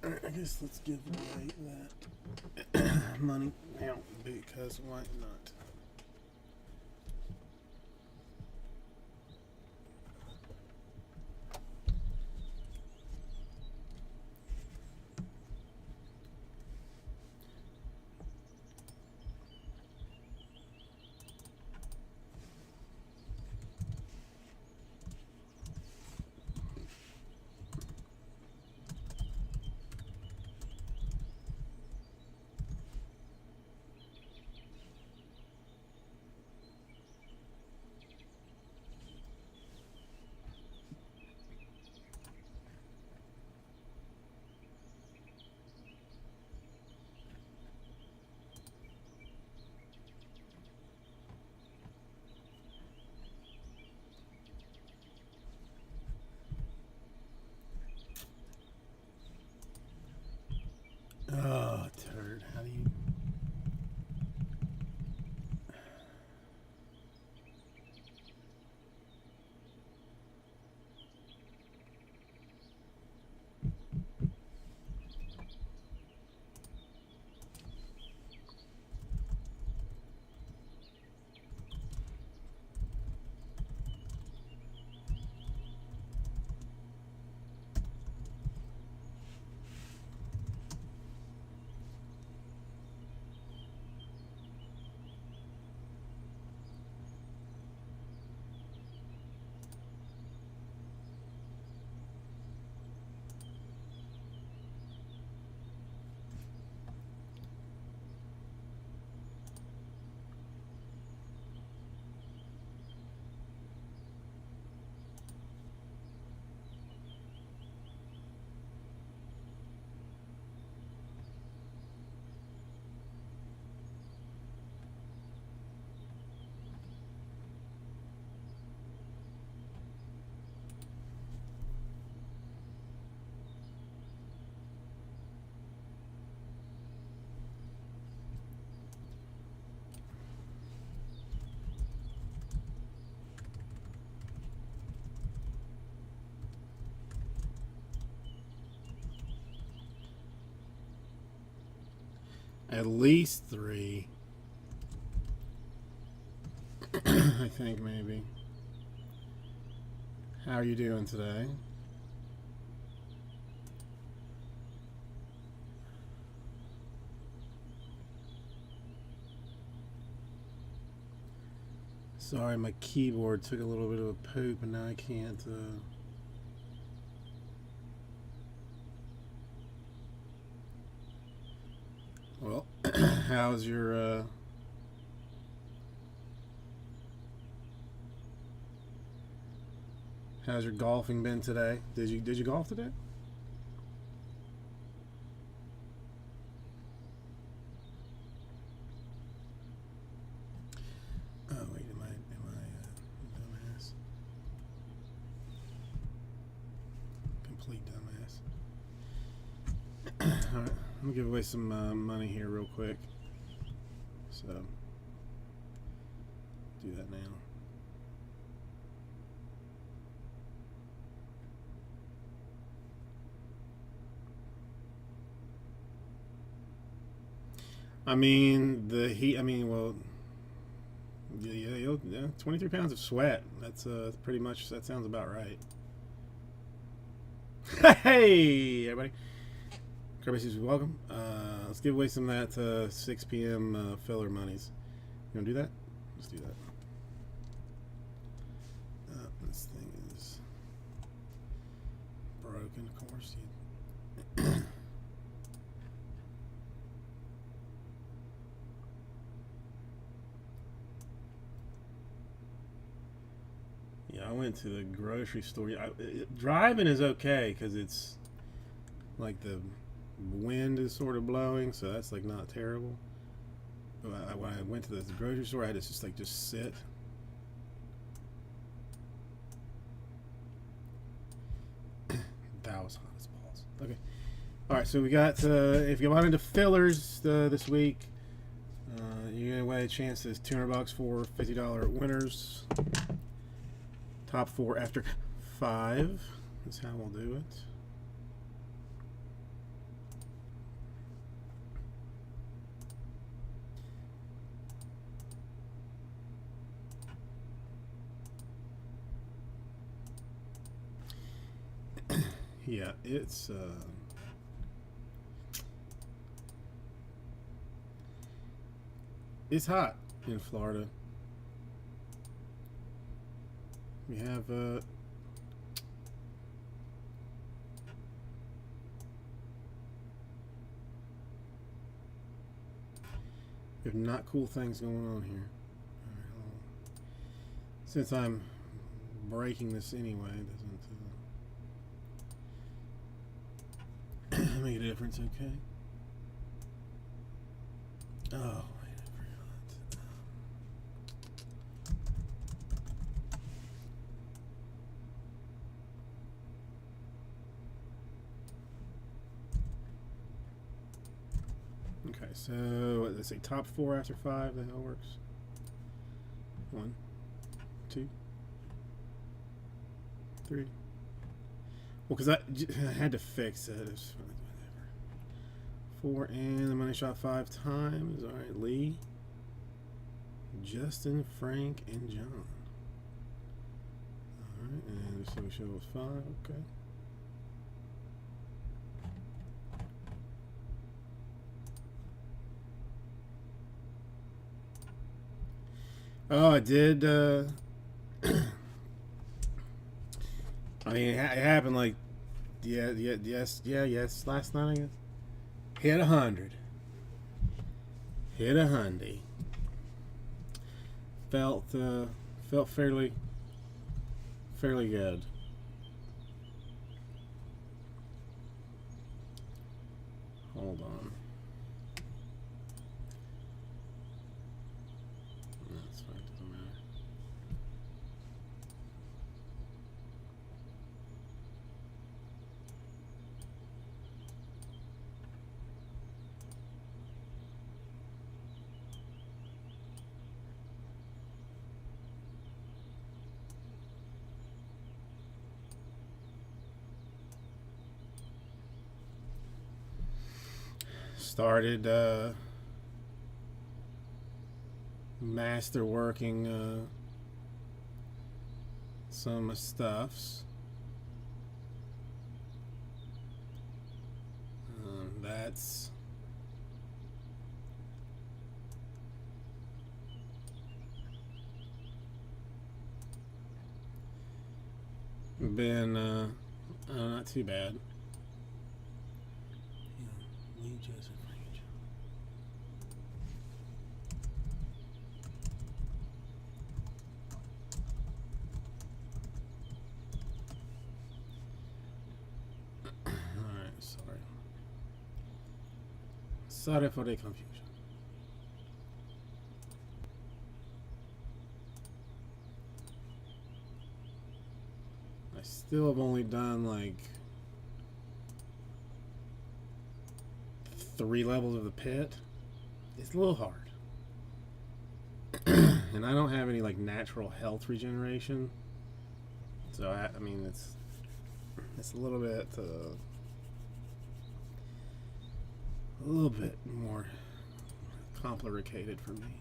Alright, I guess let's give away that money now, because why not? Oh, turd. How do you... At least 3. I think maybe. How are you doing today? Sorry, my keyboard took a little bit of a poop and now I can't... Well, how's your golfing been today? Did you golf today? Oh wait, am I dumbass? Complete dumbass. All right, I'm gonna give away some money here real quick. So do that now. I mean, well, yeah, 23 pounds of sweat. That's pretty much, that sounds about right. Hey, everybody. Kirby says, welcome. Let's give away some of that 6 p.m. Filler monies. You want to do that? Let's do that. This thing is broken, of course. Yeah, I went to the grocery store. Driving is okay because it's like the wind is sort of blowing, so that's like not terrible. But when I went to the grocery store, I had to just sit. That was hot as balls. Okay. All right, so we got if you wanted to fillers this week, you get away a chance to $200 for $50 winners. Top 4 after 5 is how we'll do it. Yeah, it's hot in Florida. We have not cool things going on here. Since I'm breaking this anyway, it doesn't make a difference, okay? Oh, wait, I forgot. Okay, so let's say top 4 after 5. That all works. 1, 2, 3. Well, because I had to fix it. It's whatever. 4, and the money shot 5 times. All right, Lee, Justin, Frank, and John. All right, and so we show was 5. Okay. Oh, I did. I mean, it happened like, yes. Last night, I guess. Hit 100. Hit a hundy. Felt fairly good. Hold on. That's fine. Doesn't matter. Started masterworking some stuffs. That's been not too bad. Lee, Joseph, Frank, John. Alright, sorry. Sorry for the confusion. I still have only done like 3 levels of the pit. It's a little hard. And I don't have any like natural health regeneration. So I mean it's a little bit more complicated for me.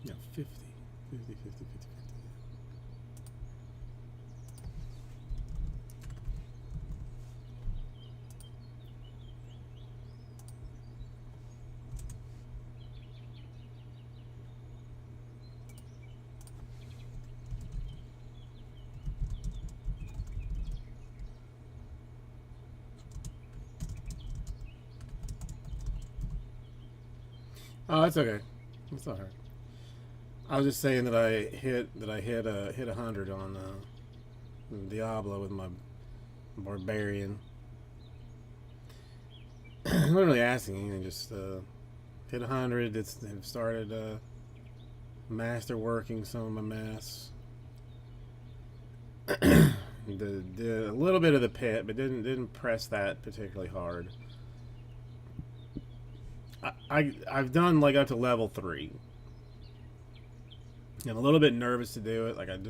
Yeah, 50. Oh, it's okay. It's all right. I was just saying that I hit 100 on Diablo with my barbarian. I wasn't really asking anything. Just hit 100. I've started master working some of my mass. Did a little bit of the pit, but didn't press that particularly hard. I've done like up to level 3. I'm a little bit nervous to do it. Like I'm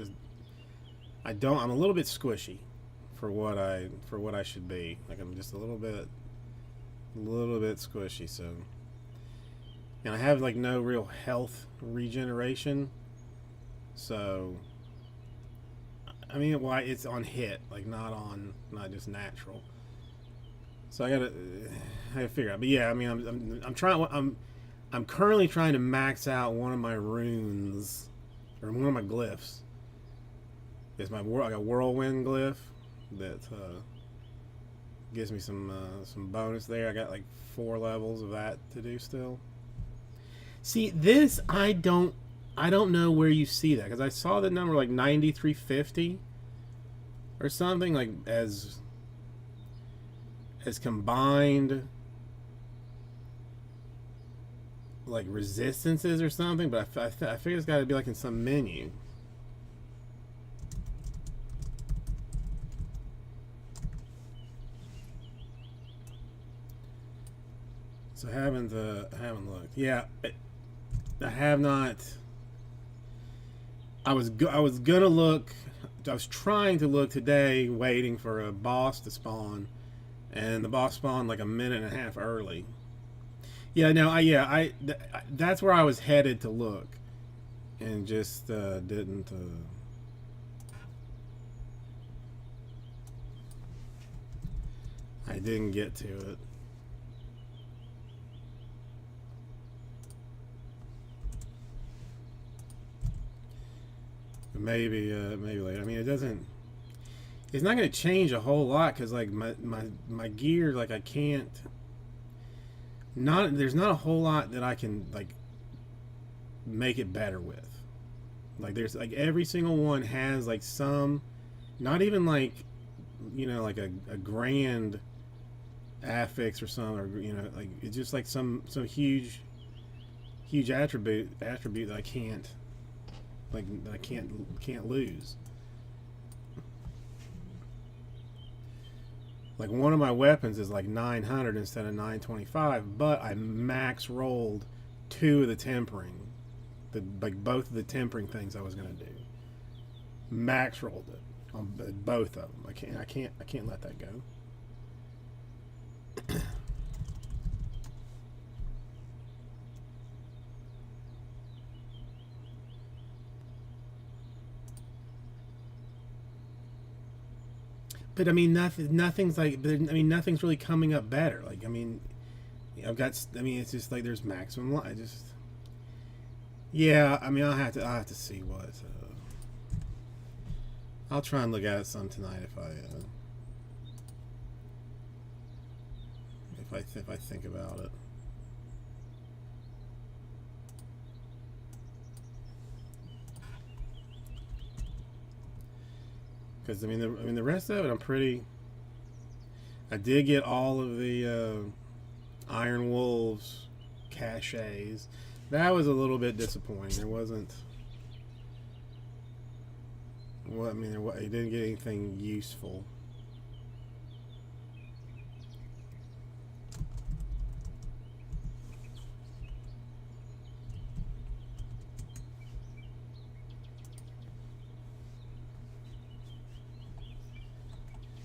a little bit squishy for what I should be. Like I'm just a little bit squishy. So, and I have like no real health regeneration. So, I mean, why it's on hit, like not just natural. So I gotta figure out. But yeah, I mean, I'm currently trying to max out one of my runes or one of my glyphs. It's my like a whirlwind glyph that gives me some bonus there. I got like 4 levels of that to do still. See, this I don't know where you see that because I saw the number like 9350 or something like as combined like resistances or something, but I figure it's got to be like in some menu. So I haven't looked. Yeah, I have not. I was gonna look. I was trying to look today, waiting for a boss to spawn, and the boss spawned like a minute and a half early. Yeah, no, that's where I was headed to look, and just didn't. I didn't get to it. Maybe later. I mean, it doesn't. It's not going to change a whole lot because like my gear, like I can't. There's not a whole lot that I can like make it better with. Like there's like every single one has like some, not even like, like a grand affix or something, or like it's just like some huge attribute that I can't. Like I can't lose. Like one of my weapons is like 900 instead of 925, but I max rolled 2 of the tempering, like both of the tempering things I was gonna do. Max rolled it on both of them. I can't let that go. But I mean, nothing's like. I mean, nothing's really coming up better. Like, I mean, I've got. I mean, it's just like there's maximum. I just. Yeah, I mean, I'll have to see what. I'll try and look at it some tonight if I think about it. Because I mean the rest of it I'm pretty. I did get all of the Iron Wolves caches. That was a little bit disappointing. There wasn't. Well, I mean, it didn't get anything useful.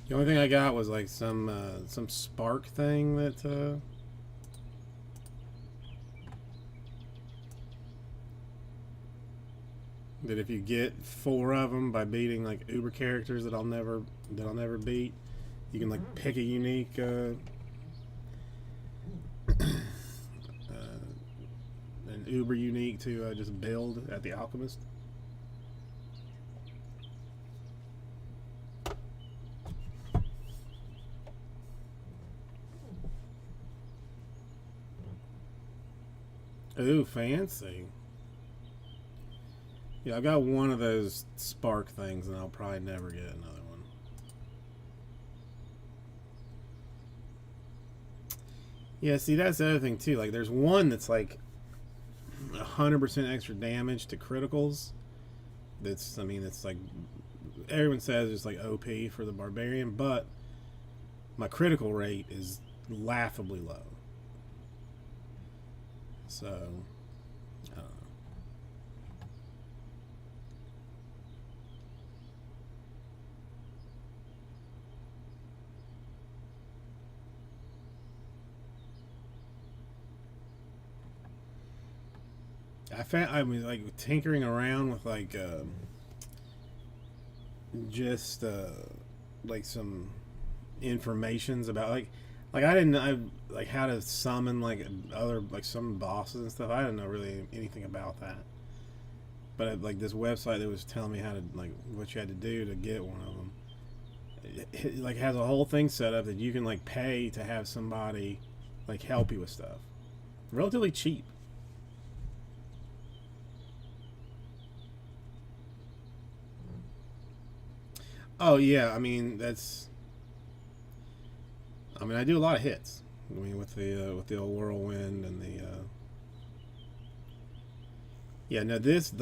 The only thing I got was like some spark thing that if you get 4 of them by beating like Uber characters that I'll never beat, you can like pick a unique an Uber unique to just build at the Alchemist. Ooh, fancy. Yeah, I got one of those spark things, and I'll probably never get another one. Yeah, see, that's the other thing, too. Like, there's one that's, like, 100% extra damage to criticals. That's, I mean, it's, like, everyone says it's, like, OP for the Barbarian, but my critical rate is laughably low. So, I don't know. I found I was like tinkering around with like just like some informations about like I didn't I like how to summon like other like some bosses and stuff. I didn't know really anything about that. But like this website that was telling me how to like what you had to do to get one of them, it like has a whole thing set up that you can like pay to have somebody like help you with stuff, relatively cheap. Oh yeah, I mean that's. I mean I do a lot of hits. I mean with the old whirlwind and the. Yeah, no, this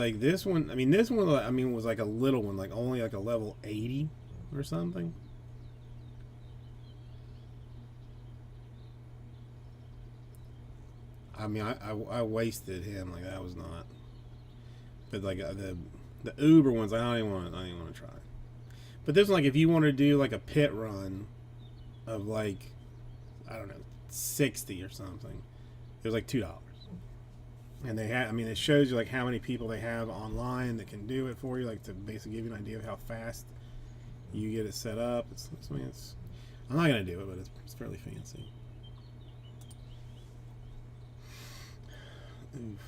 one. I mean, this one. I mean, was like a little one, like only like a level 80 or something. I mean, I wasted him like that was not. But like the Uber ones, I don't even want to try. But this one, like if you want to do like a pit run of like I don't know 60 or something, it was like $2. And they have, I mean, it shows you like how many people they have online that can do it for you, like to basically give you an idea of how fast you get it set up. I mean, I'm not gonna do it, but it's fairly fancy. Oof.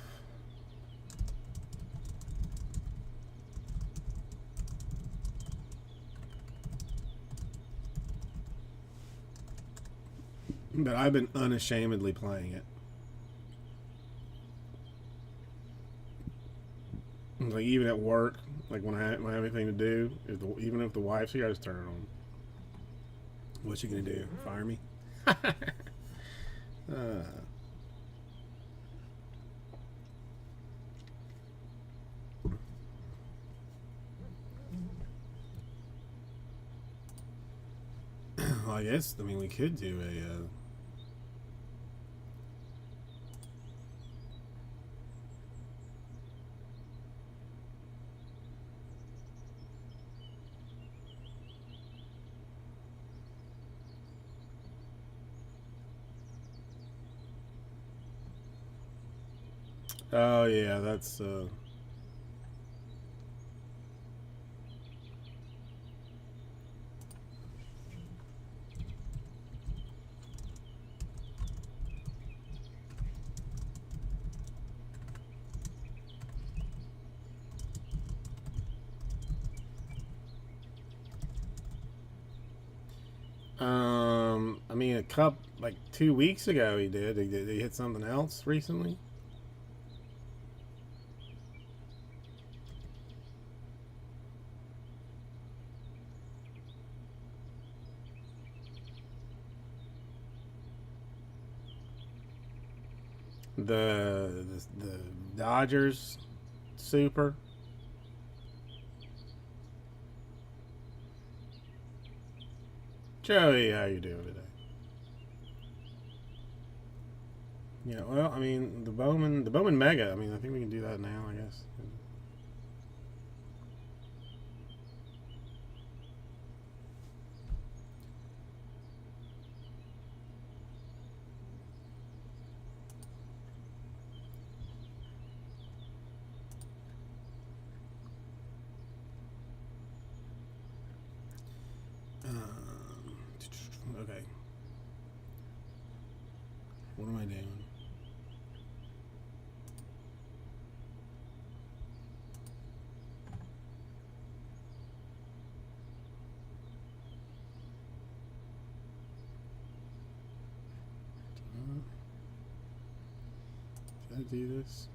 But I've been unashamedly playing it. Like even at work, like when I have anything to do, even if the wife's here, I just turn it on. What's she gonna do? Fire me? Well, I guess I mean we could do a. Oh yeah, that's. I mean, like 2 weeks ago he did. He hit something else recently. The Dodgers super. Joey, how you doing today? Yeah, well, I mean the Bowman Mega. I mean, I think we can do that now. I guess. Okay. What am I doing? Did I do this?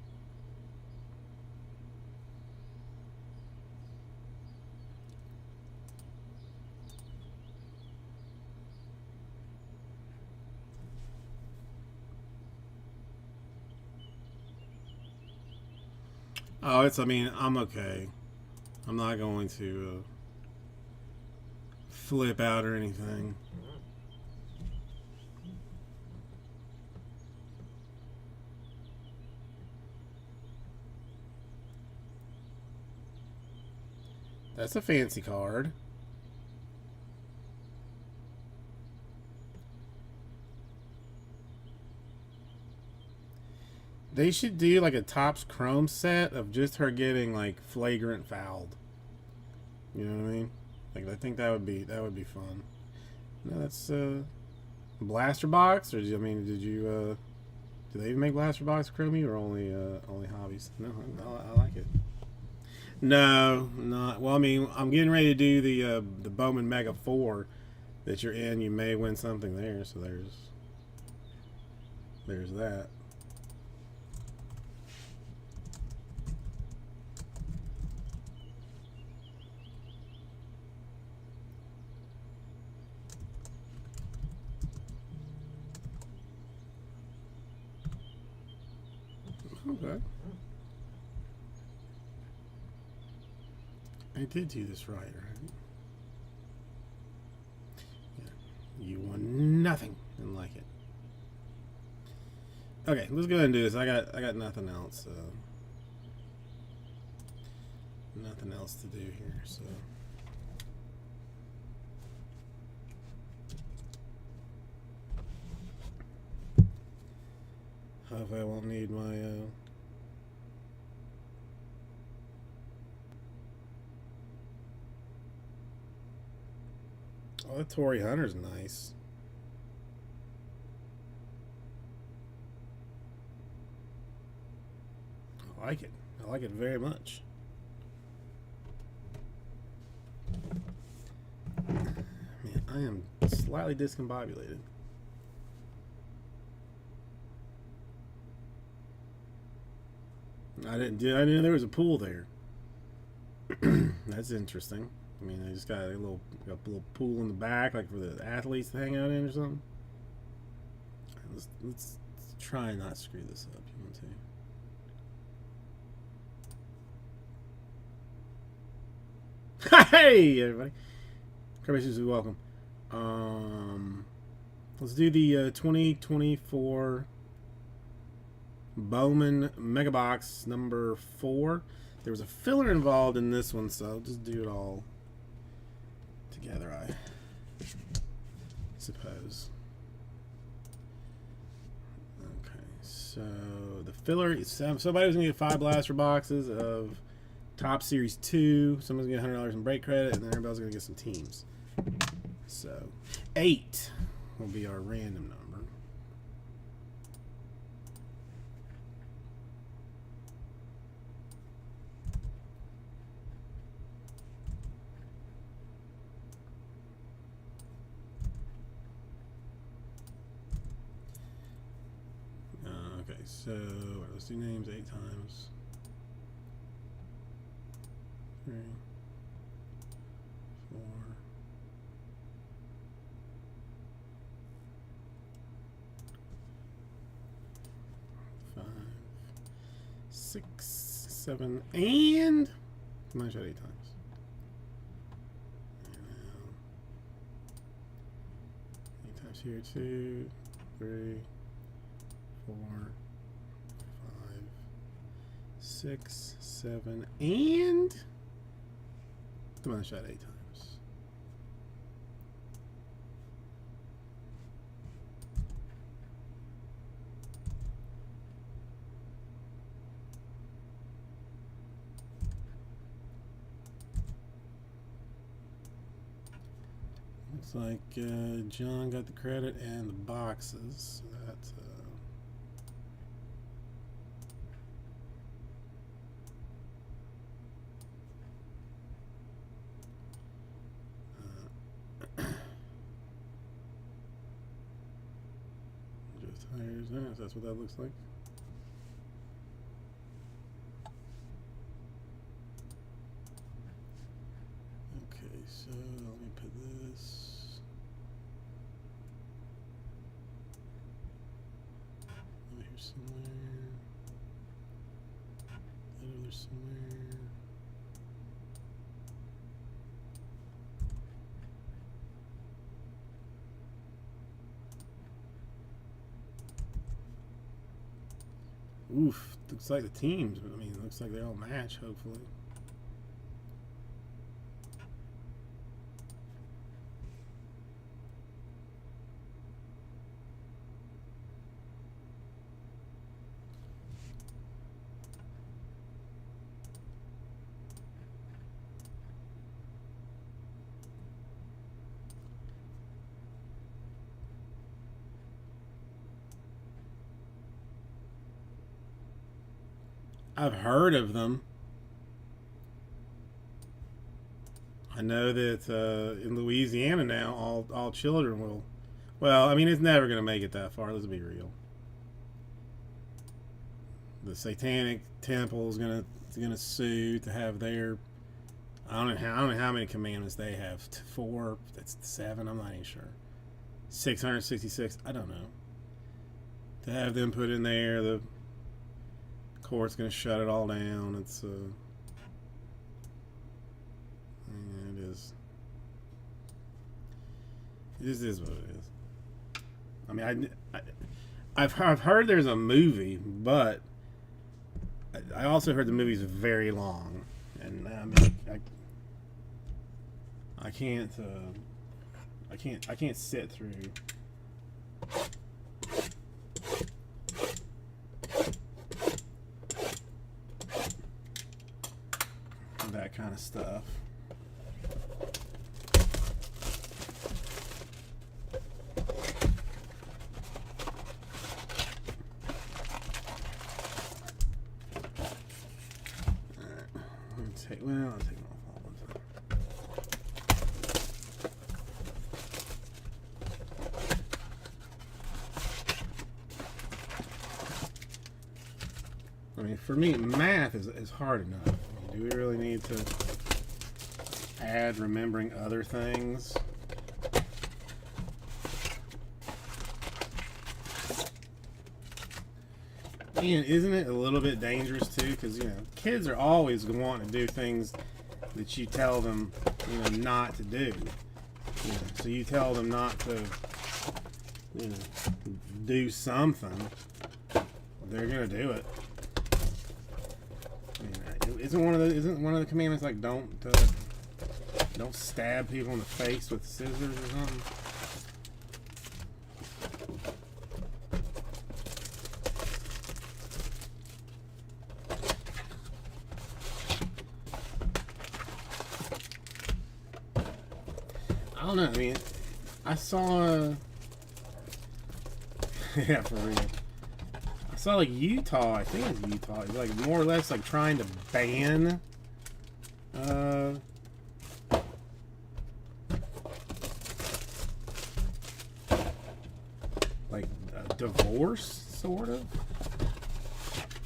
Oh, it's. I mean, I'm okay. I'm not going to flip out or anything. That's a fancy card. They should do like a Topps Chrome set of just her getting like flagrant fouled. You know what I mean? Like I think that would be fun. No, that's Blaster Box, or I mean, did you do they even make Blaster Box Chromie or only hobbies? No, I like it. No, not well. I mean, I'm getting ready to do the Bowman Mega 4 that you're in. You may win something there. So there's that. Okay. I did do this right? Yeah. You won nothing and like it. Okay, let's go ahead and do this. I got nothing else. Nothing else to do here. So. Hope I won't need my oh, that Tory Hunter's nice. I like it. I like it very much. Man, I am slightly discombobulated. I didn't know there was a pool there. That's interesting. I mean, I just got a little pool in the back, like for the athletes to hang out in or something. Let's try and not screw this up. You want to? Hey, everybody! Carbations, welcome. Let's do the 2024 Bowman Mega Box number 4. There was a filler involved in this one, so I'll just do it all together, I suppose. Okay, so the filler, somebody was going to get 5 blaster boxes of Top Series 2. Someone's going to get $100 in break credit, and then everybody's going to get some teams. So 8 will be our random number. Okay, so let's do names 8 times. 3, 4, 5, 6, 7, and mine shot 8 times. And 8 times here, 2, 3, 4, 5, 6, 7, and come on, shot 8 times. Looks like John got the credit and the boxes. So that's just tires. That's what that looks like. Okay, so let me put this over here somewhere. That over somewhere. Oof, looks like the teams, I mean, it looks like they all match, hopefully. I've heard of them. I know that in Louisiana now, all children will. Well, I mean, it's never going to make it that far. Let's be real. The Satanic Temple is gonna sue to have their. I don't know how many commandments they have. 4. That's 7. I'm not even sure. 666. I don't know. To have them put in there, the court's gonna shut it all down. It's it is. It is what it is. I mean, I've heard there's a movie, but I also heard the movie's very long, and I mean, I can't sit through that kind of stuff. Well, I'll take them off all one time. I mean, for me, math is hard enough. I mean, do we really need to add remembering other things? And isn't it a little bit dangerous too? Because, you know, kids are always going to want to do things that you tell them, you know, not to do. You know, so you tell them not to, you know, do something, they're going to do it. I mean, isn't one of the commandments like don't stab people in the face with scissors or something? I don't know. I mean, I saw. Yeah, for real. I saw like Utah. I think it's Utah. It's like more or less like trying to ban. Like a divorce, sort of,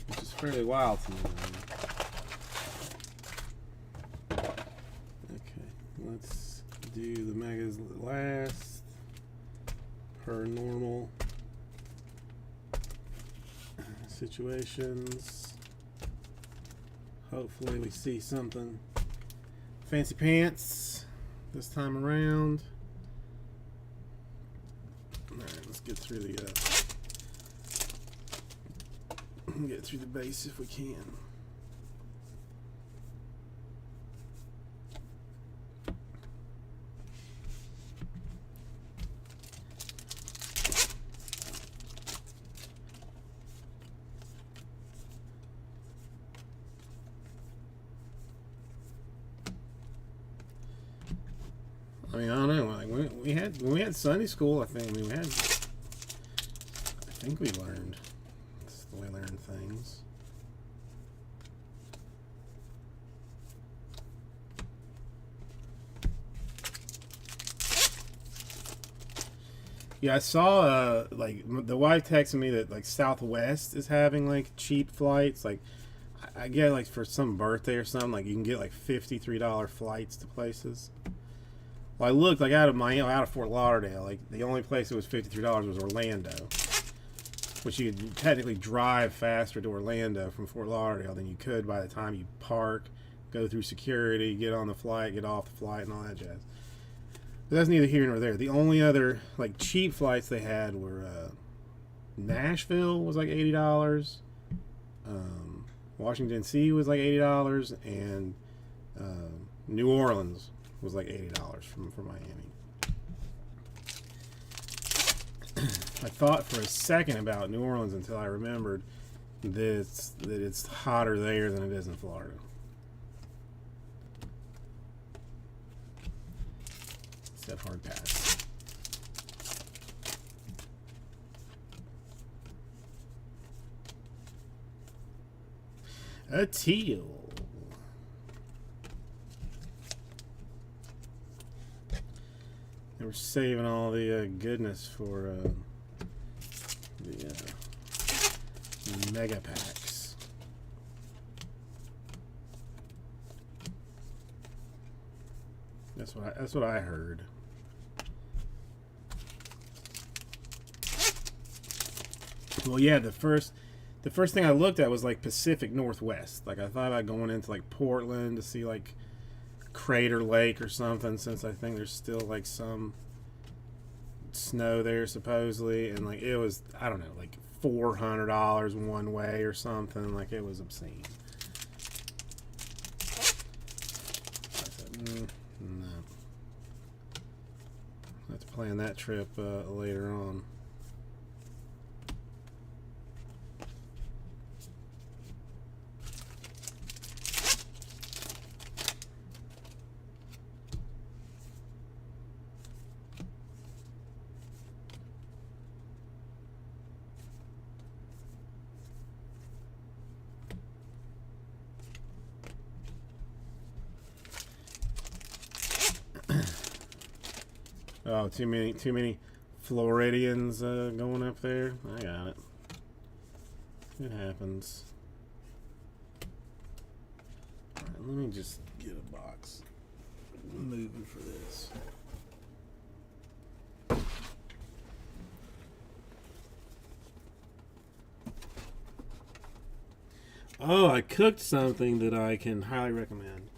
which is fairly wild to me. Okay, let's do the megas last per normal situations. Hopefully we see something fancy pants this time around. Alright, let's get through the base if we can. I mean, I don't know. Like when we had Sunday school, I think we learned. That's the way we learn things. Yeah, I saw like the wife texted me that like Southwest is having like cheap flights. Like I get like for some birthday or something, like you can get like $53 flights to places. Well, I looked like out of Fort Lauderdale. Like the only place that was $53 was Orlando, which you could technically drive faster to Orlando from Fort Lauderdale than you could by the time you park, go through security, get on the flight, get off the flight, and all that jazz. But that's neither here nor there. The only other like cheap flights they had were Nashville was like $80, Washington D.C. was like $80, and New Orleans was like $80 from Miami. I thought for a second about New Orleans until I remembered that it's hotter there than it is in Florida. Step hard pass. A teal. And we're saving all the goodness for the mega packs. That's what I heard. Well, yeah, the first thing I looked at was like Pacific Northwest. Like I thought about going into like Portland to see like Crater Lake or something, since I think there's still like some snow there supposedly, and like it was, I don't know, like $400 one way or something. Like it was obscene. I said, no. Let's plan that trip later on. Oh, too many Floridians going up there. I got it. It happens. All right, let me just get a box moving for this. Oh, I cooked something that I can highly recommend.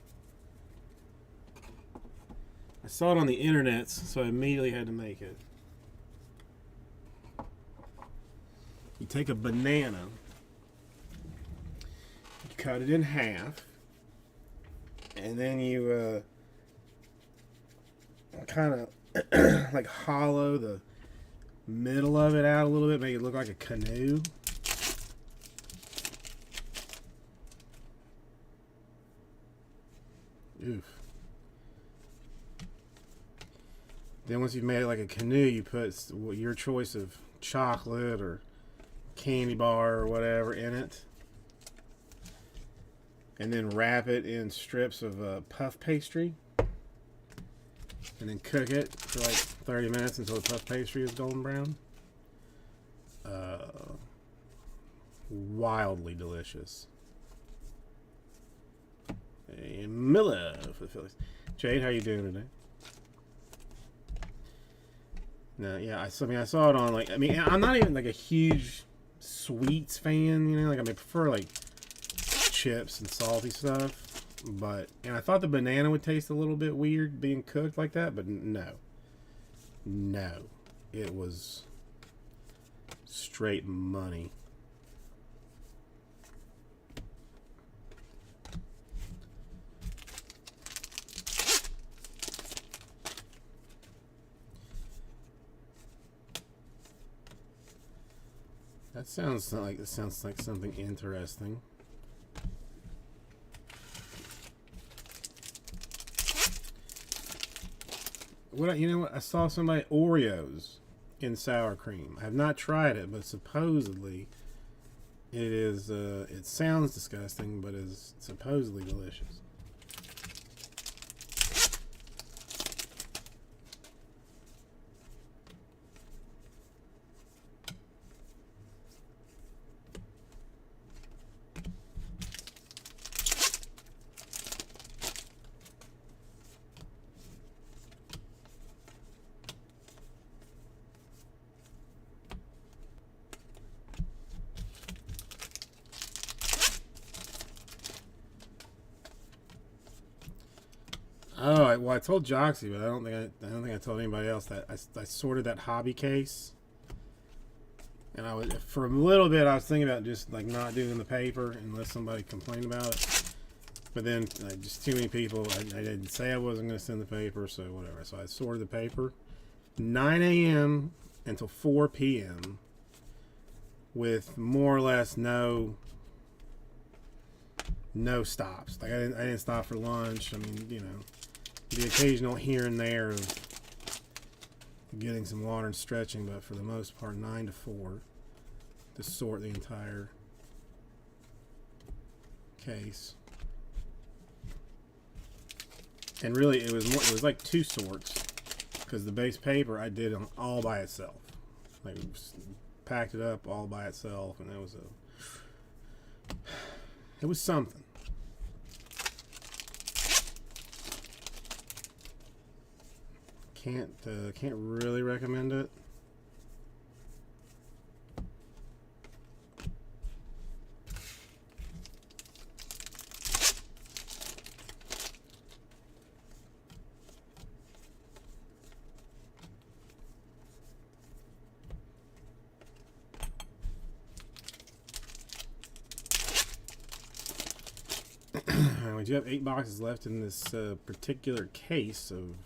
I saw it on the internet, so I immediately had to make it. You take a banana, you cut it in half, and then you kind of like hollow the middle of it out a little bit, make it look like a canoe. Oof. Then once you've made it like a canoe, you put your choice of chocolate or candy bar or whatever in it. And then wrap it in strips of puff pastry. And then cook it for like 30 minutes until the puff pastry is golden brown. Wildly delicious. A Miller for the Phillies. Jade, how you doing today? No, yeah, I saw it on, like, I mean, I'm not even like a huge sweets fan, you know, like I prefer like chips and salty stuff, and I thought the banana would taste a little bit weird being cooked like that, but no, it was straight money. That sounds like something interesting. You know what? I saw somebody Oreos in sour cream. I have not tried it, but supposedly it is. It sounds disgusting, but is supposedly delicious. Oh, well, I told Joxy, but I don't think I told anybody else that I sorted that hobby case, and for a little bit I was thinking about just like not doing the paper unless somebody complained about it, but then just too many people. I didn't say I wasn't going to send the paper, so whatever. So I sorted the paper, 9 a.m. until 4 p.m. with more or less no stops. Like I didn't stop for lunch. I mean, you know, the occasional here and there of getting some water and stretching, but for the most part 9 to 4 to sort the entire case. And really, it was like two sorts, because the base paper I did all by itself. Like, packed it up all by itself, and it was something. Can't really recommend it. We do have 8 boxes left in this particular case of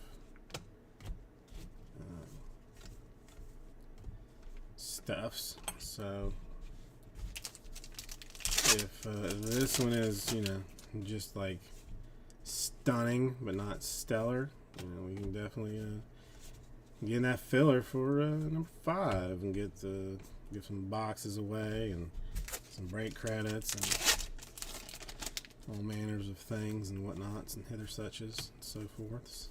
stuffs. So if this one is, just like stunning but not stellar, we can definitely get in that filler for number 5 and get some boxes away and some break credits and all manners of things and whatnots and hither suches and so forths.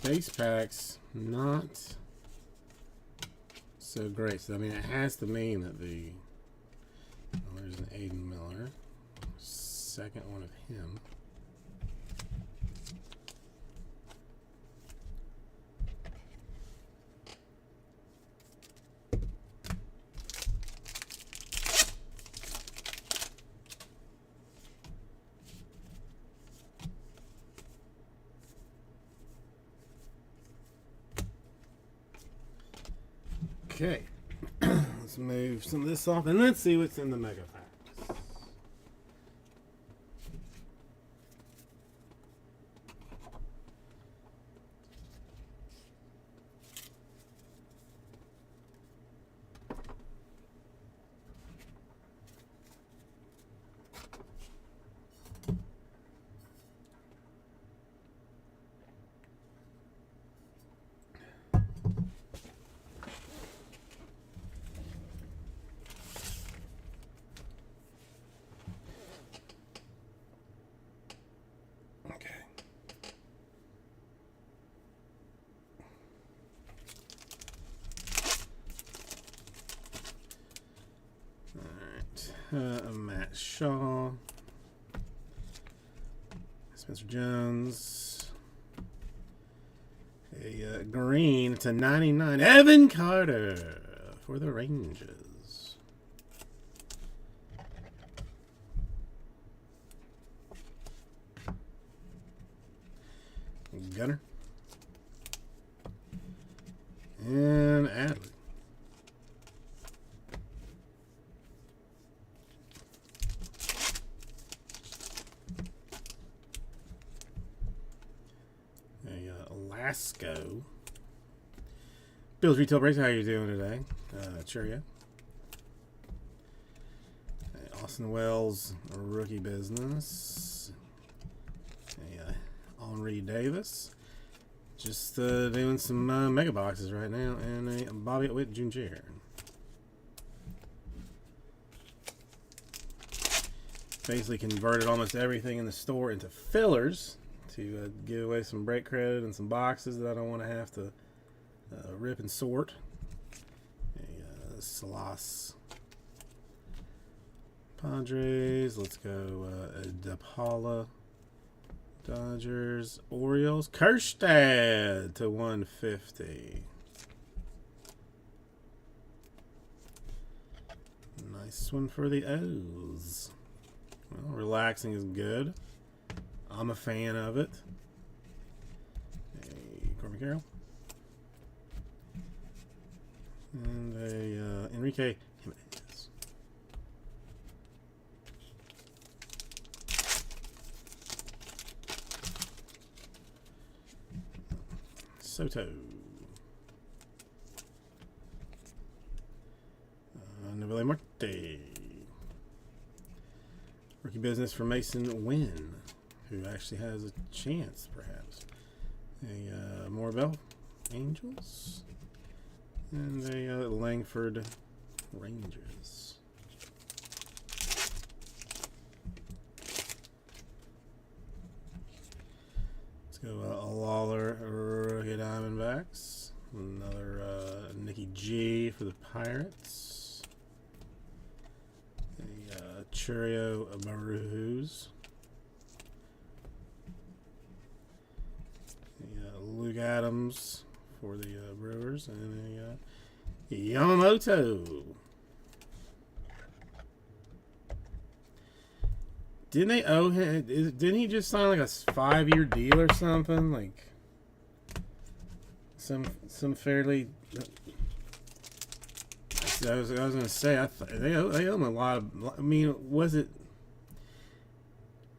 Base packs, not so great. So, I mean, it has to mean that there's an Aiden Miller, second one of him. Okay, let's move some of this off and let's see what's in the mega packs. Matt Shaw, Spencer Jones, a green to 99, Evan Carter for the Rangers. Gunner and Adley. Lasco. Bill's Retail Breaks, how are you doing today? Cheerio. Austin Wells, Rookie Business. Henri Davis. Just doing some mega boxes right now. And a Bobby Witt Jr. Basically converted almost everything in the store into fillers to give away some break credit and some boxes that I don't want to have to rip and sort. Salas Padres. Let's go DePaula Dodgers. Orioles. Kerstad to 150. Nice one for the O's. Well, relaxing is good. I'm a fan of it. Corbin Carroll. And a Enrique Jimenez. Soto. Novelle Marte. Rookie business for Mason Wynn, who actually has a chance, perhaps. A Morabell Angels. And a Langford Rangers. Let's go Lawler Rookie Diamondbacks. Another Nicky G for the Pirates. A Churio Maroons. Luke Adams for the Brewers, and a Yamamoto. Didn't they owe him? Didn't he just sign like a 5-year deal or something? Like some fairly. I was gonna say they owe him a lot of. I mean, was it?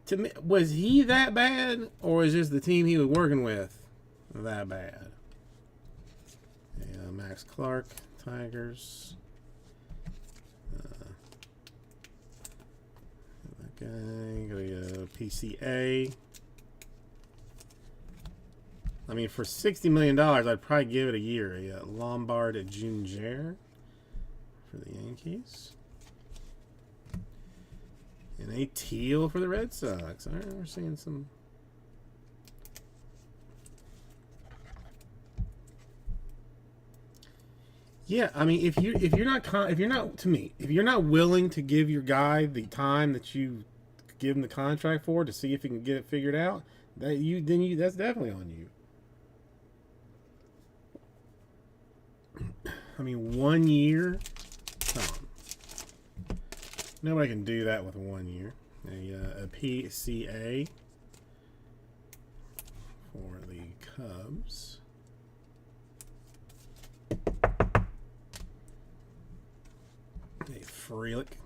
To me, was he that bad, or was just the team he was working with that bad? Yeah, Max Clark, Tigers. Okay, go to PCA. I mean, for $60 million, I'd probably give it a year. A Lombard Junior for the Yankees. And a Teal for the Red Sox. All right, we're seeing some. Yeah, I mean, if you're not willing to give your guy the time that you give him the contract for to see if he can get it figured out, that's definitely on you. I mean, 1 year. Come on. Nobody can do that with 1 year. A PCA for the Cubs. A Frelick.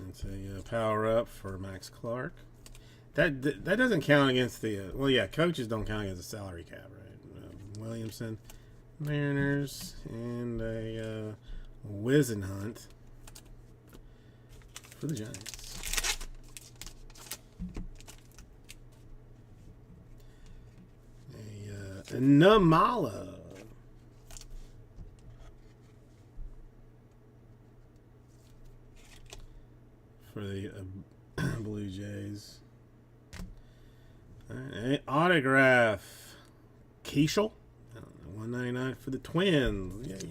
It's a power up for Max Clark. That doesn't count against the well, yeah, coaches don't count against the salary cap, right? Williamson, Mariners, and a Wizenhunt for the Giants. A Namala for the Blue Jays. Right, autograph Keishel, 199 for the Twins. Yay!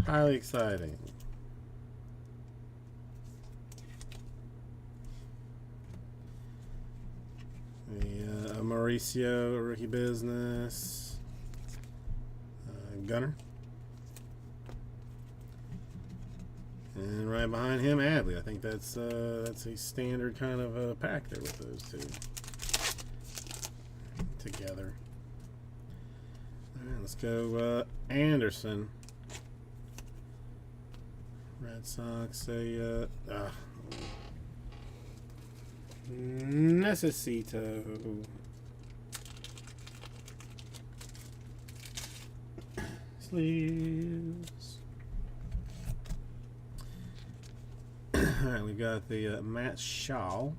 Highly exciting. The Mauricio rookie business. Gunner. And right behind him, Adley. I think that's a standard kind of pack there with those two together. All right, let's go Anderson. Red Sox, Necesito. Sleeves. All right, we got the Matt Shaw.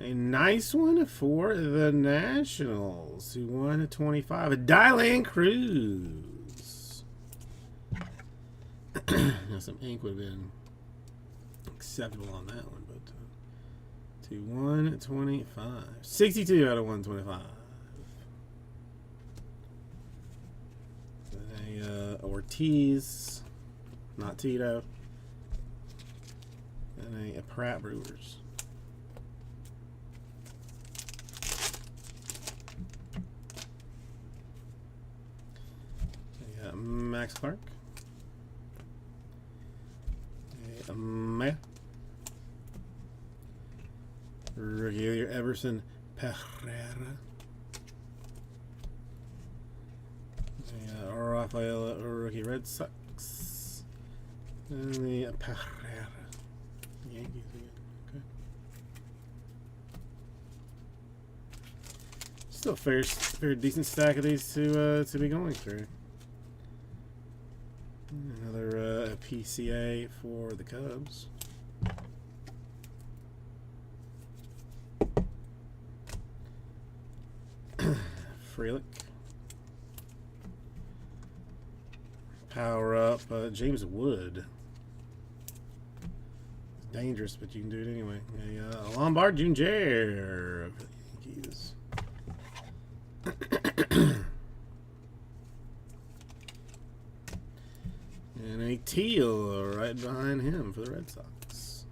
A nice one for the Nationals, who won at 25. A Dylan Cruz. Now, some ink would have been acceptable on that one, but to 125. 62 out of 125. A Ortiz, not Tito. And a Pratt Brewers. Max Clark. A Maya. Rookie of the year, Everson Pereira. Rafael, rookie, Red Sox. And the Pereira. Yankees again. Okay. Still fair decent stack of these to be going through. Another PCA for the Cubs. Frelick. Power up James Wood. It's dangerous, but you can do it anyway. A Lombard Jr. of the Yankees. And a teal right behind him for the Red Sox.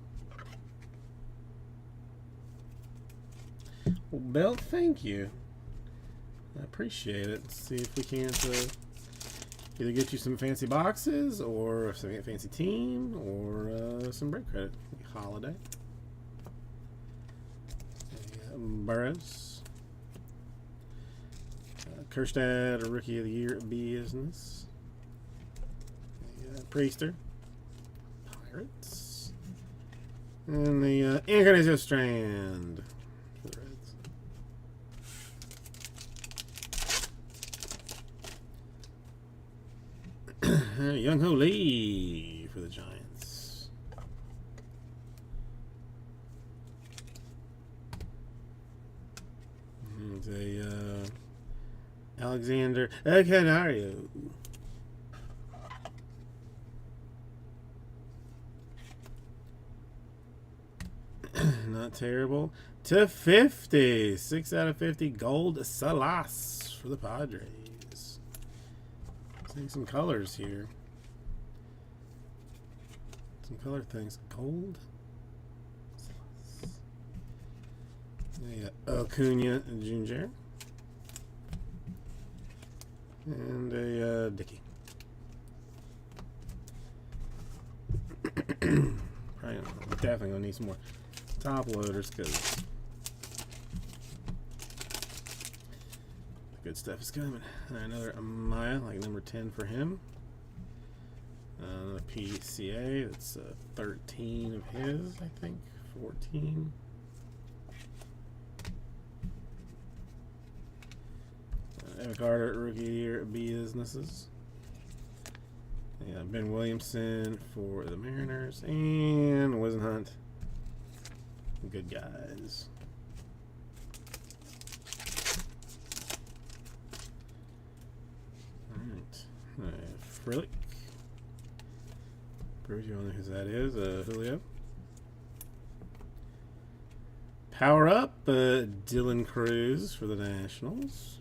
Well, Belt, thank you. I appreciate it. Let's see if we can't either get you some fancy boxes or some fancy team or some break credit. Holiday. Burrows. Kerstad, Rookie of the Year business. Priester. Pirates. And the Incarnation Strand for the Reds. Young Ho Lee for the Giants. And a Alexander Canario. Not terrible. To 50. 6 out of 50. Gold Salas for the Padres. Seeing some colors here. Some color things. Gold Salas. Acuna Jr. And a Dickey. Definitely gonna need some more top loaders because the good stuff is coming. Another Amaya, like number 10 for him. PCA, that's 13 of his, I think. 14. Evan Carter, Rookie of the Year businesses. Yeah, Ben Williamson for the Mariners and Wisenhunt. Good guys. All right. Frelick. Bruce, you don't know who that is. Julio. Power up. Dylan Cruz for the Nationals.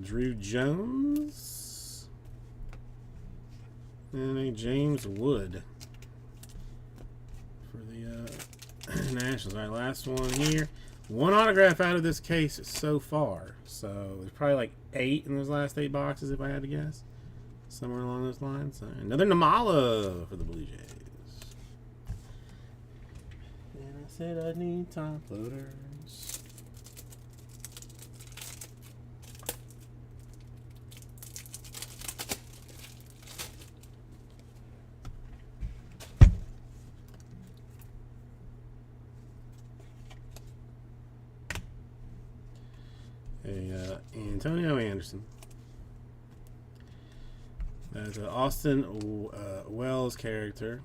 Drew Jones and a James Wood for the Nationals. All right, last one here. One autograph out of this case so far. So there's probably like 8 in those last 8 boxes if I had to guess. Somewhere along those lines. Another Namala for the Blue Jays. And I said I need top loaders. Antonio Anderson. That's an Austin Wells character.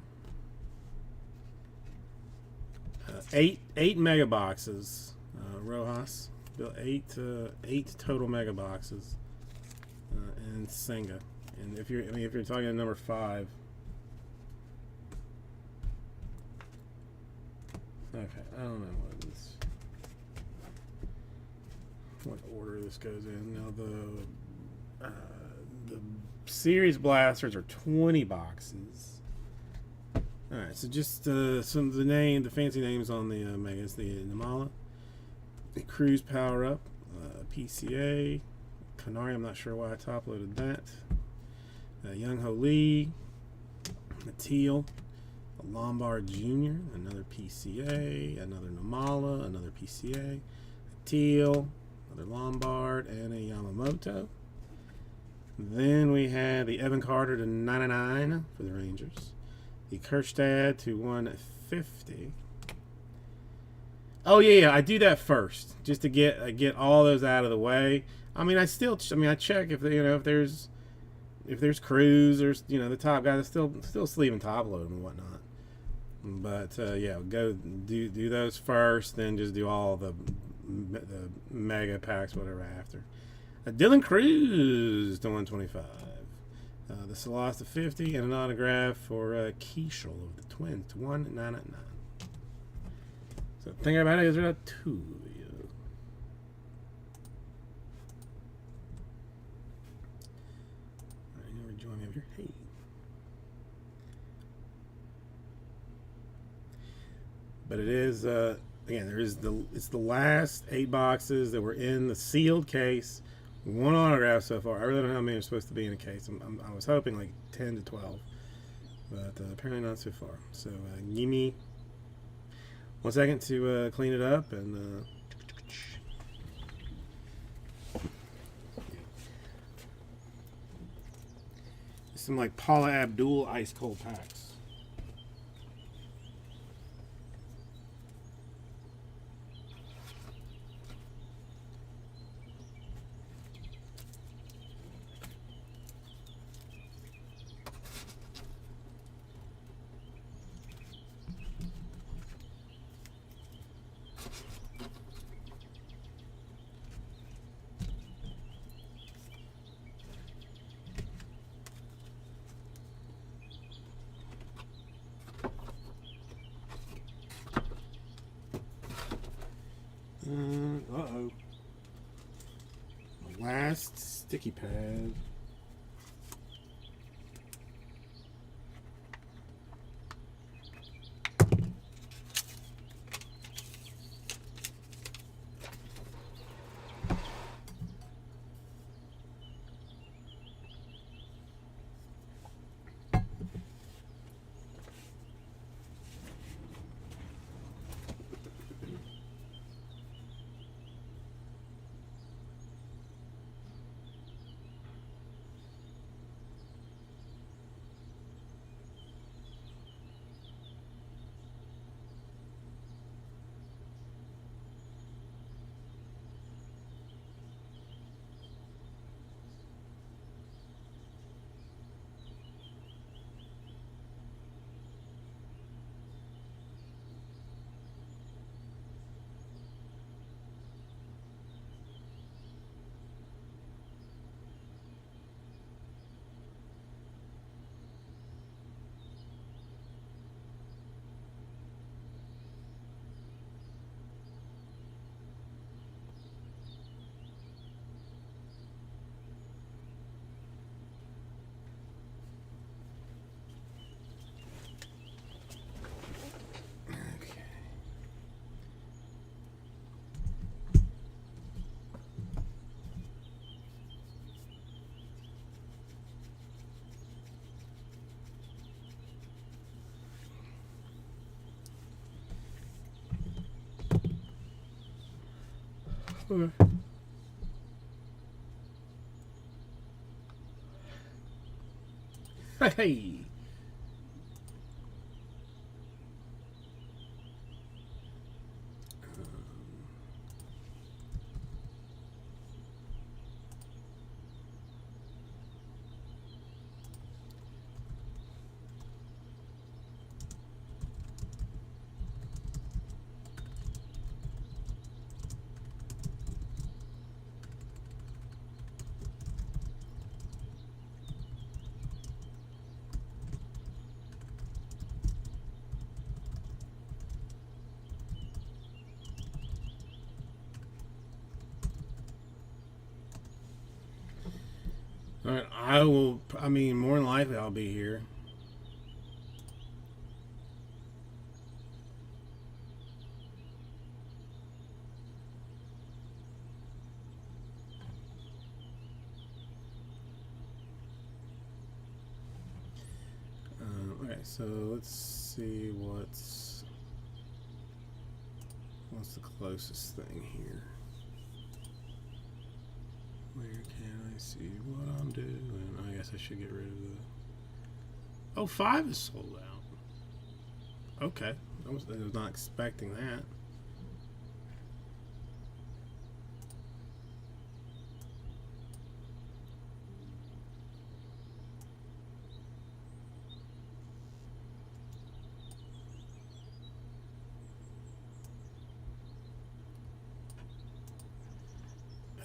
8 mega boxes. Rojas built 8 total mega boxes. And Senga. And if you're talking number 5. Okay, I don't know what order this goes in. Now the series blasters are 20 boxes. All right, so just some of the fancy names on the megas: the Namala, the Cruise Power Up, PCA, Hanari, I'm not sure why I top loaded that. Young Ho Lee, a Teal, a Lombard Jr., another PCA, another Namala, another PCA, a Teal, another Lombard, and a Yamamoto. Then we had the Evan Carter to 99 for the Rangers, the Kerstad to 150. Oh yeah, I do that first just to get all those out of the way. I mean, I check if if there's crews or the top guys still sleeve and top load and whatnot. But yeah, go do those first, then just do all the mega packs whatever after. Dylan Cruz to 125. The Salas to 50, and an autograph for Keishel of the Twins to 199. So think about it, there are two of you. Alright, now we're joining over here. Hey. But it is again, it's the last 8 boxes that were in the sealed case. One autograph so far. I really don't know how many are supposed to be in a case. I was hoping like 10 to 12, but apparently not so far. So give me 1 second to clean it up and. Some like Paula Abdul ice cold packs. Uh-oh. The last sticky pad. Okay. Hey. All right, I will. I mean, more than likely, I'll be here. Okay, so let's see what's the closest thing here. Where can I see what I'm doing? I guess I should get rid of the... Oh, 5 is sold out. Okay, I was not expecting that.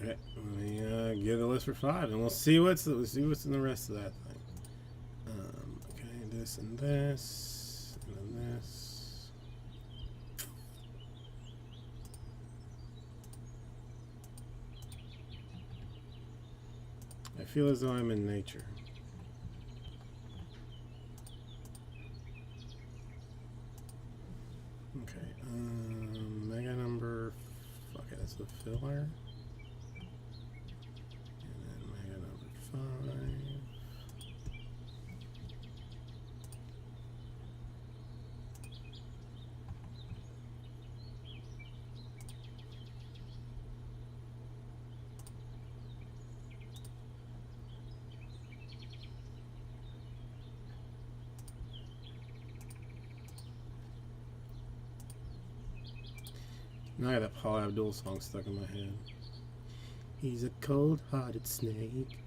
Okay, let me get a list for 5, and we'll see what's in the rest of that thing. Okay, this and this, and then this. I feel as though I'm in nature. Okay, mega number. Fuck it, that's the filler. Now I got that Paul Abdul song stuck in my head. He's a cold-hearted snake.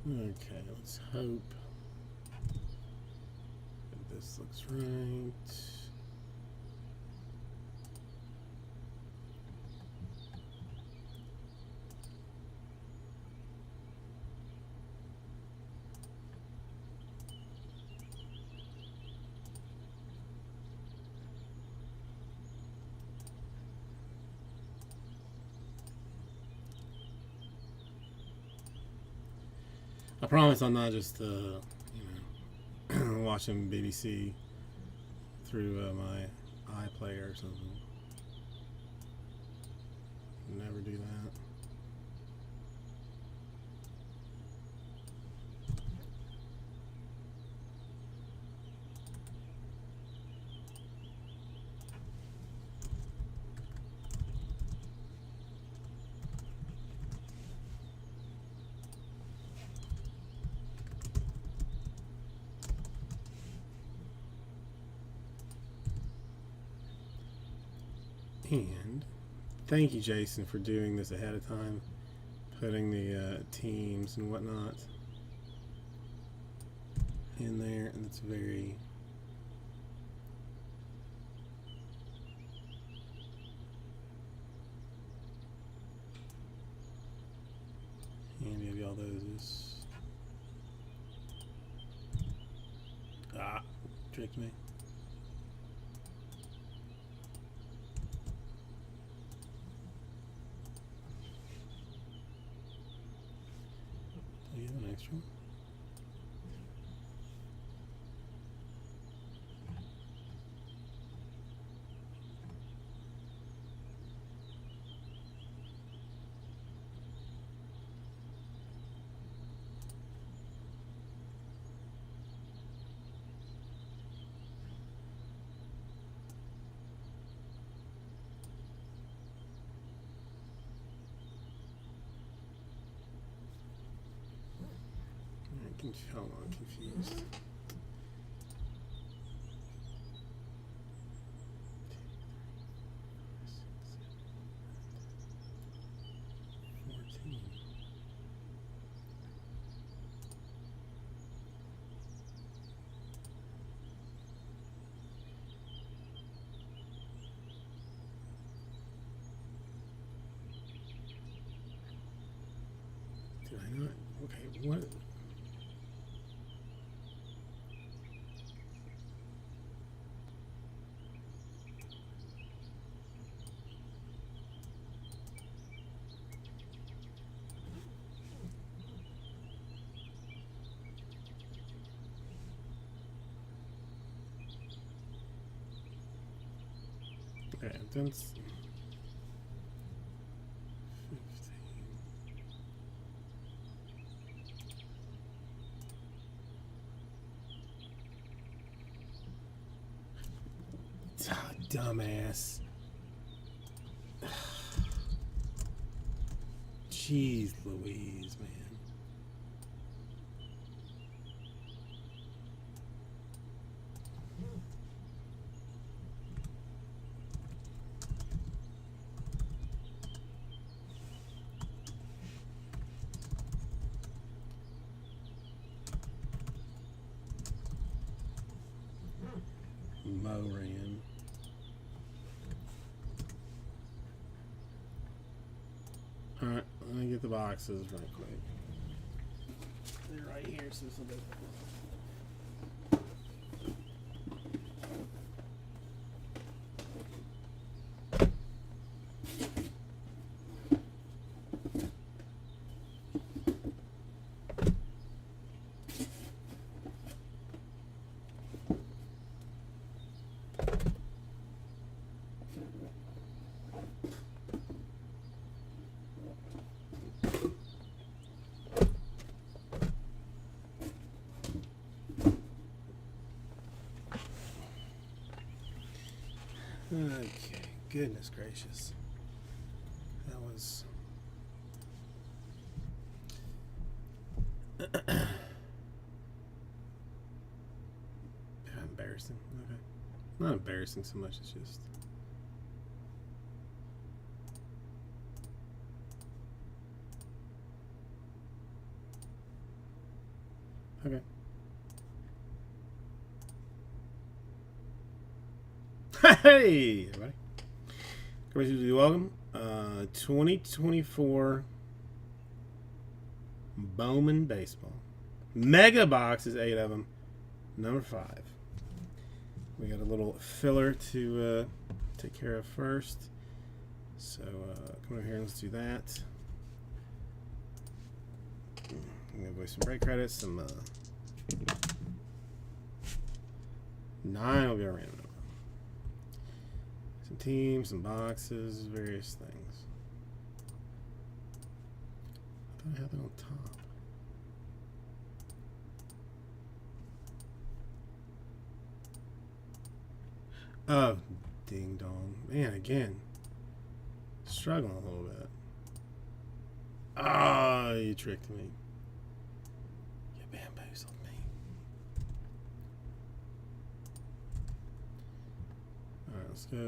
Okay, let's hope that this looks right. I promise I'm not just, watching BBC through my iPlayer or something. Never do that. And thank you, Jason, for doing this ahead of time, putting the teams and whatnot in there, and it's very handy of y'all. Those tricked me. Do you have an extra one? Hold on, confused. Did I not? Okay, what? Okay, that's 15. Ah, dumbass. Jeez Louise, man. Moran. Alright, let me get the boxes right quick. They're right here, so this will be. Okay, goodness gracious. That was embarrassing. Okay. Not embarrassing so much, it's just okay. Hey, everybody. Everybody, welcome. 2024 Bowman Baseball. Mega boxes, 8 of them. Number 5. We got a little filler to take care of first. So come over here and let's do that. I'm going to give away some break credits. Some 9 will be our random. Some teams, some boxes, various things. I thought I had that on top. Oh, ding dong. Man, again. Struggling a little bit. Oh, you tricked me. You bamboozled me. Alright, let's go,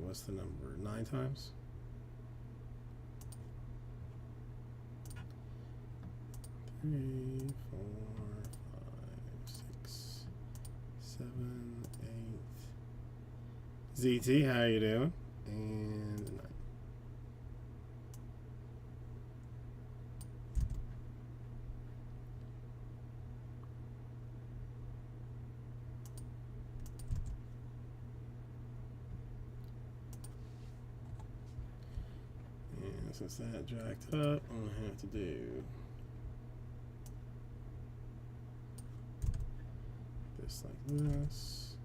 what's the number? 9 times? Three, 4, 5, 6, 7, 8. ZT, how you doing? And 9. And since that jacked up, I'm gonna have to do this like this.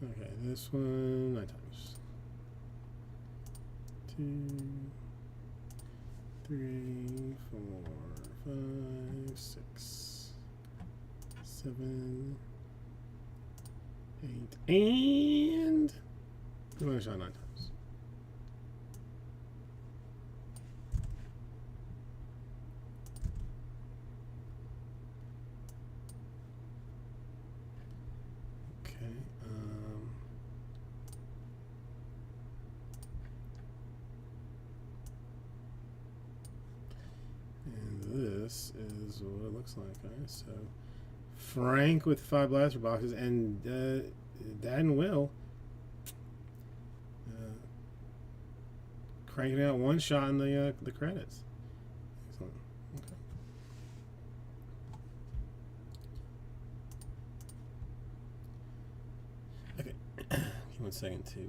Okay, this one 9 times. 2, 3, 4, 5, 6, 7, 8, and I'm gonna shot 9 times. This is what it looks like. All right, so Frank with 5 blaster boxes, and Dad and Will cranking out one shot in the credits. Excellent. Okay. Okay. Give me 1 second to.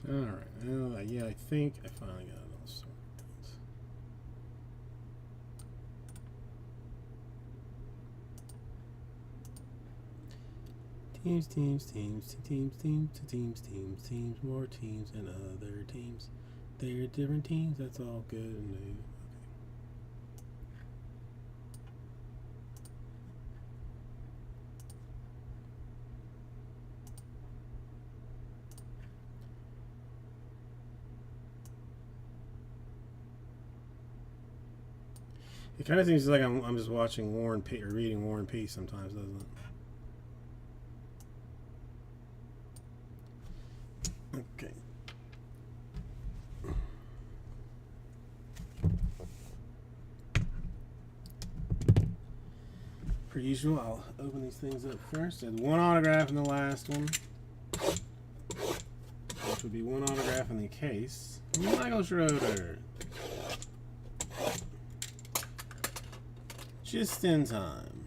All right. Yeah, I think I finally got it all sorted. Teams, more teams, and other teams. They're different teams. That's all good and new. It kind of seems like I'm just watching War and Peace or reading War and Peace sometimes, doesn't it? Okay. Per usual, I'll open these things up first. There's one autograph in the last one, which would be one autograph in the case. Michael Schroeder. Just in time.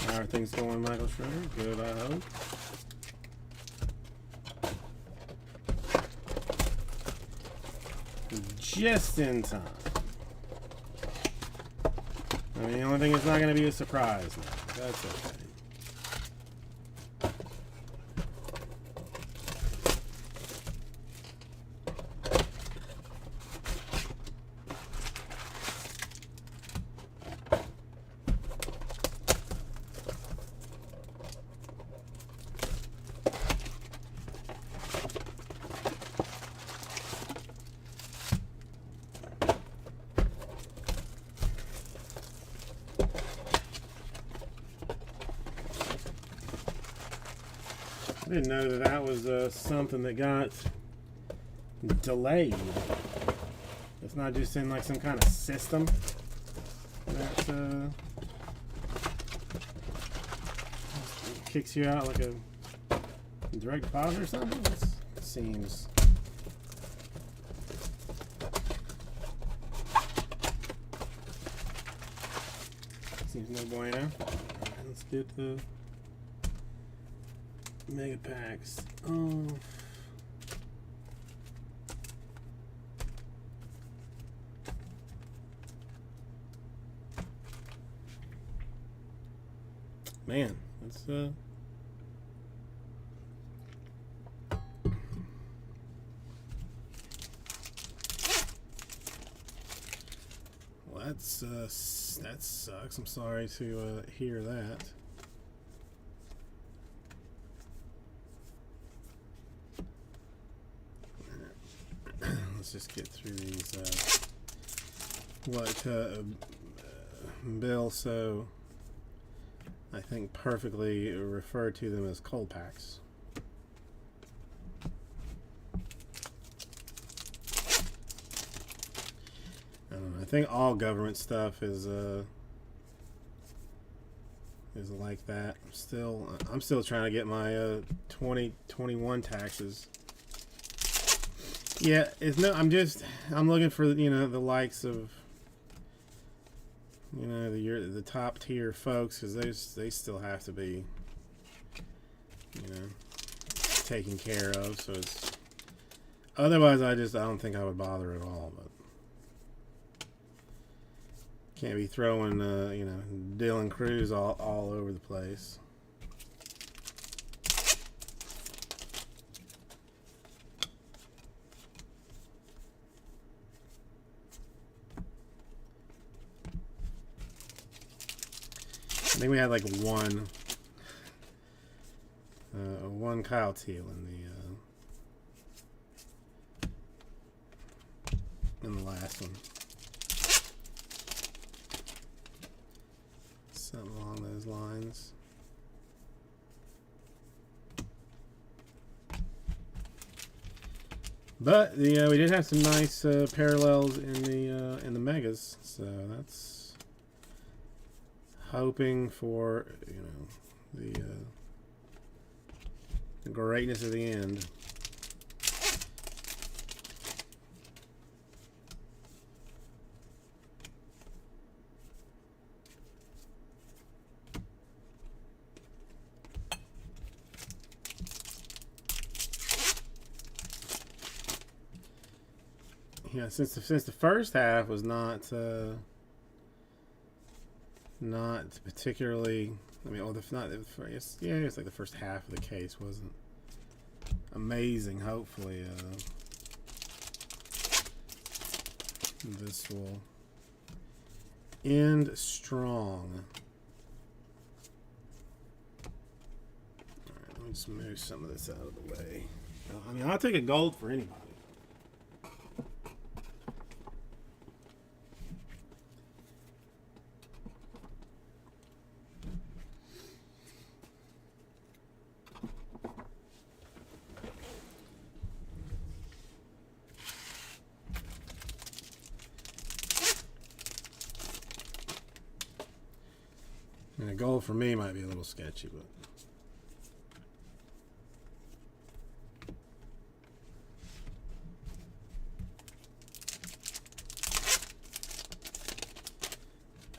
How are things going, Michael Schroeder? Good, I hope. Just in time. I mean, the only thing is not going to be a surprise now. That's okay. I didn't know that was something that got delayed. It's not just in like some kind of system that kicks you out like a direct deposit or something. It seems. Seems no bueno. All right, let's get the mega packs. Oh. Man, that's well, that sucks. I'm sorry to hear that. Let's just get through these. What Bill so I think perfectly referred to them as cold packs. I don't know. I think all government stuff is like that. I'm still trying to get my 2021 taxes. Yeah, I'm looking for, you know, the likes of, you know, the top tier folks, because they still have to be, you know, taken care of. So it's otherwise I don't think I would bother at all. But can't be throwing you know, Dylan Cruz all over the place. I think we had like one Kyle Teal in the last one. Something along those lines. But we did have some nice parallels in the megas, so that's hoping for the greatness of the end. Yeah, since the first half was not particularly. I mean, it's like the first half of the case wasn't amazing. Hopefully, this will end strong. All right, let me just move some of this out of the way. I mean, I'll take a gold for anybody. And a gold for me might be a little sketchy, but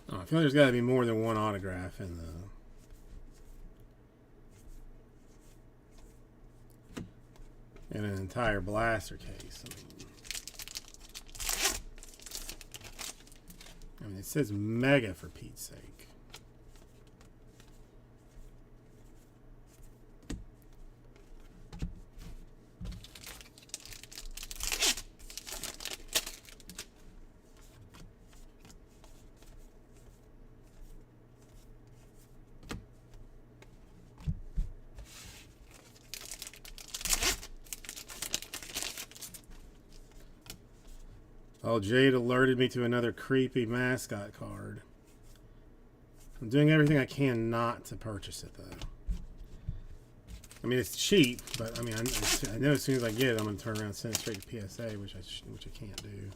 I feel like there's got to be more than one autograph in an entire blaster case. I mean, it says mega for Pete's sake. Oh, Jade alerted me to another creepy mascot card. I'm doing everything I can not to purchase it, though. I mean, it's cheap, but I mean, I know as soon as I get it, I'm going to turn around and send it straight to PSA, which I can't do.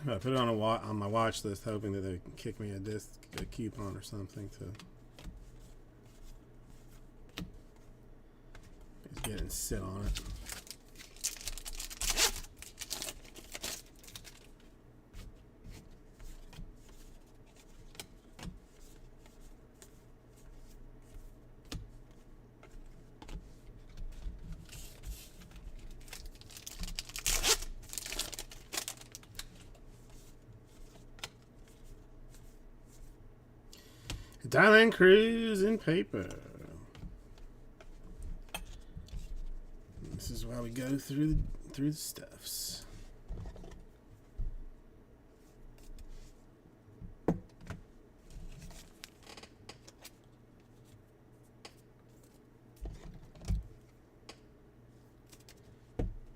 I put it on my watch list, hoping that they kick me a coupon or something to just get it and sit on it. Thailand Cruise in paper. This is why we go through the stuffs.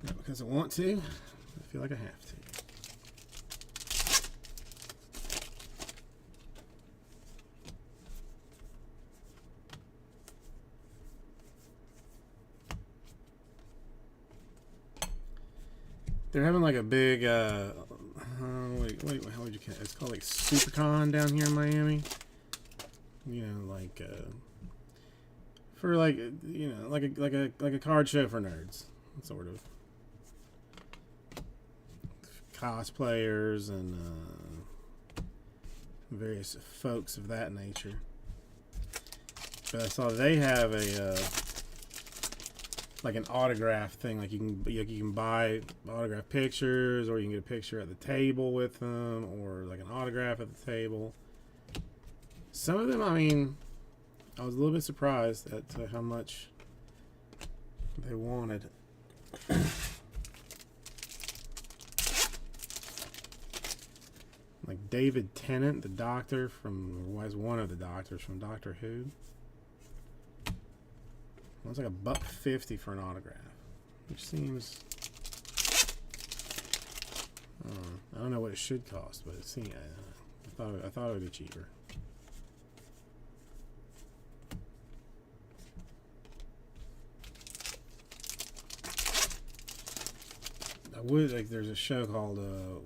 Not because I want to, I feel like I have to. They're having like a big, wait, how would you call it? It's called like SuperCon down here in Miami. You know, like, for like, you know, like a card show for nerds, sort of. Cosplayers and various folks of that nature. But I saw they have a like an autograph thing, like you can buy autograph pictures, or you can get a picture at the table with them, or like an autograph at the table. Some of them, I mean, I was a little bit surprised at how much they wanted. Like David Tennant, the doctor from, or was one of the doctors from Doctor Who. Looks like $1.50 for an autograph, which seems, I don't know what it should cost, but it seems, I thought it would be cheaper. I would, like, there's a show called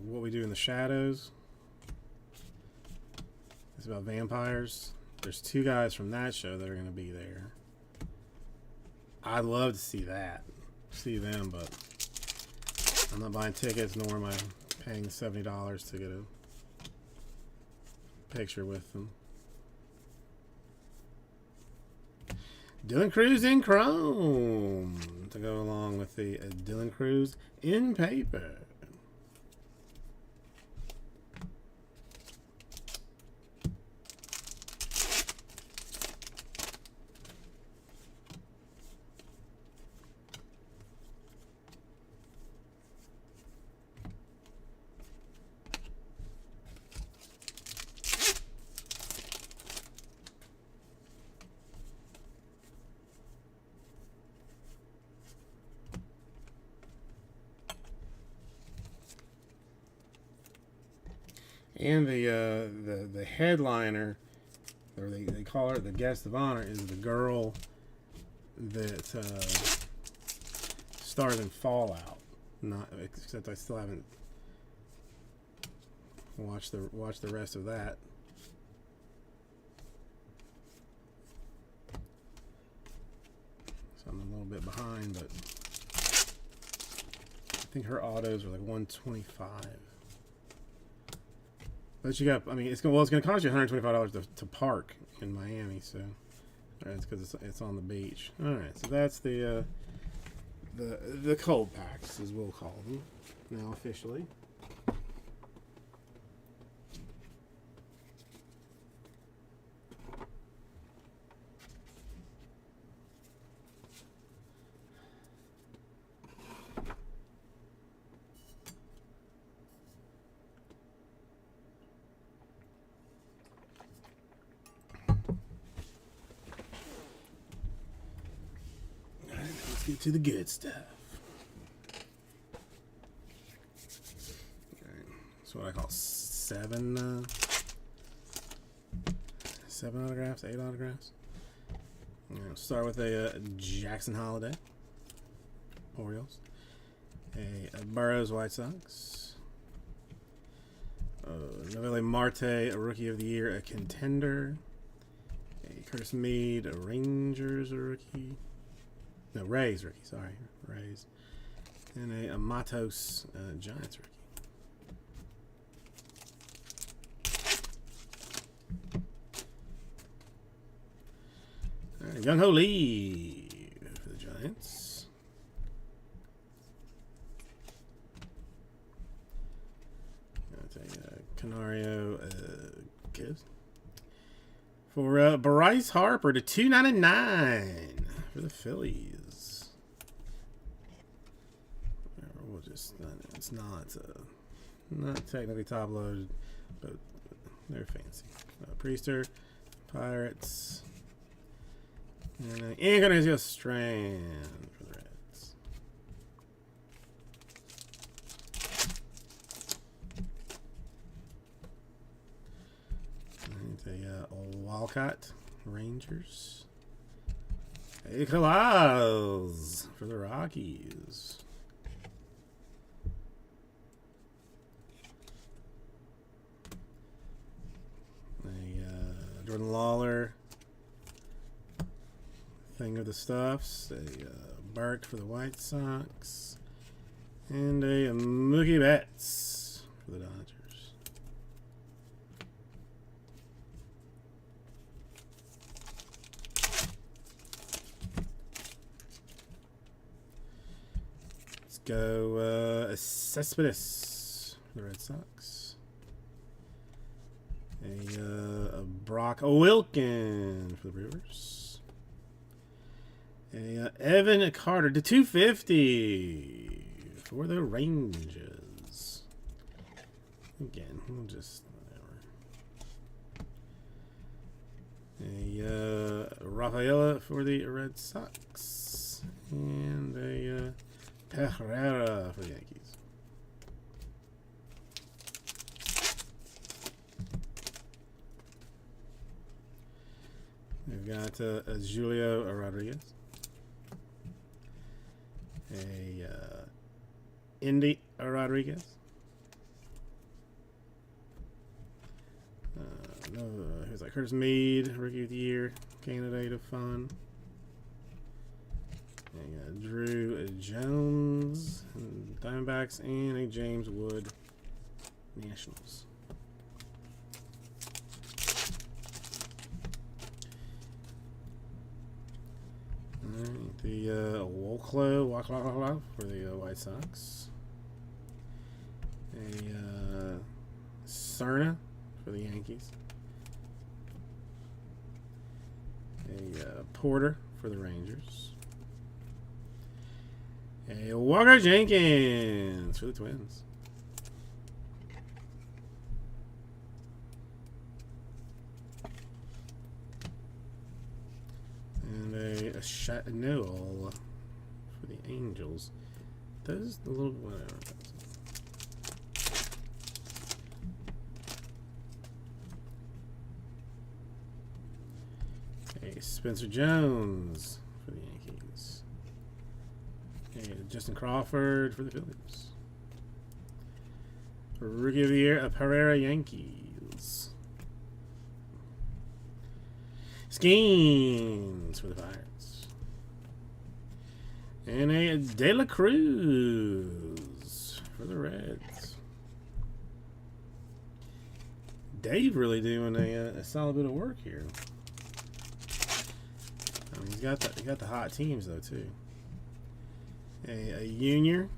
What We Do in the Shadows. It's about vampires. There's 2 guys from that show that are going to be there. I'd love to see that. See them, but I'm not buying tickets, nor am I paying $70 to get a picture with them. Dylan Cruz in chrome to go along with the Dylan Cruz in paper. And the headliner, or they call her the guest of honor, is the girl that stars in Fallout. Not except I still haven't watched the rest of that. So I'm a little bit behind, but I think her autos are like 125. But you got, I mean, it's going to cost you $125 to park in Miami, so it's because it's on the beach. All right, so that's the cold packs, as we'll call them now officially. Let's get to the good stuff. Alright, that's what I call seven autographs, 8 autographs. We'll start with a Jackson Holiday, Orioles, a Burrows, White Sox, Novelle Marte, a Rookie of the Year, a Contender, a Curtis Mead, a Rangers, a rookie. No, Rays rookie, sorry. Rays. And a Matos Giants rookie. All right, Young Ho Lee for the Giants. I'll take Canario Kids. For Bryce Harper to $2.99 for the Phillies. We'll just, it's not technically top loaded, but they're fancy. Priester, Pirates, and Incarnation Strand for the Reds. And a Walcott, Rangers. A Kalaz for the Rockies. Jordan Lawler, Thing of the Stuffs, a Burke for the White Sox, and a Mookie Betts for the Dodgers. Let's go Cespedes for the Red Sox. A Brock Wilkin for the Brewers. Evan Carter to 250 for the Rangers. Again, we'll just whatever. Rafaela for the Red Sox. And a Pereira for the Yankees. We've got Julio Rodriguez. Indy Rodriguez. Here's like Curtis Mead, Rookie of the Year, candidate of fun. Drew Jones, Diamondbacks, and a James Wood, Nationals. Alright, the Woklo for the White Sox. A Cerna for the Yankees. A Porter for the Rangers. A Walker Jenkins for the Twins. And a Chattanooga for the Angels. Those the little whatever. A Spencer Jones for the Yankees. A Justin Crawford for the Phillies. Rookie of the Year, a Pereira, Yankees. Skeens for the Pirates. And a De La Cruz for the Reds. Dave really doing a solid bit of work here. He's got the hot teams though too. A Junior.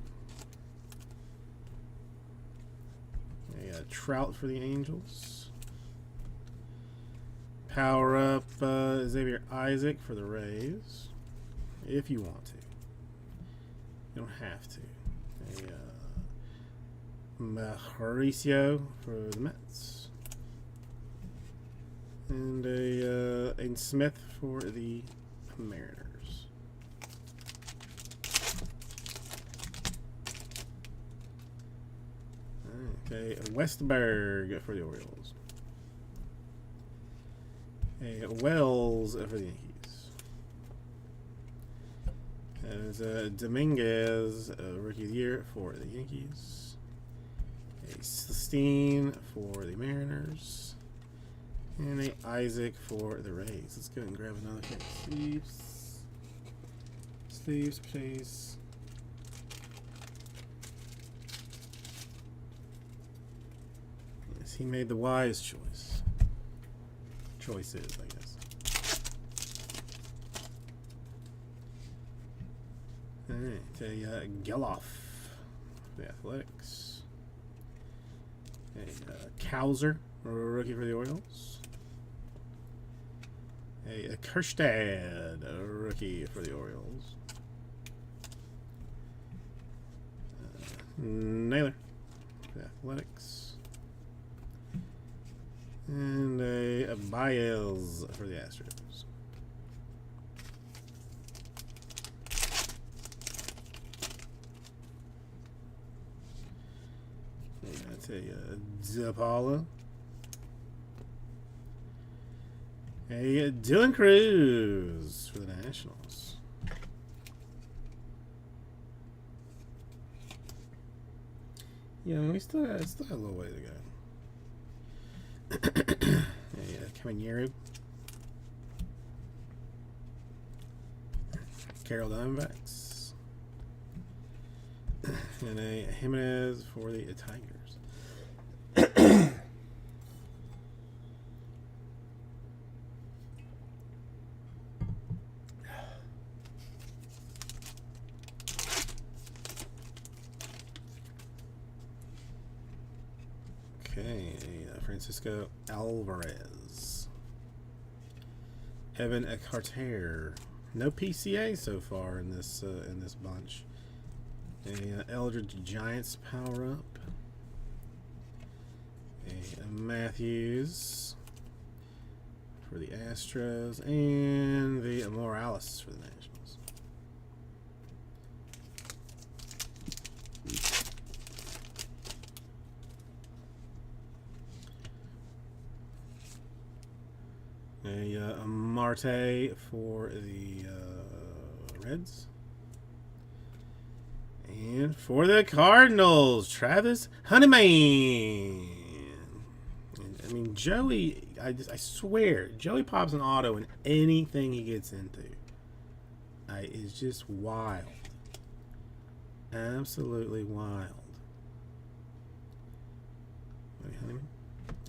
A Trout for the Angels. Power up Xavier Isaac for the Rays, if you want to. You don't have to. A Mauricio for the Mets, and a Aiden Smith for the Mariners. Okay, Westberg for the Orioles. A Wells for the Yankees. There's Dominguez, Rookie of the Year for the Yankees. A Steen for the Mariners. And a Isaac for the Rays. Let's go and grab another case. Sleeves, please. Yes, he made the wise choice. Choices, I guess. Alright, a Geloff for the Athletics. A Kowser, rookie for the Orioles. A Kerstad, rookie for the Orioles. Naylor for the Athletics. And a Baez for the Astros. That's a Zapala. A Dylan Cruz for the Nationals. Yeah, we still have a little way to go. Caminero. Carroll Diamondbacks. And a Jimenez for the Tigers. Okay, Francisco Alvarez. Evan Carter No PCA so far in this bunch. A Eldritch Giants power up. A Matthews for the Astros, and the Morales for the Nationals. A Marte for the Reds. And for the Cardinals, Travis Honeyman. I mean, Joey, I swear, Joey pops an auto in anything he gets into. It's just wild. Absolutely wild. Honeyman.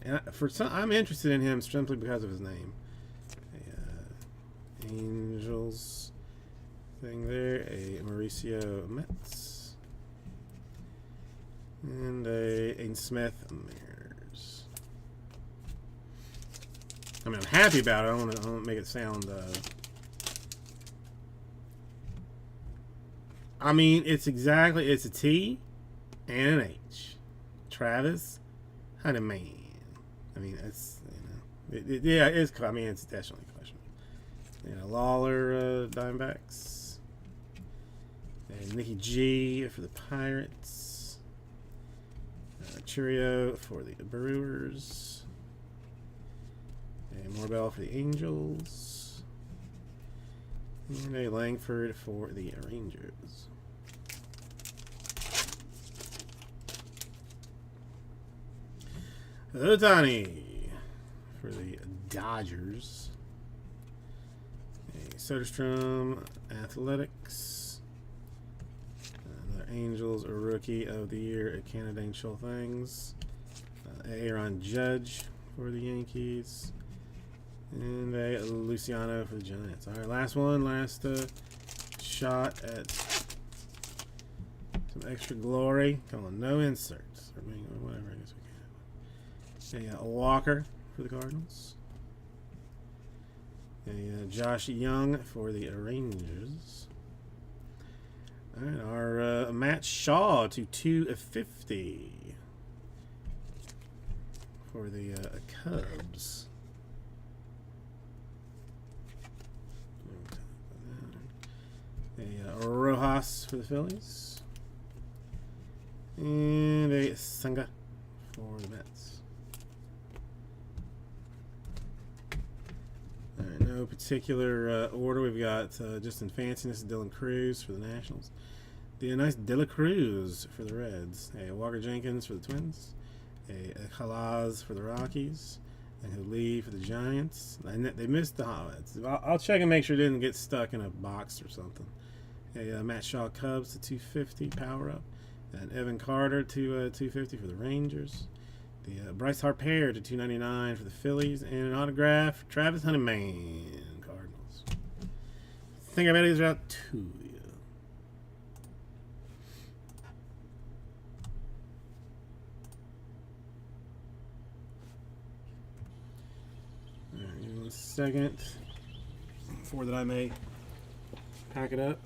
And I'm interested in him simply because of his name. Angels thing there. A Mauricio Mets. And a Aiden Smith Mariners. I mean, I'm happy about it. I don't want to make it sound. I mean, it's a T and an H. Travis Honeyman. I mean, it's yeah, it's. I mean, it's definitely questionable. Lawler Diamondbacks. And Nicky G for the Pirates. Churio for the Brewers. A Morbell for the Angels. And a Langford for the Rangers. Otani for the Dodgers. A Soderstrom Athletics. Another Angels, a Rookie of the Year at Canada and Chill Things. Aaron Judge for the Yankees. And a Luciano for the Giants. All right, last one. Last shot at some extra glory. Come on, no inserts. Or whatever, I guess we can have. A Walker for the Cardinals. A Josh Young for the Rangers. All right, our Matt Shaw to 250 for the Cubs. A Rojas for the Phillies. And a Senga for the Mets. All right, no particular order. We've got just in fanciness, Dylan Cruz for the Nationals. The nice De La Cruz for the Reds. A Walker Jenkins for the Twins. A Calaz for the Rockies. And Lee for the Giants. They missed the Hobbits. I'll check and make sure it didn't get stuck in a box or something. A Matt Shaw Cubs to 250 power up. And Evan Carter to 250 for the Rangers. The Bryce Harper to 299 for the Phillies. And an autograph, Travis Honeyman, Cardinals. I think I bet these are out to you. All right, give me 1 second before that I may pack it up.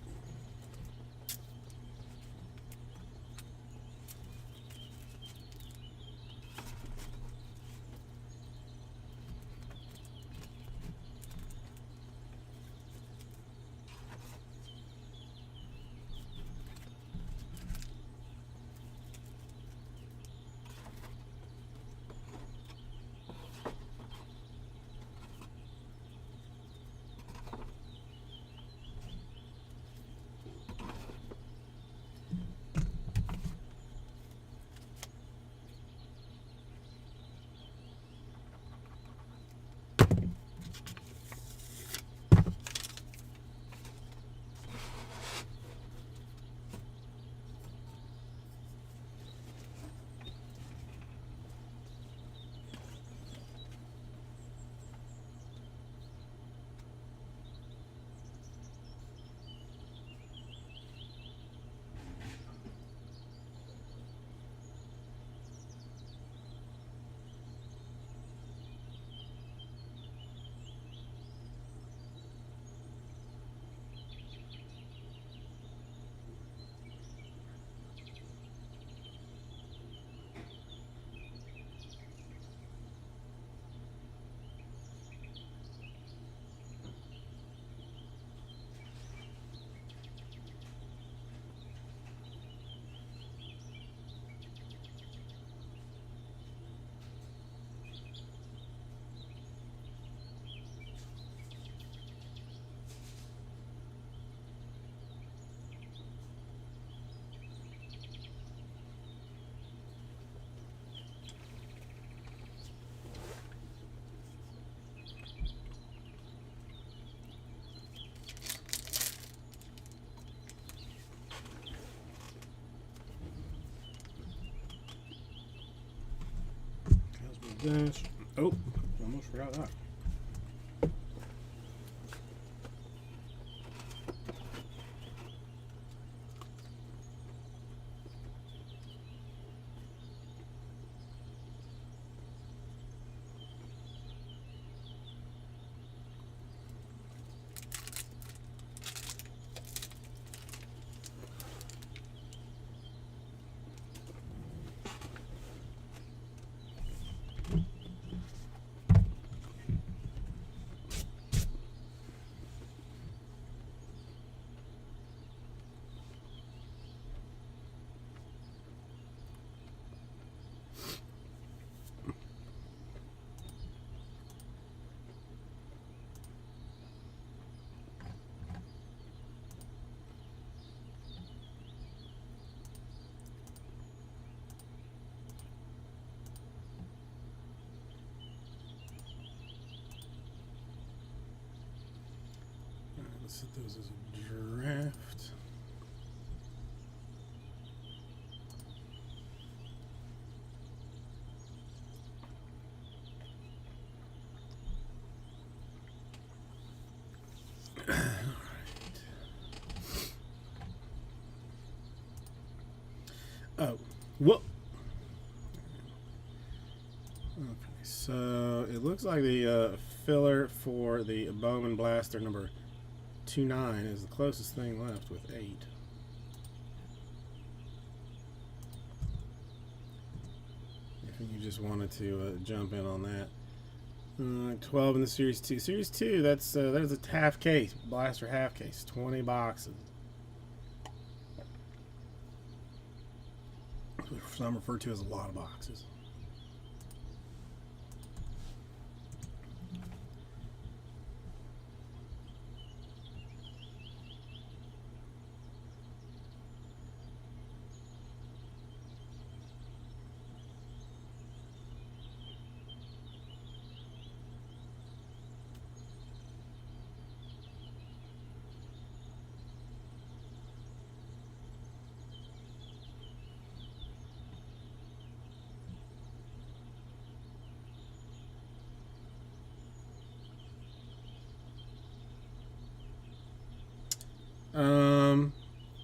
this. Oh, almost forgot that. Let's set those as a draft. Oh, whoop. Okay, so it looks like the filler for the Bowman Blaster number 29 is the closest thing left with 8. If you just wanted to jump in on that. 12 in the Series 2. Series 2, that's a half case, Blaster half case, 20 boxes. Some refer to as a lot of boxes.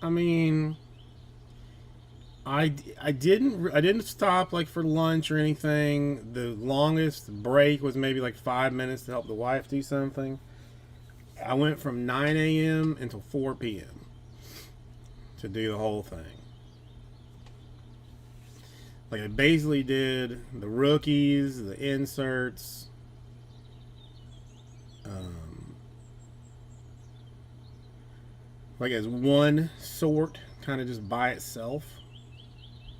I mean, I didn't stop like for lunch or anything. The longest break was maybe like 5 minutes to help the wife do something. I went from 9 a.m. until 4 p.m. to do the whole thing. Like I basically did the rookies, the inserts, like as one sort, kind of just by itself,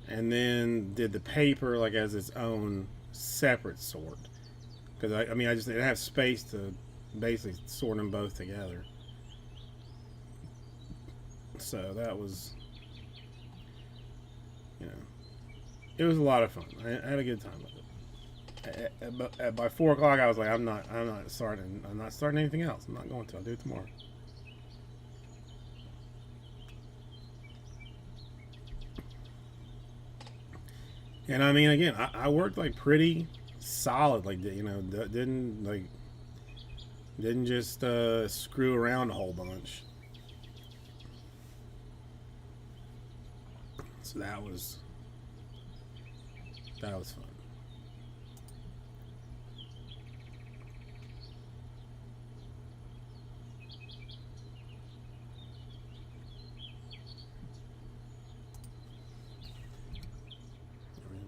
and then did the paper like as its own separate sort. Because I mean, I just didn't have space to basically sort them both together. So that was, you know, it was a lot of fun. I had a good time with it. By 4 o'clock, I was like, I'm not starting anything else. I'm not going to. I'll do it tomorrow. And I mean, again, I worked like pretty solid, like, you know, didn't just screw around a whole bunch. So that was fun.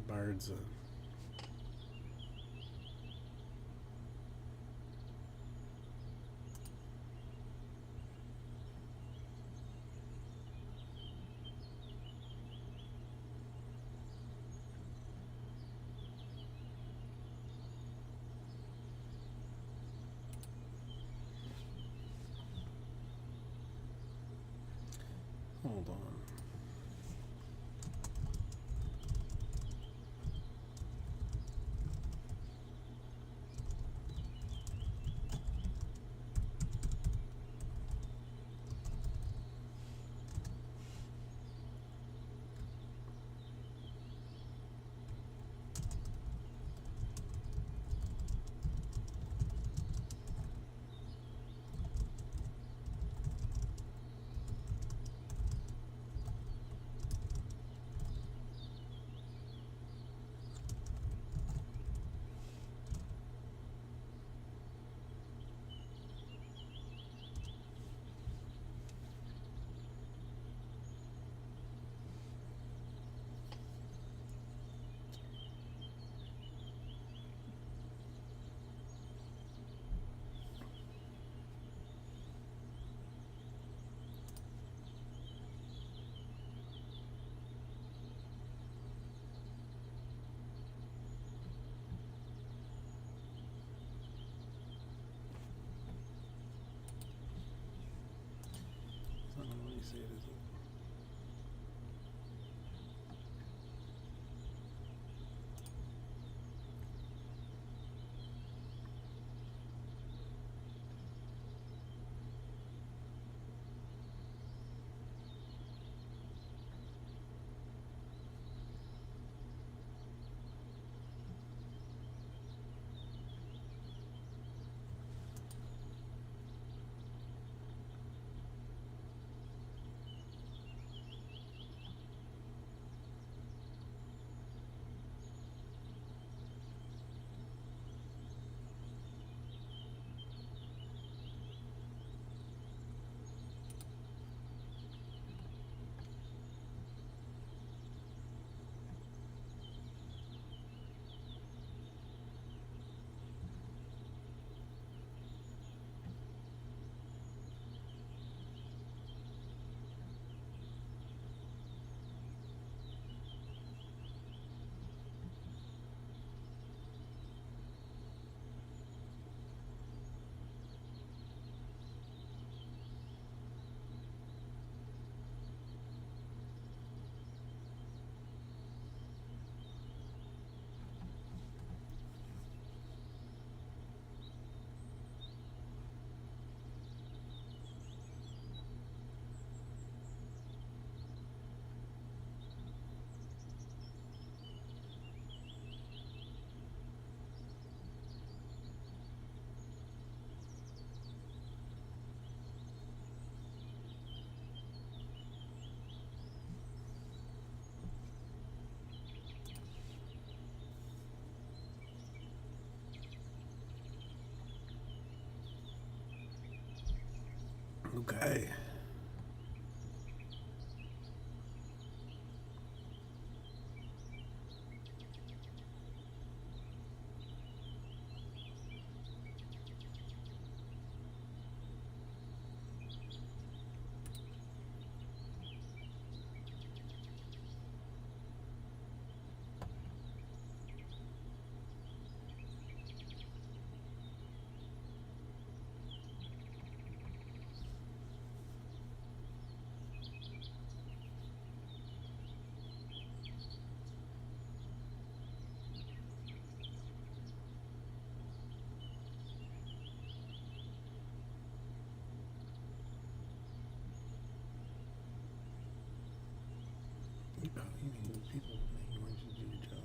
Birds. Hold on. see it, is it? Okay. Oh, you mean people making noises do your job?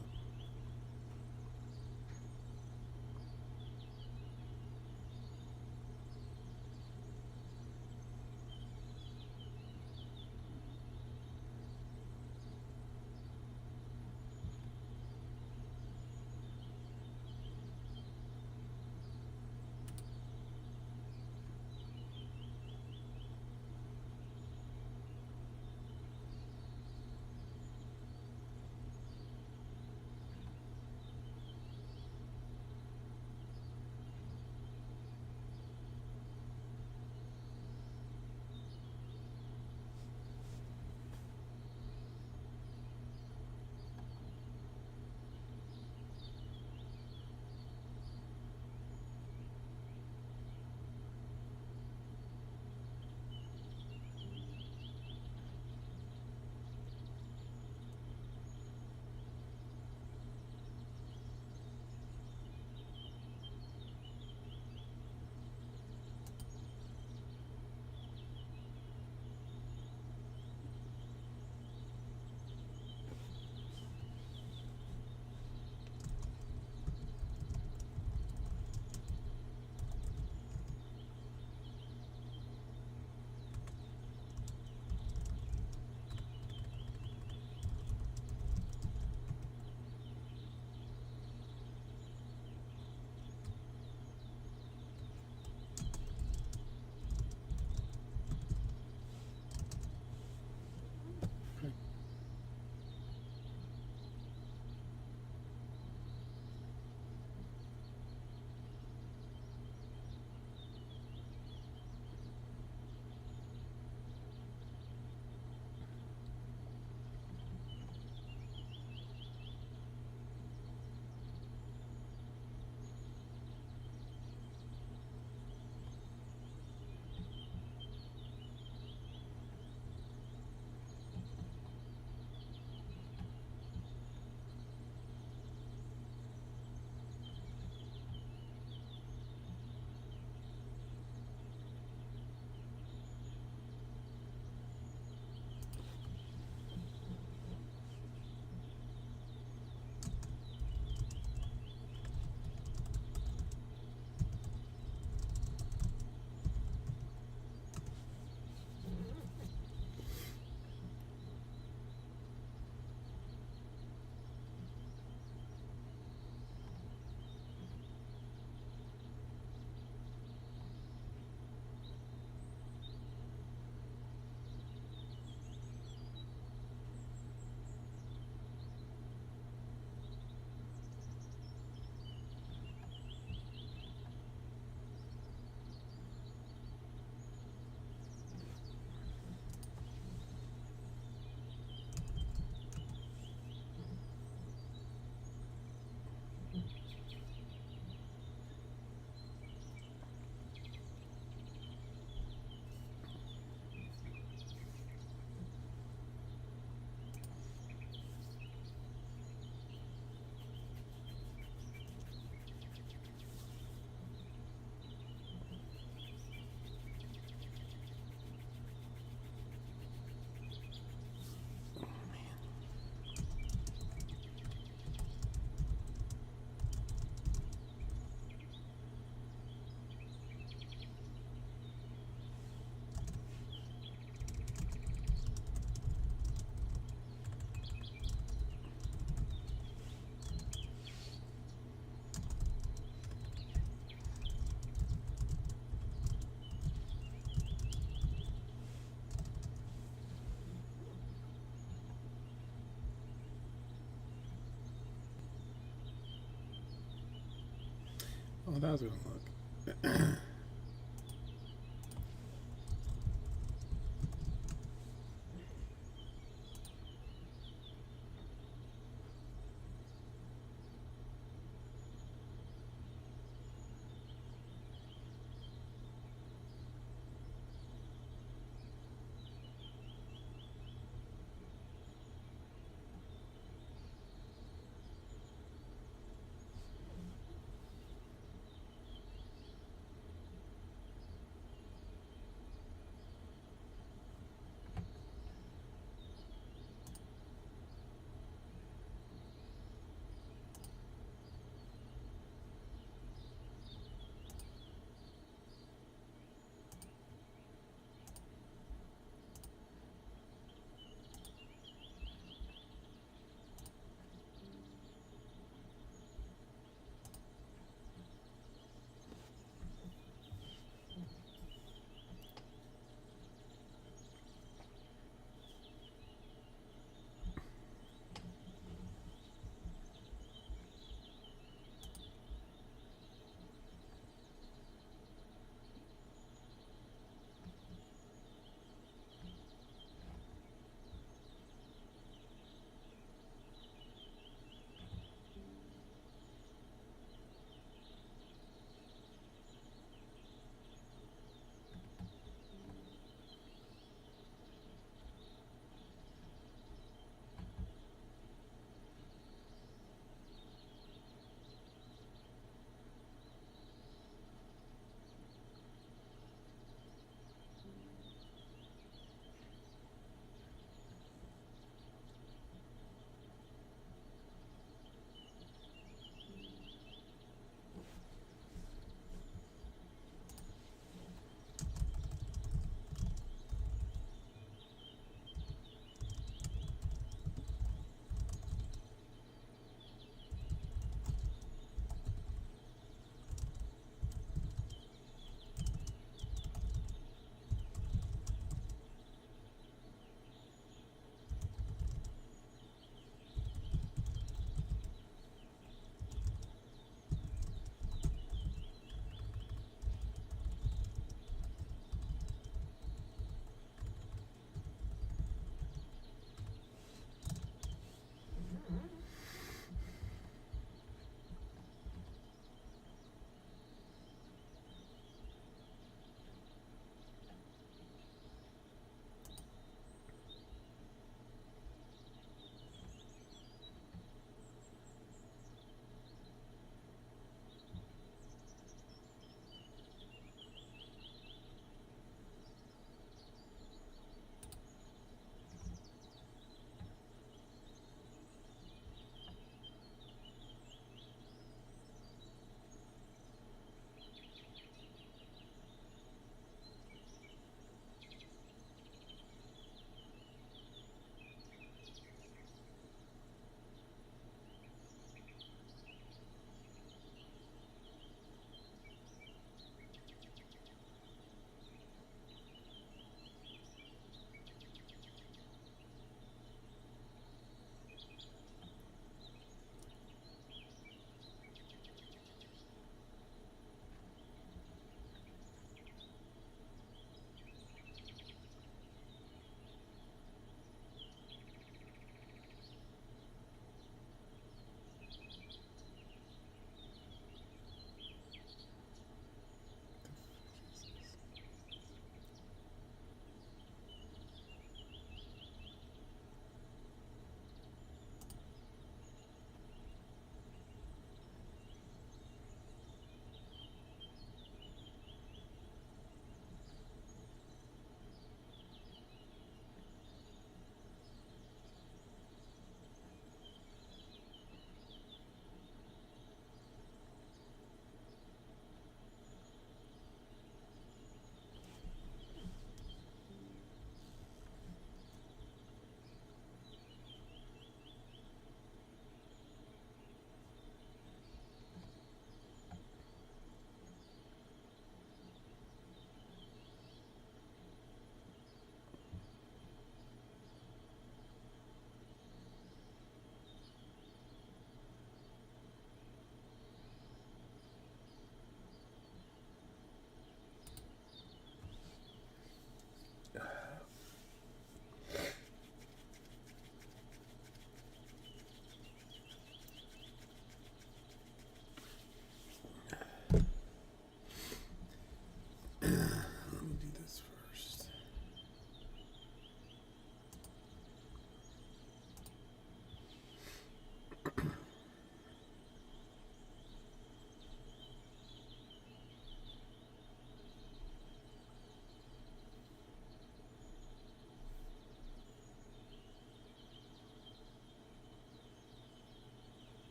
Oh, that was gonna look.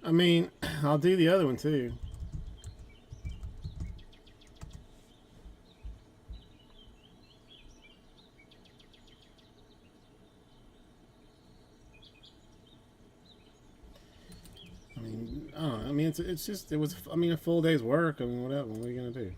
I mean, I'll do the other one too. I mean, I don't know. I mean, it's just it was. I mean, a full day's work. I mean, whatever. What are you gonna do?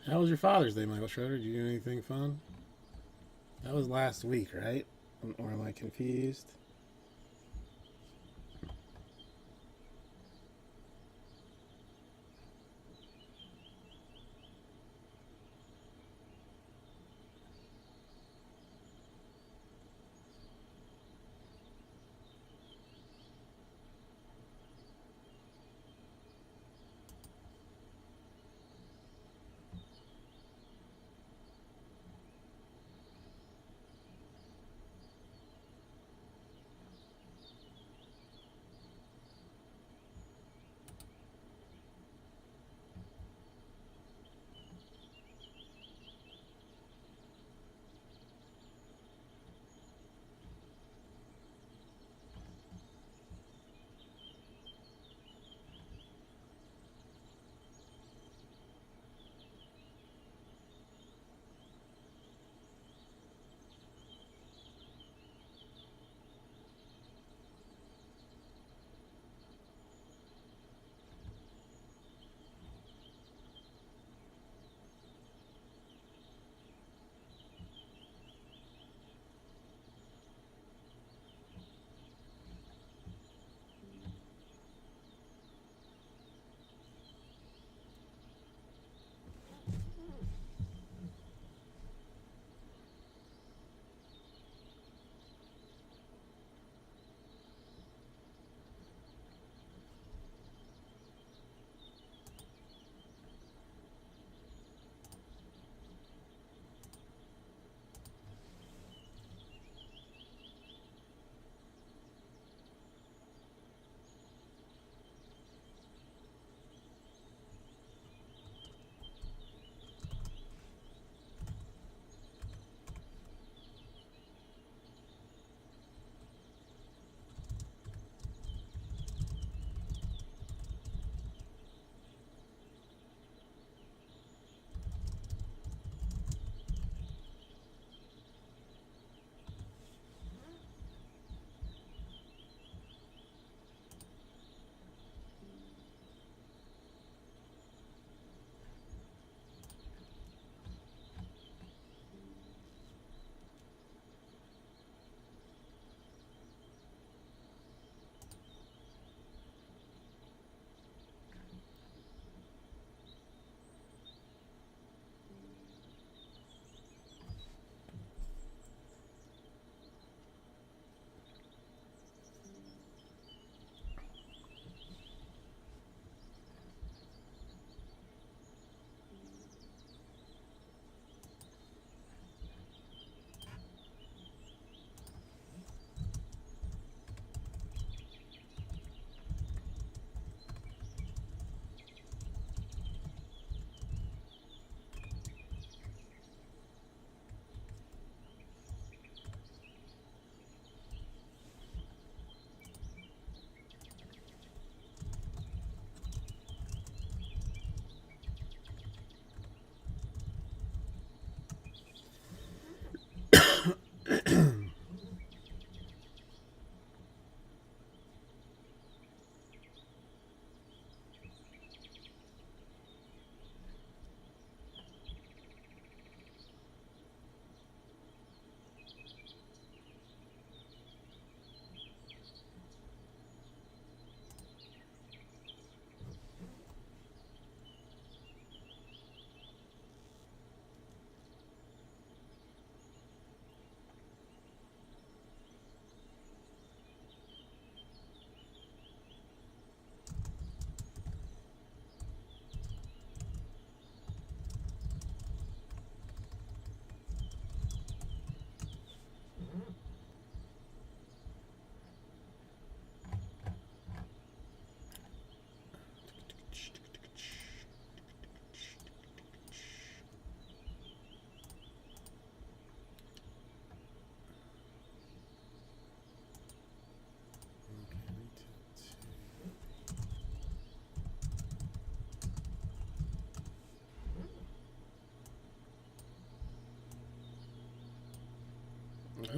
How was your Father's Day, Michael Schroeder? Did you do anything fun? That was last week, right? Or am I confused?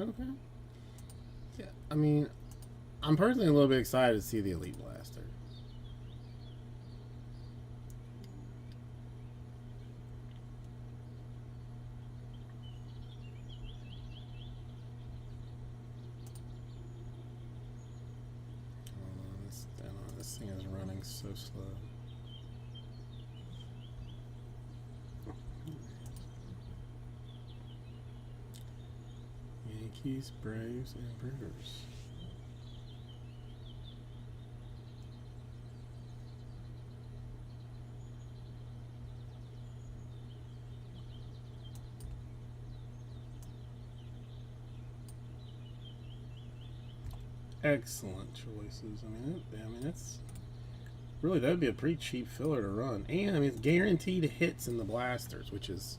Okay. Yeah. I mean, I'm personally a little bit excited to see the Elite Blaster. This thing is running so slow. Yankees, Braves, and Brewers. Excellent choices. I mean, that's really, that would be a pretty cheap filler to run, and I mean, it's guaranteed hits in the blasters, which is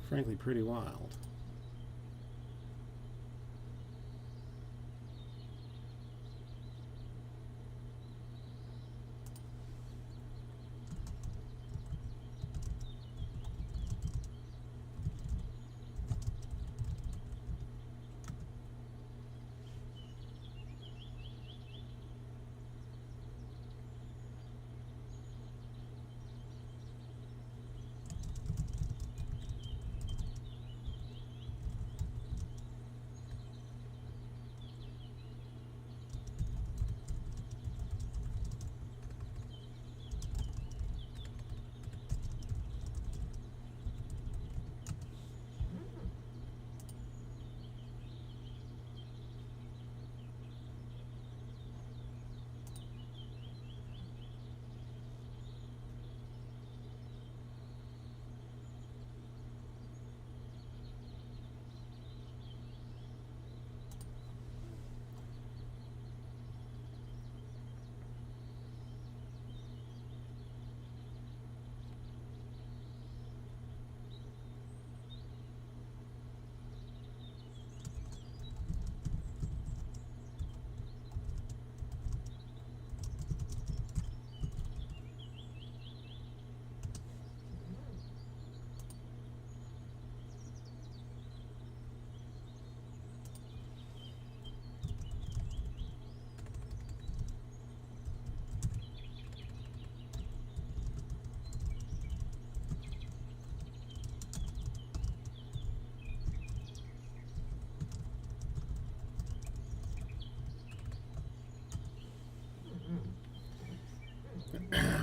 frankly pretty wild.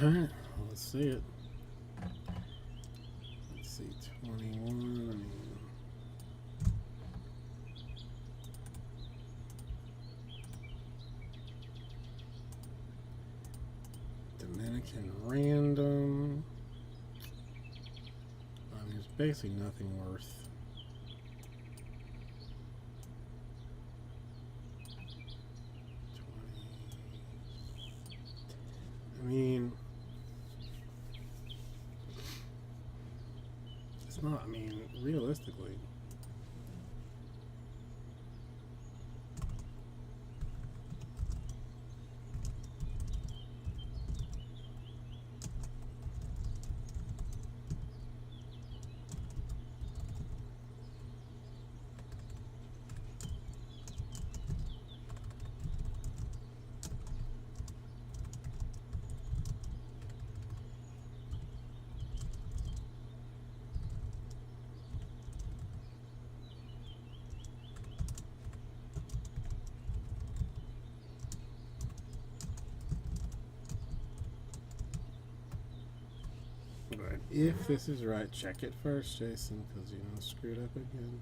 Alright, let's see it. Let's see, 21. Dominican random. I mean, there's basically nothing worth. I mean, it's not, I mean, realistically. Right. If this is right, check it first, Jason, because you know screwed up again.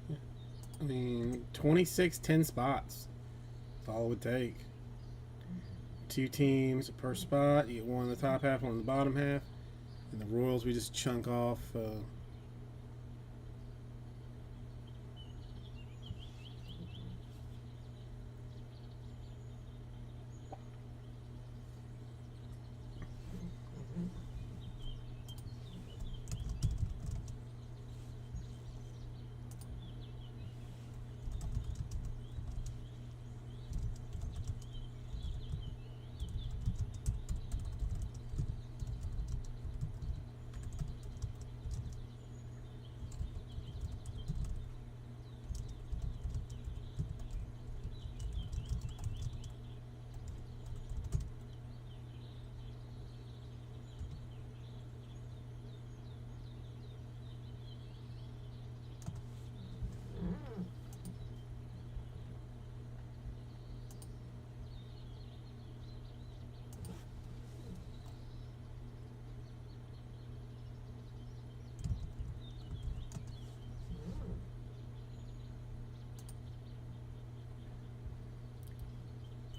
Yeah. I mean, 26, 10 spots. That's all it would take. 2 teams per spot. You get one in the top half, one in the bottom half. And the Royals, we just chunk off.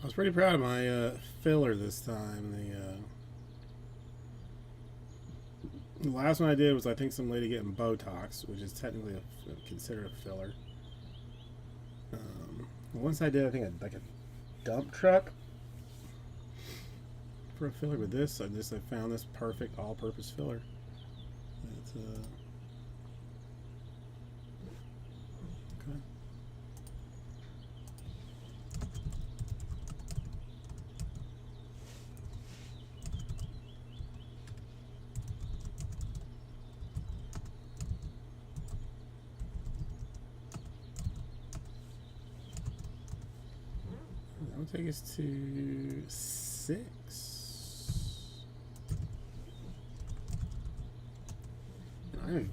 was pretty proud of my filler this time. The last one I did was, I think, some lady getting Botox, which is technically considered a filler. Once I did, I think, like a dump truck for a filler. With this, I found this perfect all-purpose filler. It's okay. That will take us to 6. I'm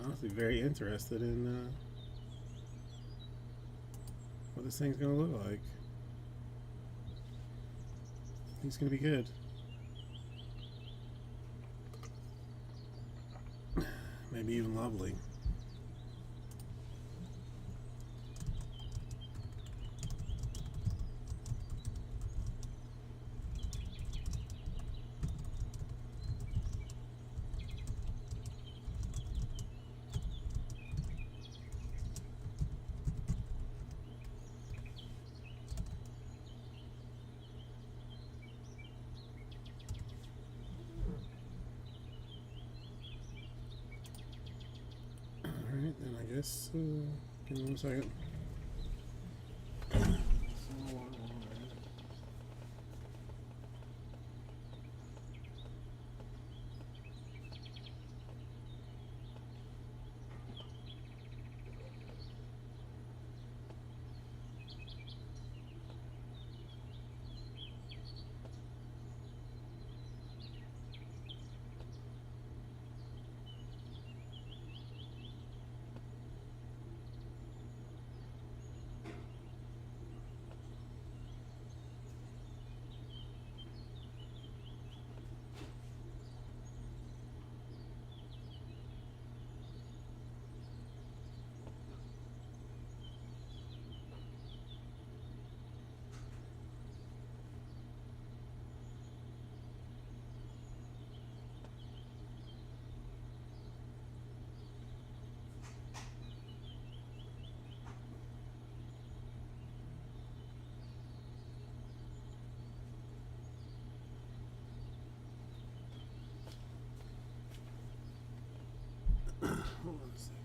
honestly very interested in what this thing's gonna look like. I think it's gonna be good. Maybe even lovely. Alright, then I guess, give me 1 second. Hold on a second.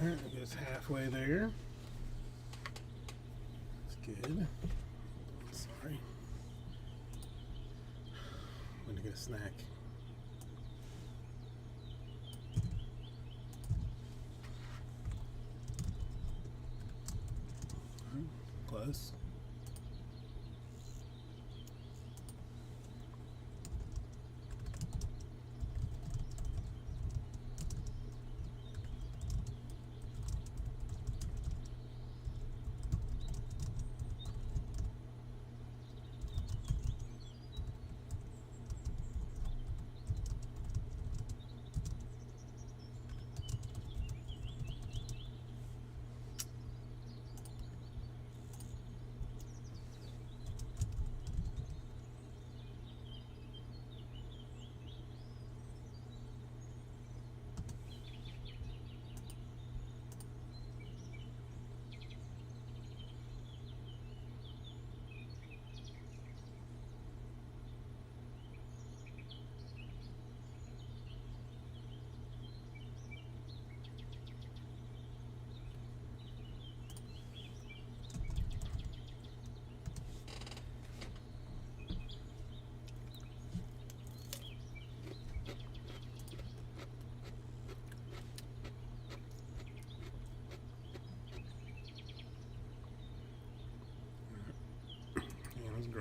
Alright, I guess halfway there. That's good. Sorry. I'm gonna get a snack. Close.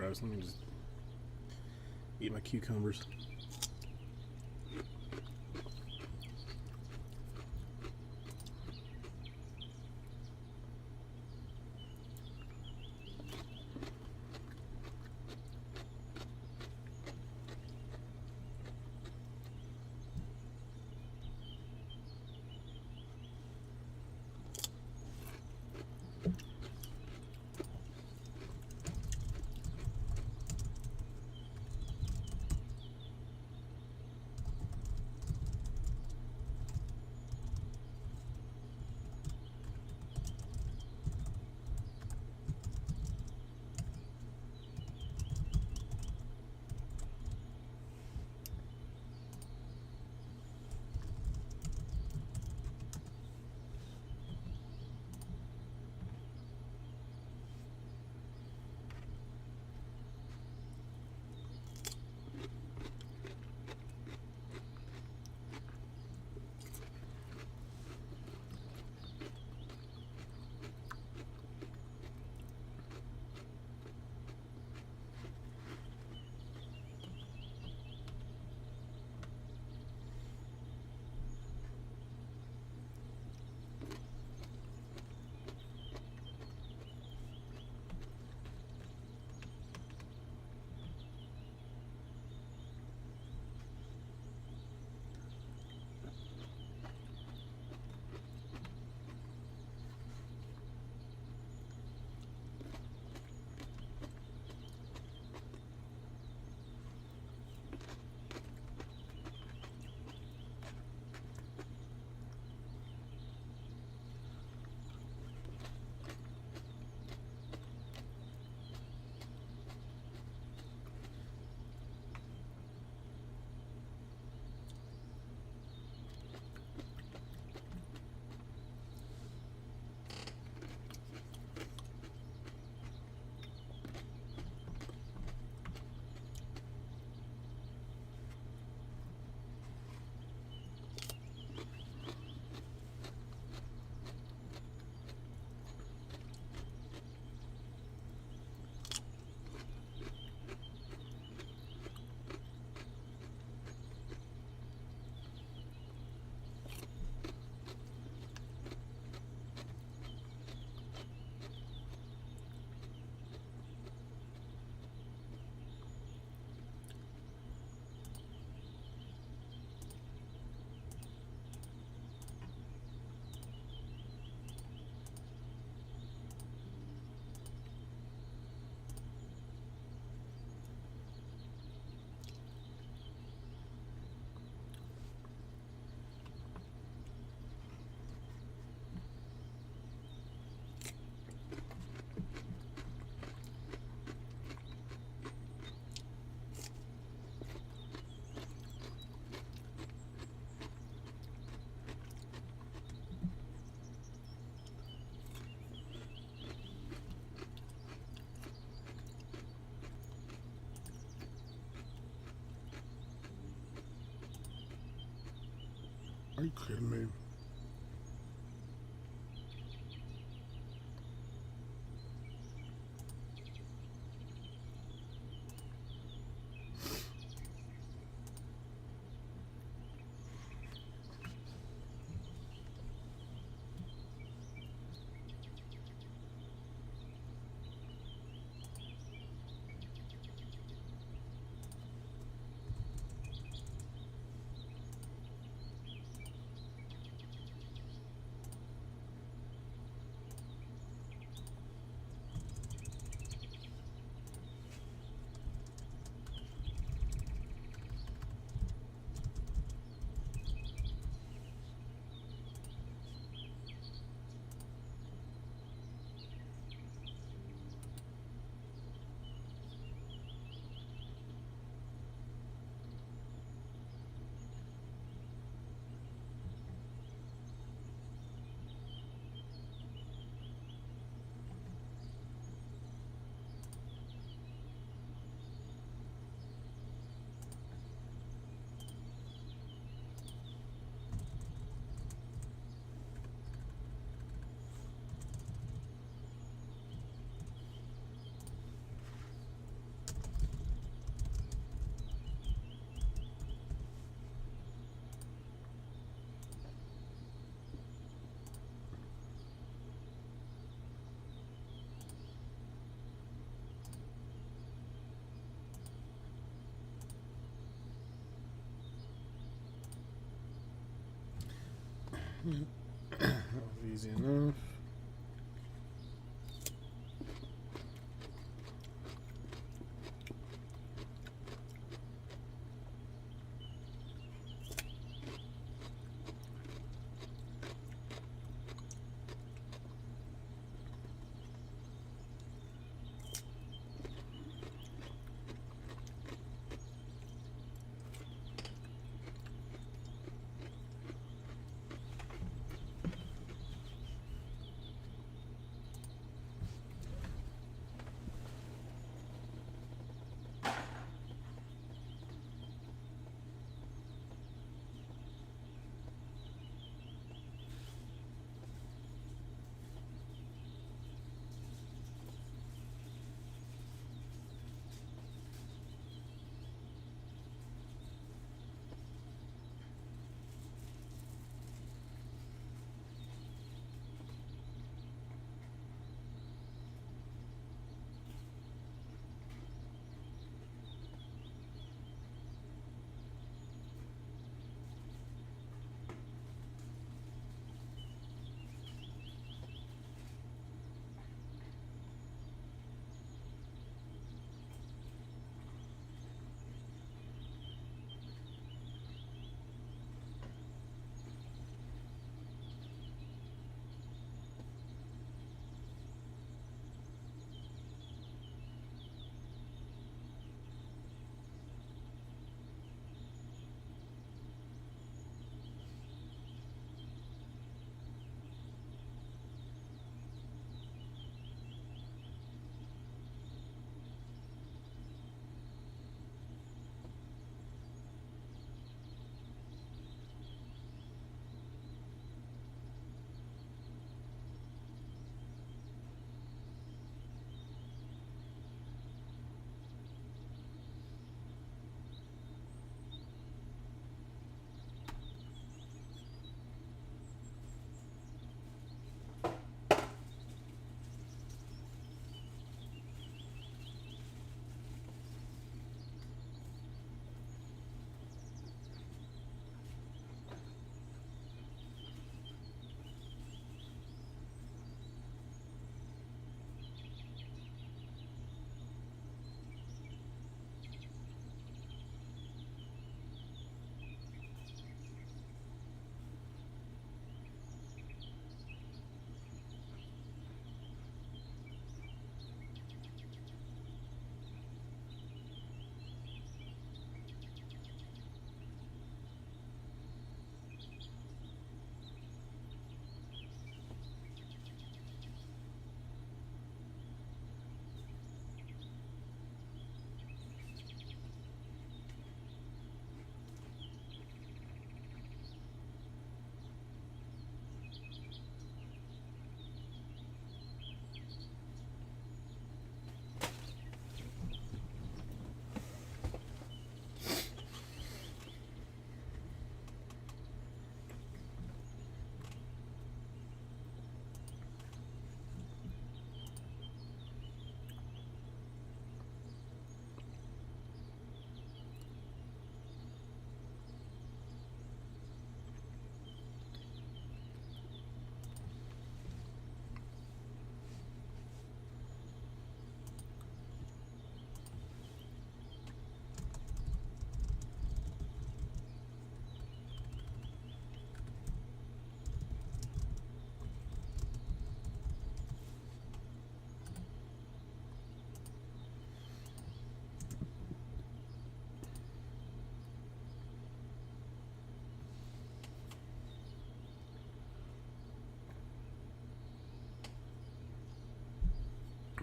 gross. Let me just eat my cucumbers. Are you kidding me? That was easy enough.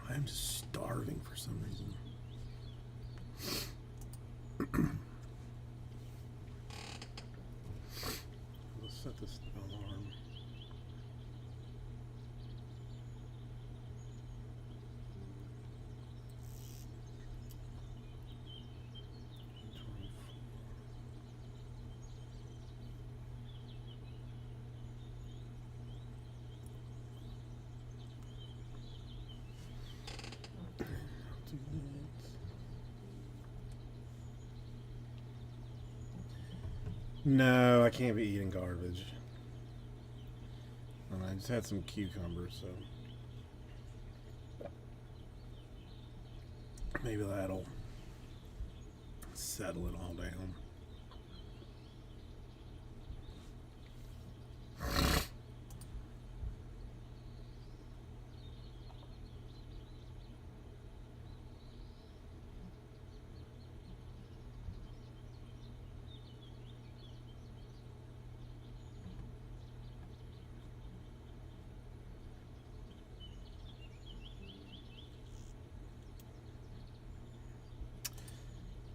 I'm just starving for some reason. Let's set this alarm. No, I can't be eating garbage. And I just had some cucumbers, so maybe that'll settle it all down.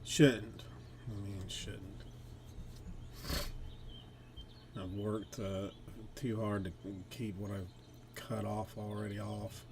Shouldn't. I mean, shouldn't. I've worked too hard to keep what I've cut off already off.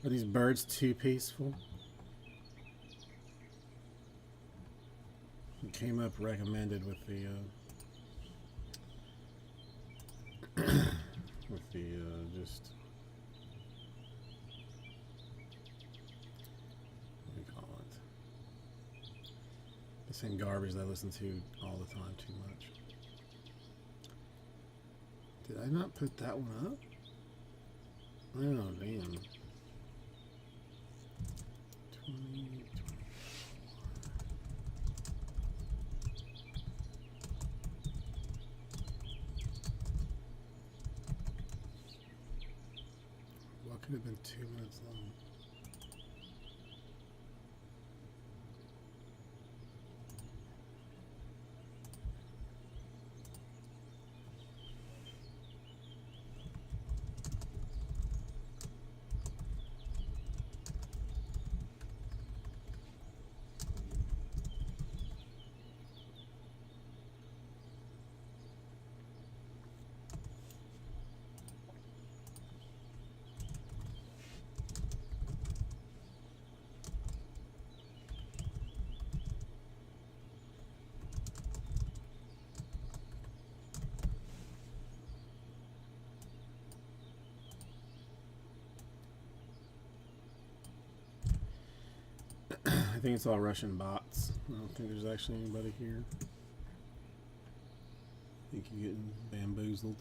Are these birds too peaceful? It came up recommended with the just what do you call it? The same garbage that I listen to all the time too much. Did I not put that one up? Oh damn. 20. What could have been 2 minutes long? I think it's all Russian bots. I don't think there's actually anybody here. I think you're getting bamboozled.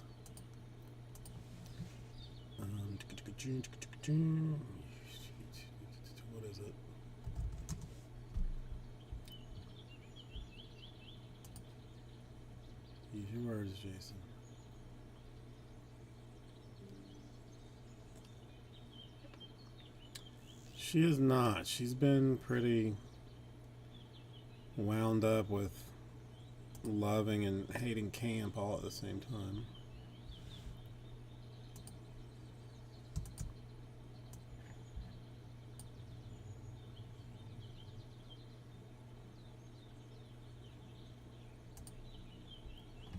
What is it? Use your words, Jason. She is not. She's been pretty wound up with loving and hating camp all at the same time.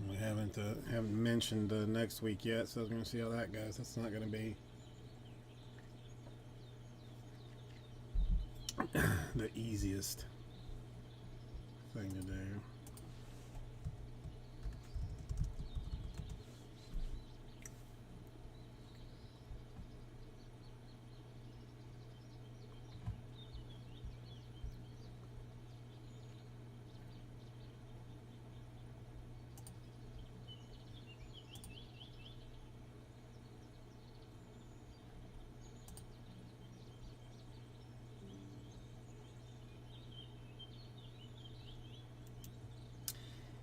We haven't mentioned next week yet, so I was going to see how that goes. That's not going to be the easiest thing to do.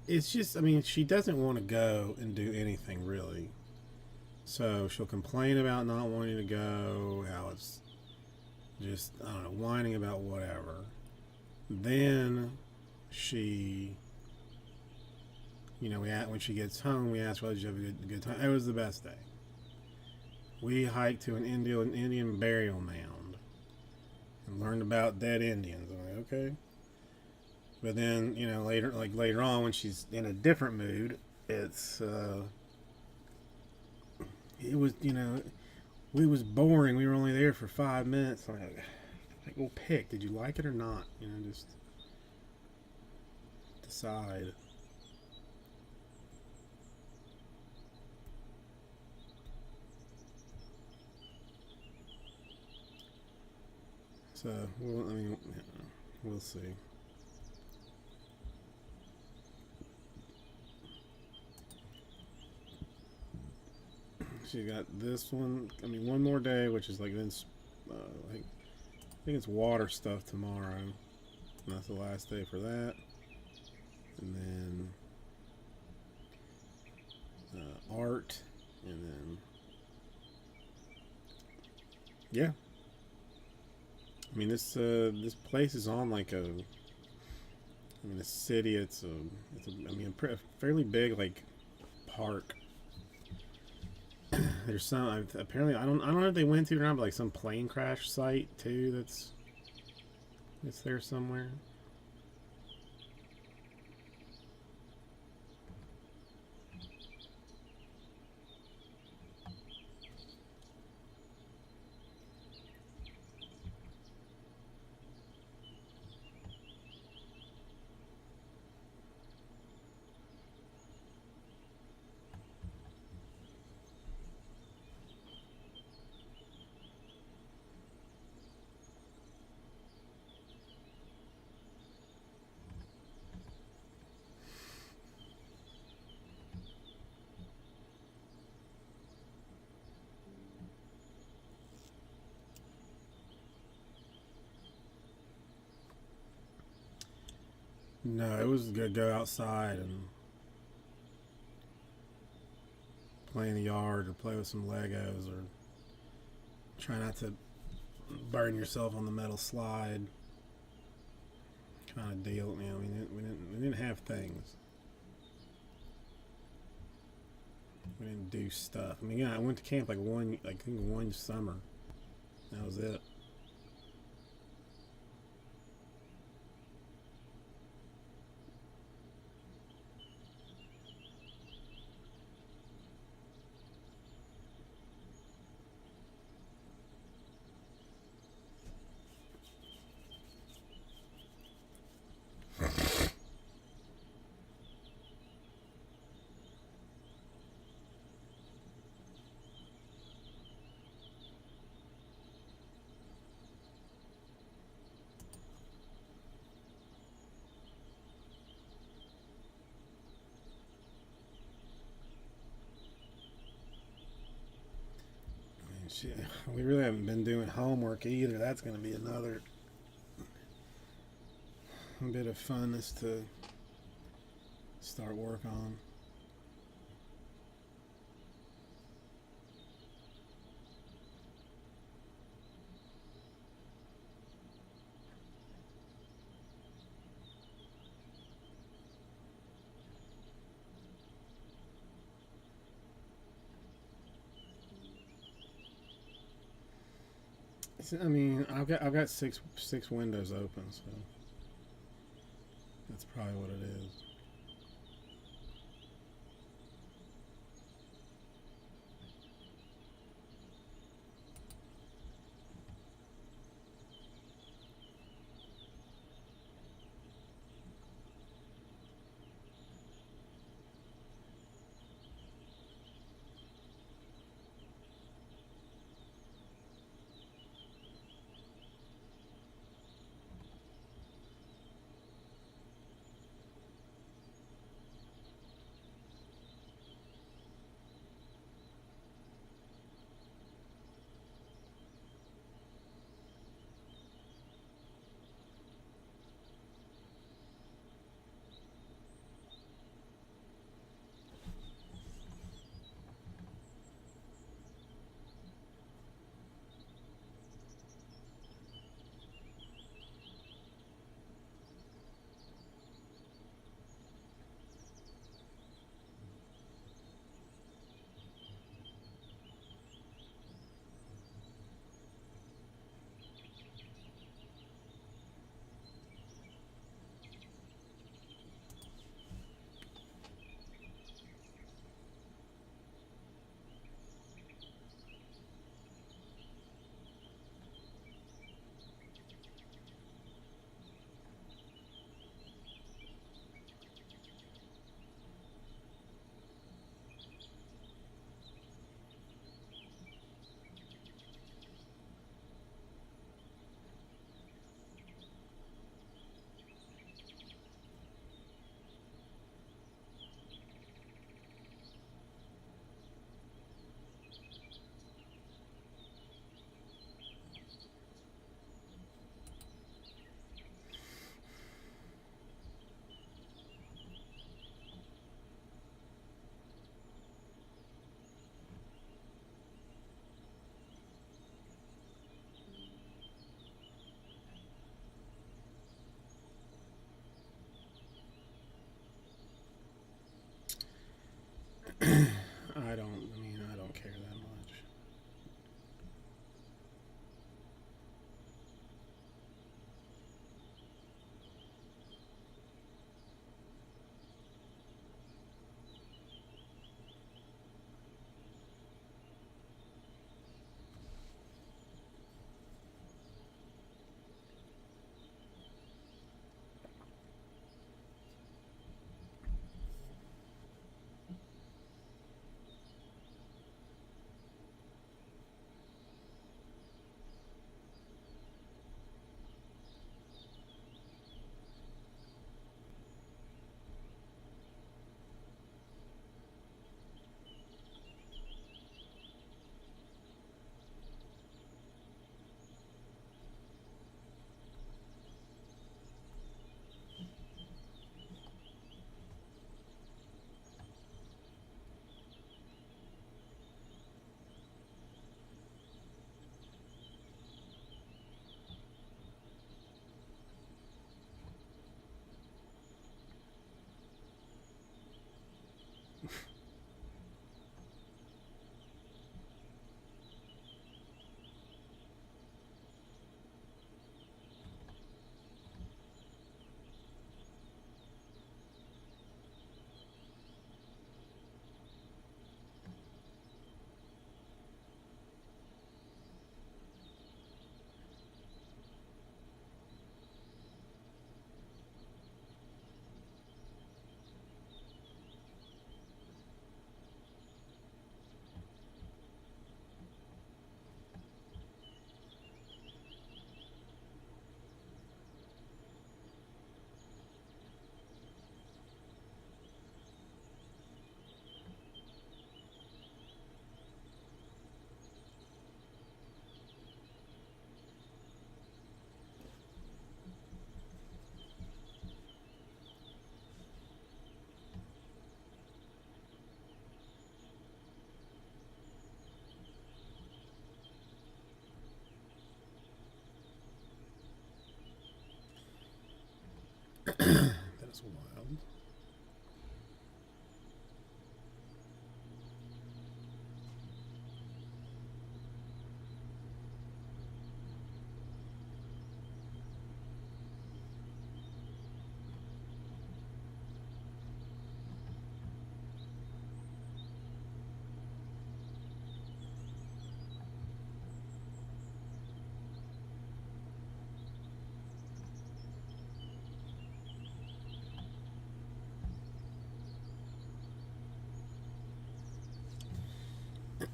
it's just, I mean, she doesn't want to go and do anything really. So she'll complain about not wanting to go, how it's just, I don't know, whining about whatever. Then she, when she gets home, we ask, well, did you have a good time? It was the best day. We hiked to an Indian burial mound and learned about dead Indians. I'm like, okay. But then, later on, when she's in a different mood, it was boring. We were only there for 5 minutes. Like, well, pick. Did you like it or not? Just decide. So, we'll see. She got this one. One more day, which is like then, I think it's water stuff tomorrow. And that's the last day for that. And then art, and then yeah. This place is on like a city. It's a fairly big like park. There's some apparently I don't know if they went to or not, but like some plane crash site too. It's there somewhere. No, it was good to go outside and play in the yard or play with some Legos or try not to burn yourself on the metal slide kind of deal. We didn't have things. We didn't do stuff. I went to camp like I think one summer. That was it. Shit, we really haven't been doing homework either. That's going to be another bit of funness to start work on. I've got six windows open, so that's probably what it is.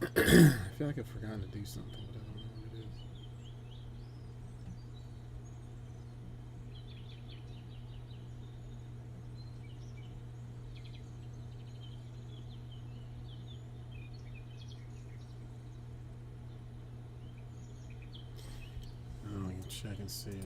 I feel like I've forgotten to do something, but I don't know what it is. Oh, I can check and see if.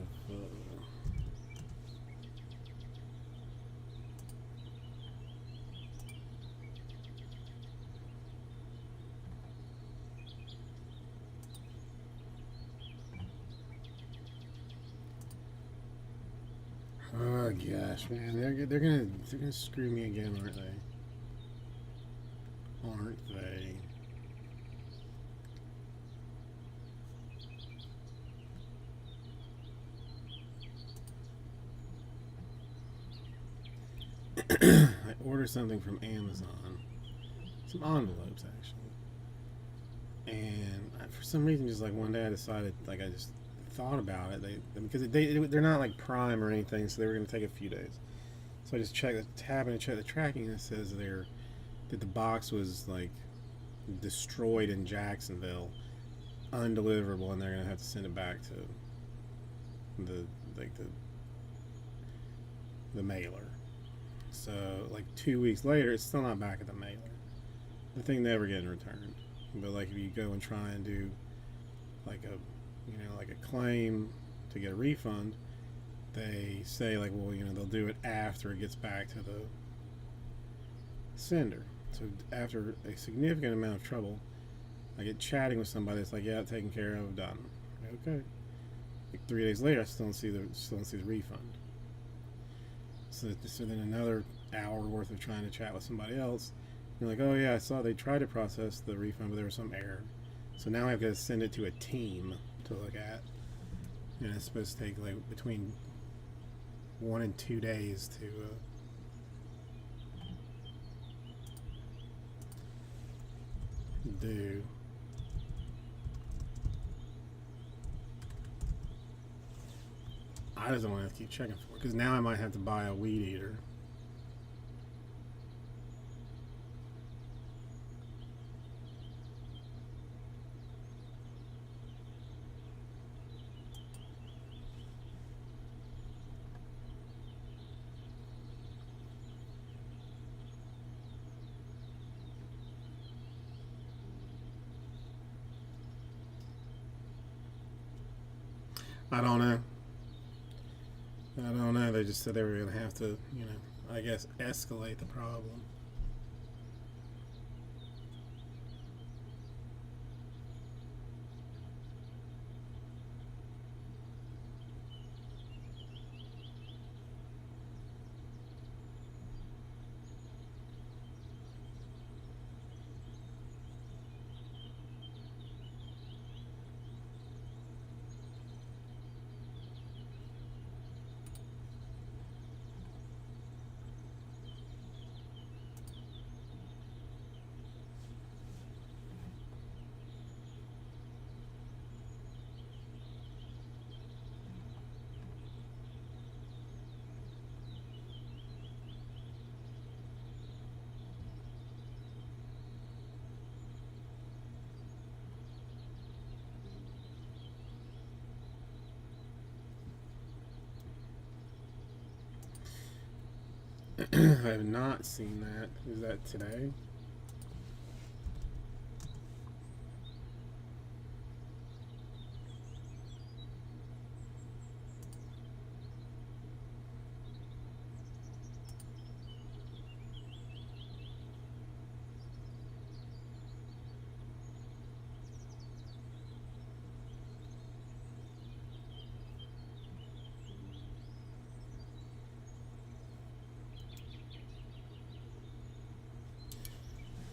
Oh gosh, man, they're gonna screw me again, aren't they? Aren't they? I ordered something from Amazon, some envelopes actually, and for some reason, just like one day, I decided, like I just thought about it. They're not like Prime or anything, so they were gonna take a few days. So I just happened to check the tracking, and it says that the box was like destroyed in Jacksonville, undeliverable, and they're gonna have to send it back to the like the mailer. So like 2 weeks later, it's still not back at the mailer. The thing never getting returned. But like if you go and try and do like like a claim to get a refund, they say like, well, they'll do it after it gets back to the sender. So after a significant amount of trouble, I get chatting with somebody that's like, yeah, taken care of, done. Okay. Like 3 days later, I still don't see the refund. So then another hour worth of trying to chat with somebody else. They're like, oh yeah, I saw they tried to process the refund, but there was some error. So now I've got to send it to a team to look at. And it's supposed to take like between 1 and 2 days to do. I just don't want to keep checking for it, because now I might have to buy a weed eater. I don't know. I don't know. They just said they were going to have to, I guess, escalate the problem. I have not seen that. Is that today?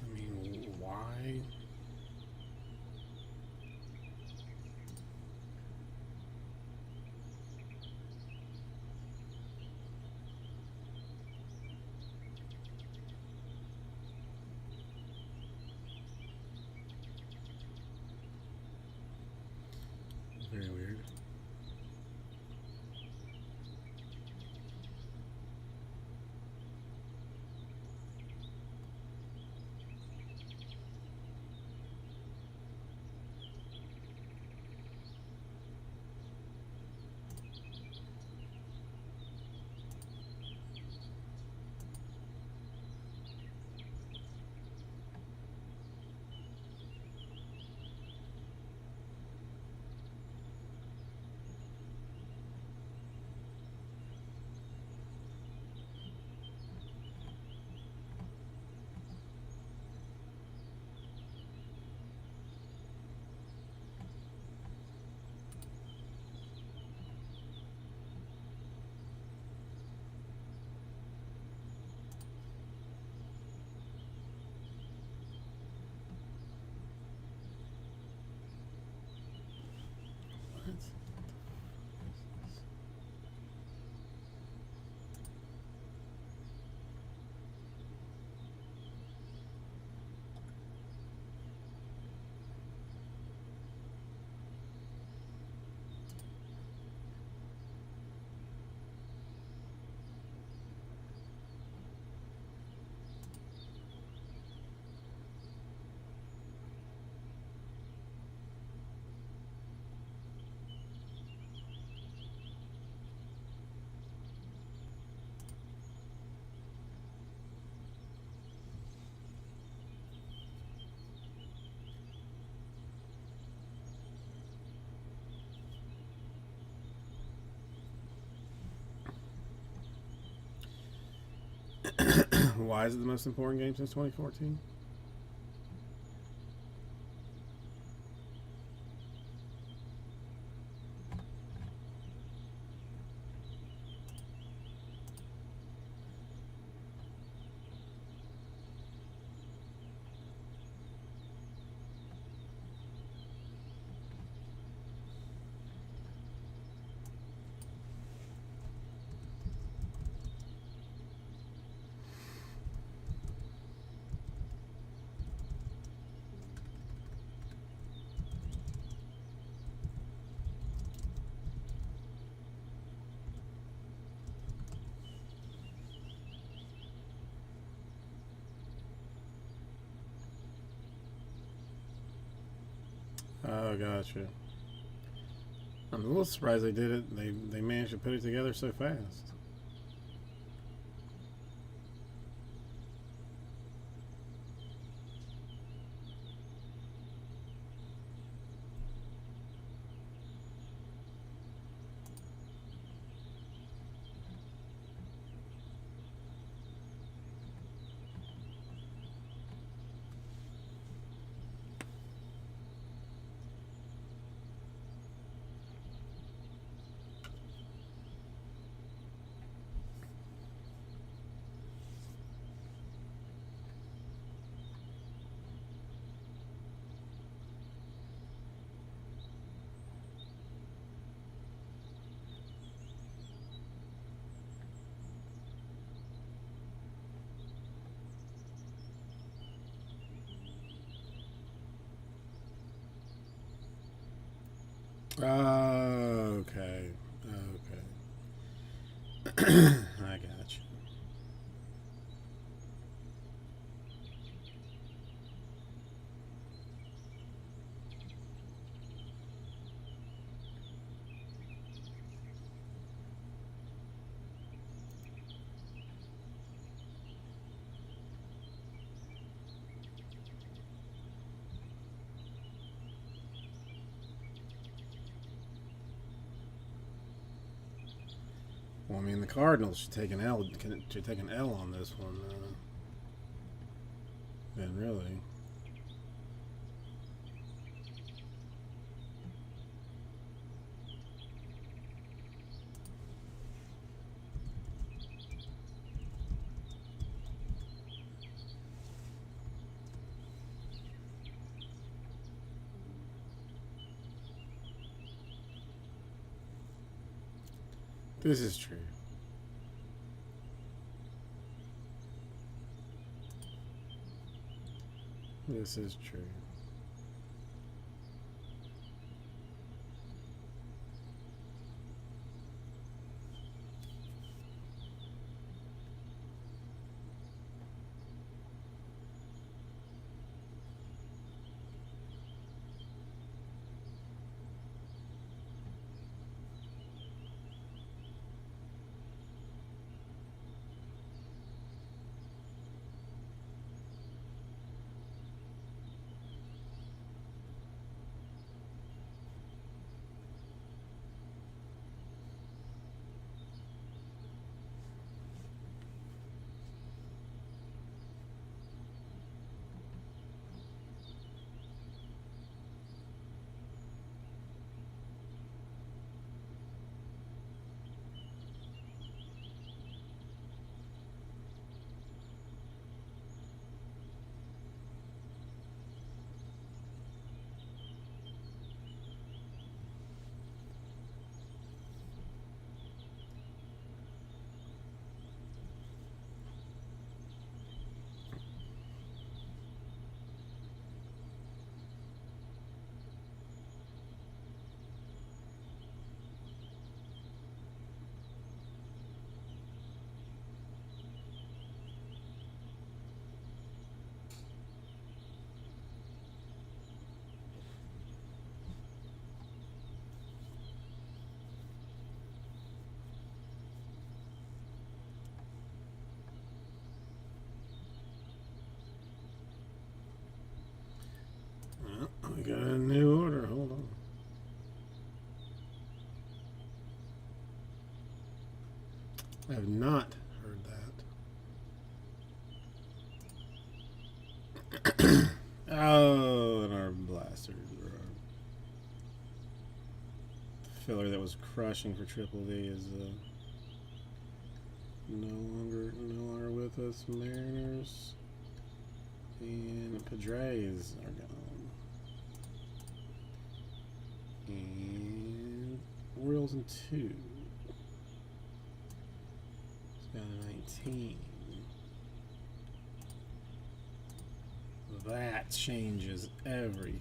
I mean, why? Very weird. Why is it the most important game since 2014? Oh, gotcha. I'm a little surprised they did it. They managed to put it together so fast. Okay. Okay. I got you. Well, I mean, the Cardinals should take an L. Should take an L on this one. Then really. This is true. This is true. I have not heard that. Oh, and our blasters. The filler that was crushing for Triple V is no longer with us. Mariners and Padres are gone. And Orioles in 2. It's got a 19. That changes everything.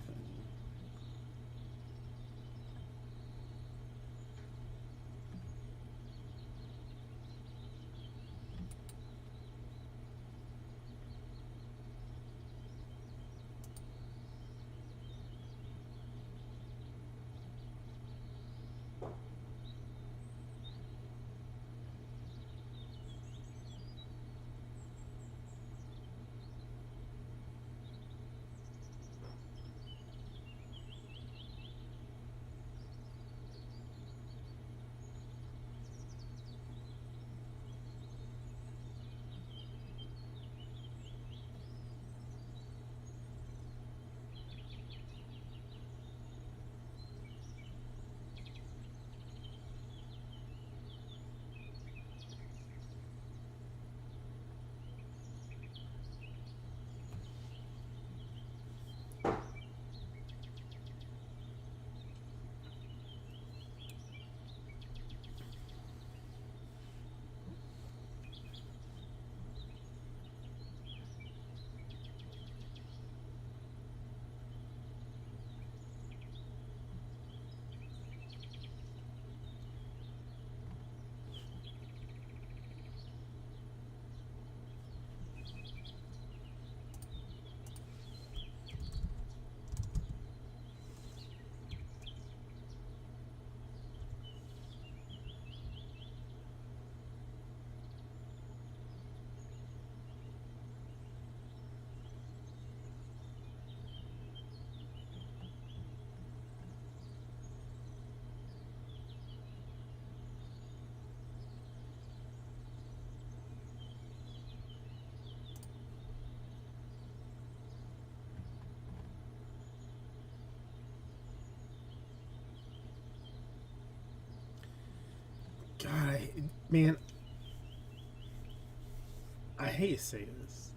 God, man, I hate to say this,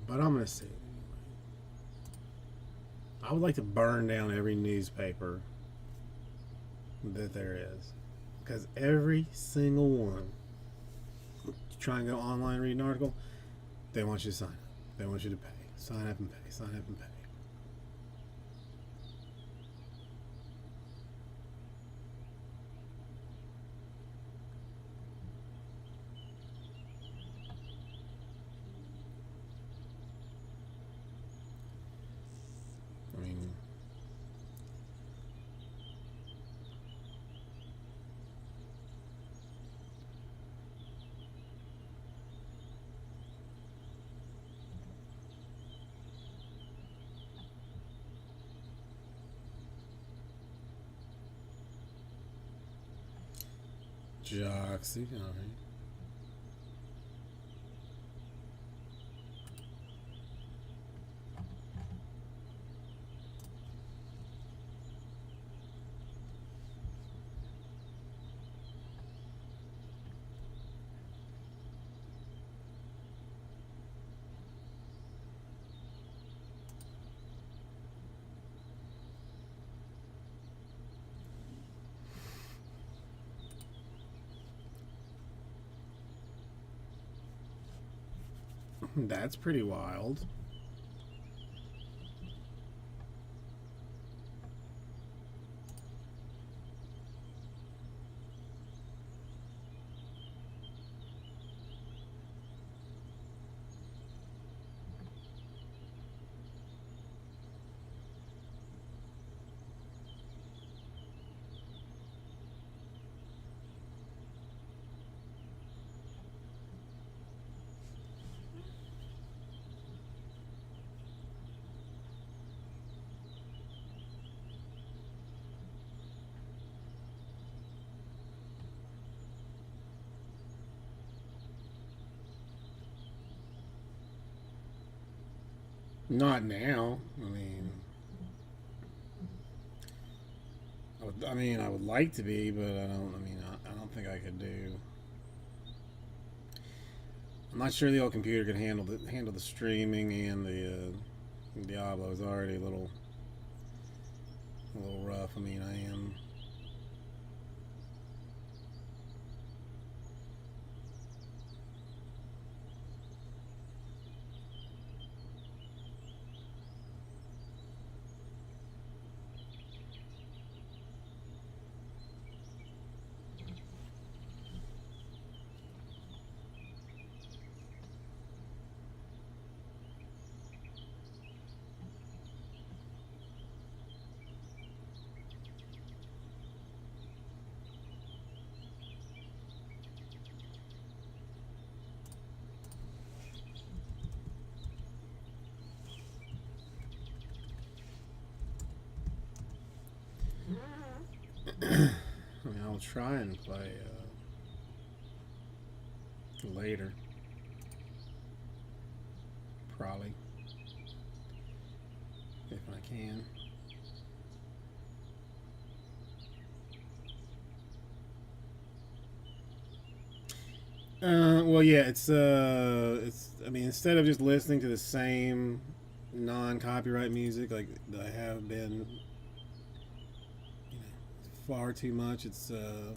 but I'm gonna say it anyway. I would like to burn down every newspaper that there is, because every single one, you try and go online, read an article, they want you to sign up. They want you to pay. Sign up and pay. Sign up and pay. I mean, Joxy, all right. That's pretty wild. Not now. I would like to be, but I don't. I don't think I could do. I'm not sure the old computer could handle the streaming, and the Diablo is already a little rough. I am. I'll try and play later, probably, if I can. Well, yeah, it's. Instead of just listening to the same non-copyright music like I have been, far too much. It's a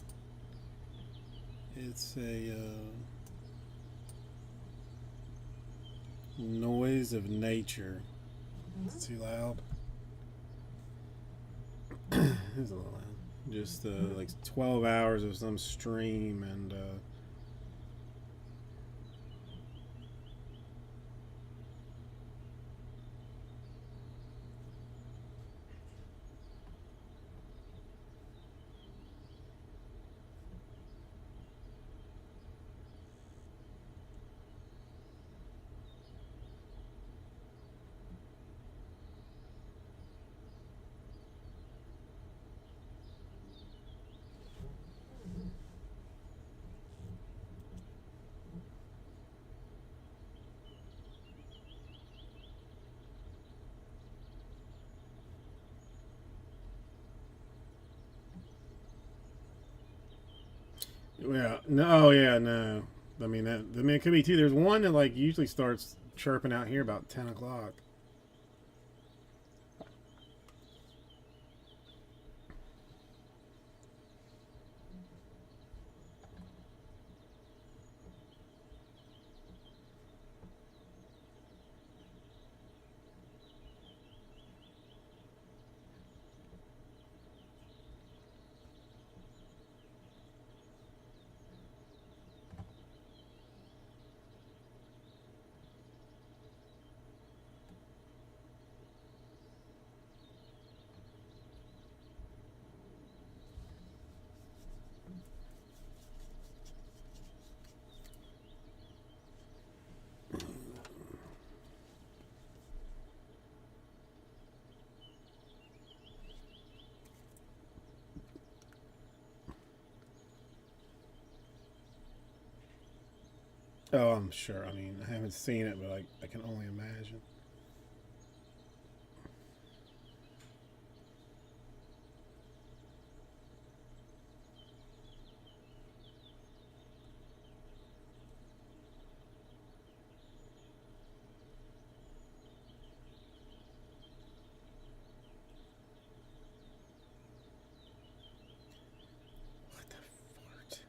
noise of nature. It's too loud. It's a little loud. Just like 12 hours of some stream and. Yeah. No. Yeah. No. It could be too. There's one that like usually starts chirping out here about 10 o'clock. Oh, I'm sure. I haven't seen it, but I can only imagine. What the fart?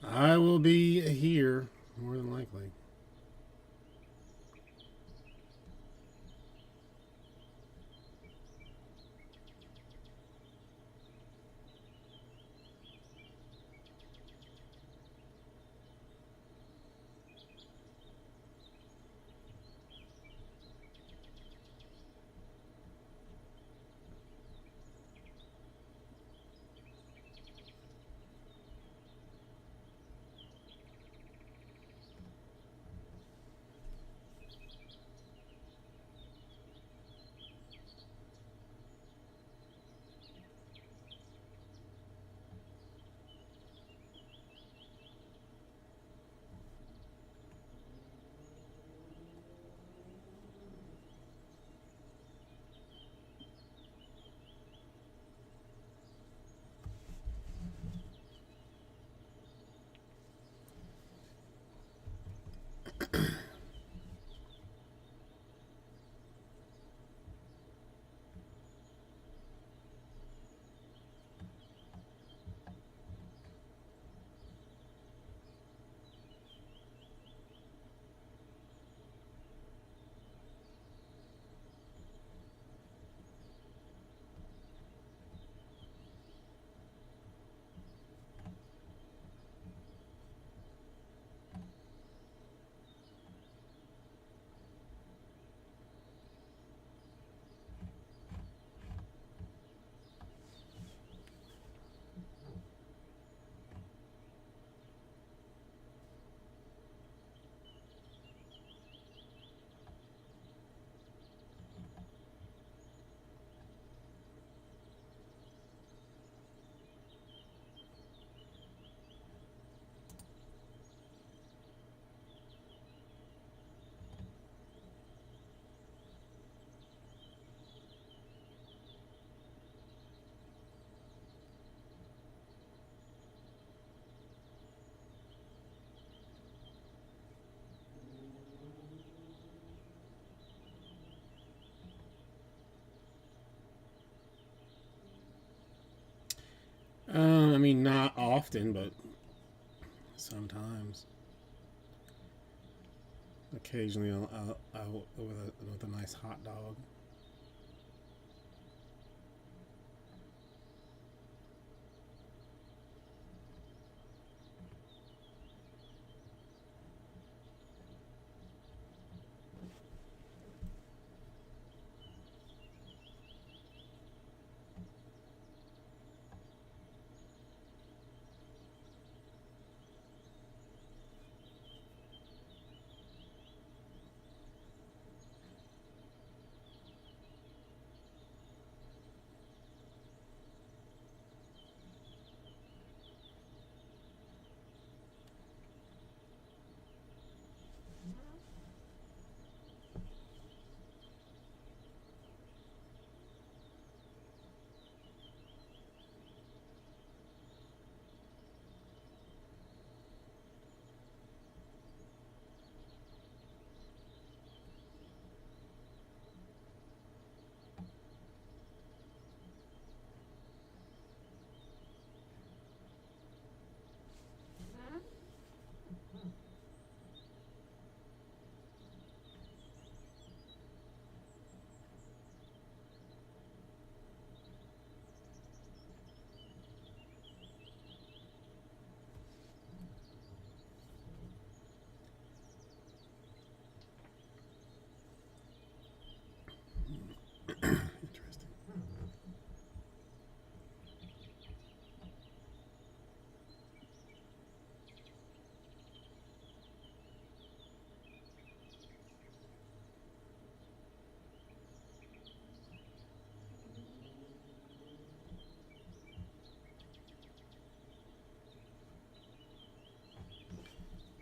I will be here more than likely. I mean, not often, but sometimes. Occasionally, I'll with a nice hot dog. Interesting.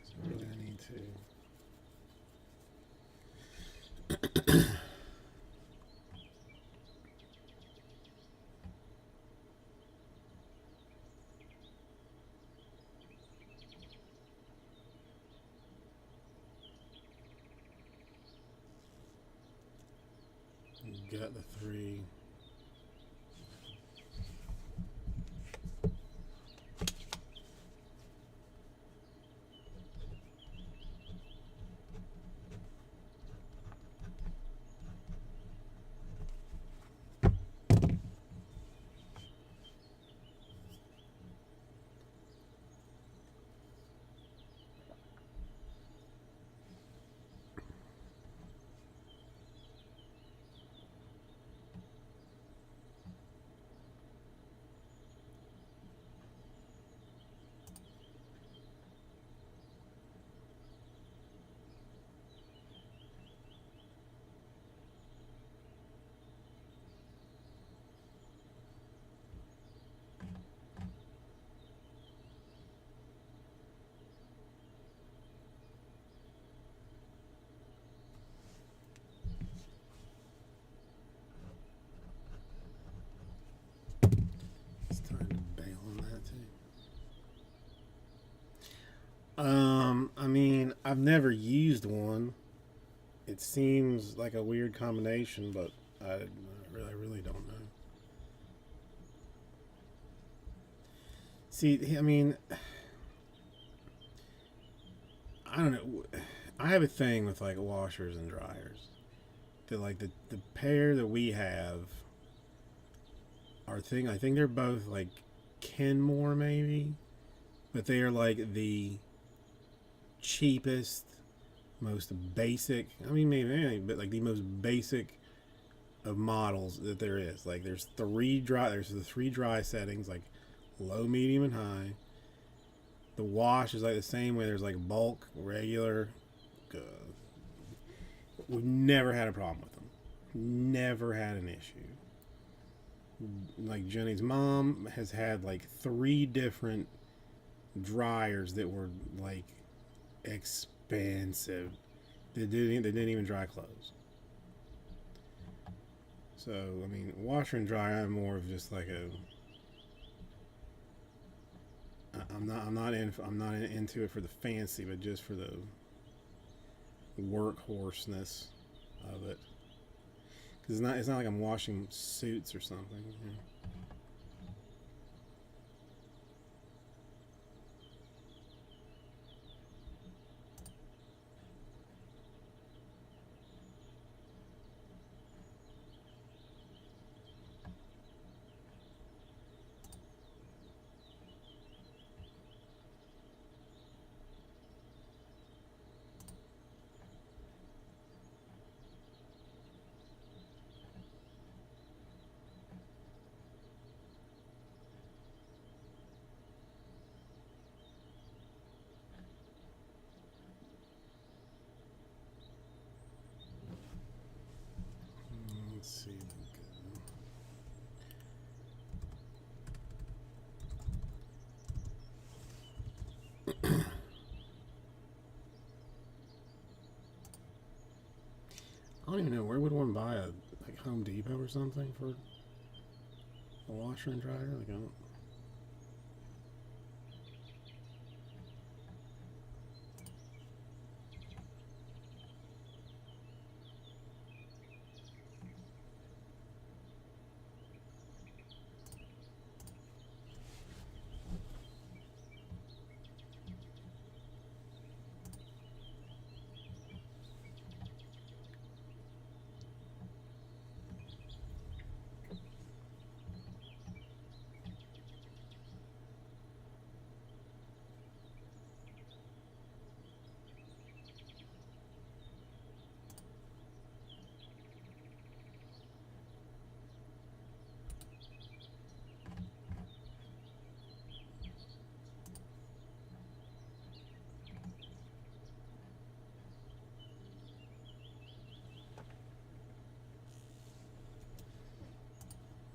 So we're gonna need to. Got the three. It's time to bail on that too. I mean, I've never used one. It seems like a weird combination, but I really don't know. See, I mean, I don't know. I have a thing with like washers and dryers. That like the pair that we have are thing. I think they're both like Kenmore maybe, but they are like the cheapest, most basic. I mean, maybe, but like the most basic of models that there is. Like there's three dry. There's the three dry settings, like low, medium, and high. The wash is like the same way. There's like bulk, regular. Uh, we've never had a problem with them. Never had an issue. Like Jenny's mom has had like three different dryers that were like expensive. They didn't even dry clothes. So I mean, washer and dryer. I'm more of just like a. I'm not into it for the fancy, but just for the workhorseness of it. Because it's not like I'm washing suits or something. I don't even know, where would one buy a, like, Home Depot or something for a washer and dryer? Like, I don't.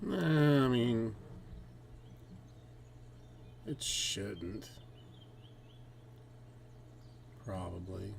Nah, I mean, it shouldn't. Probably.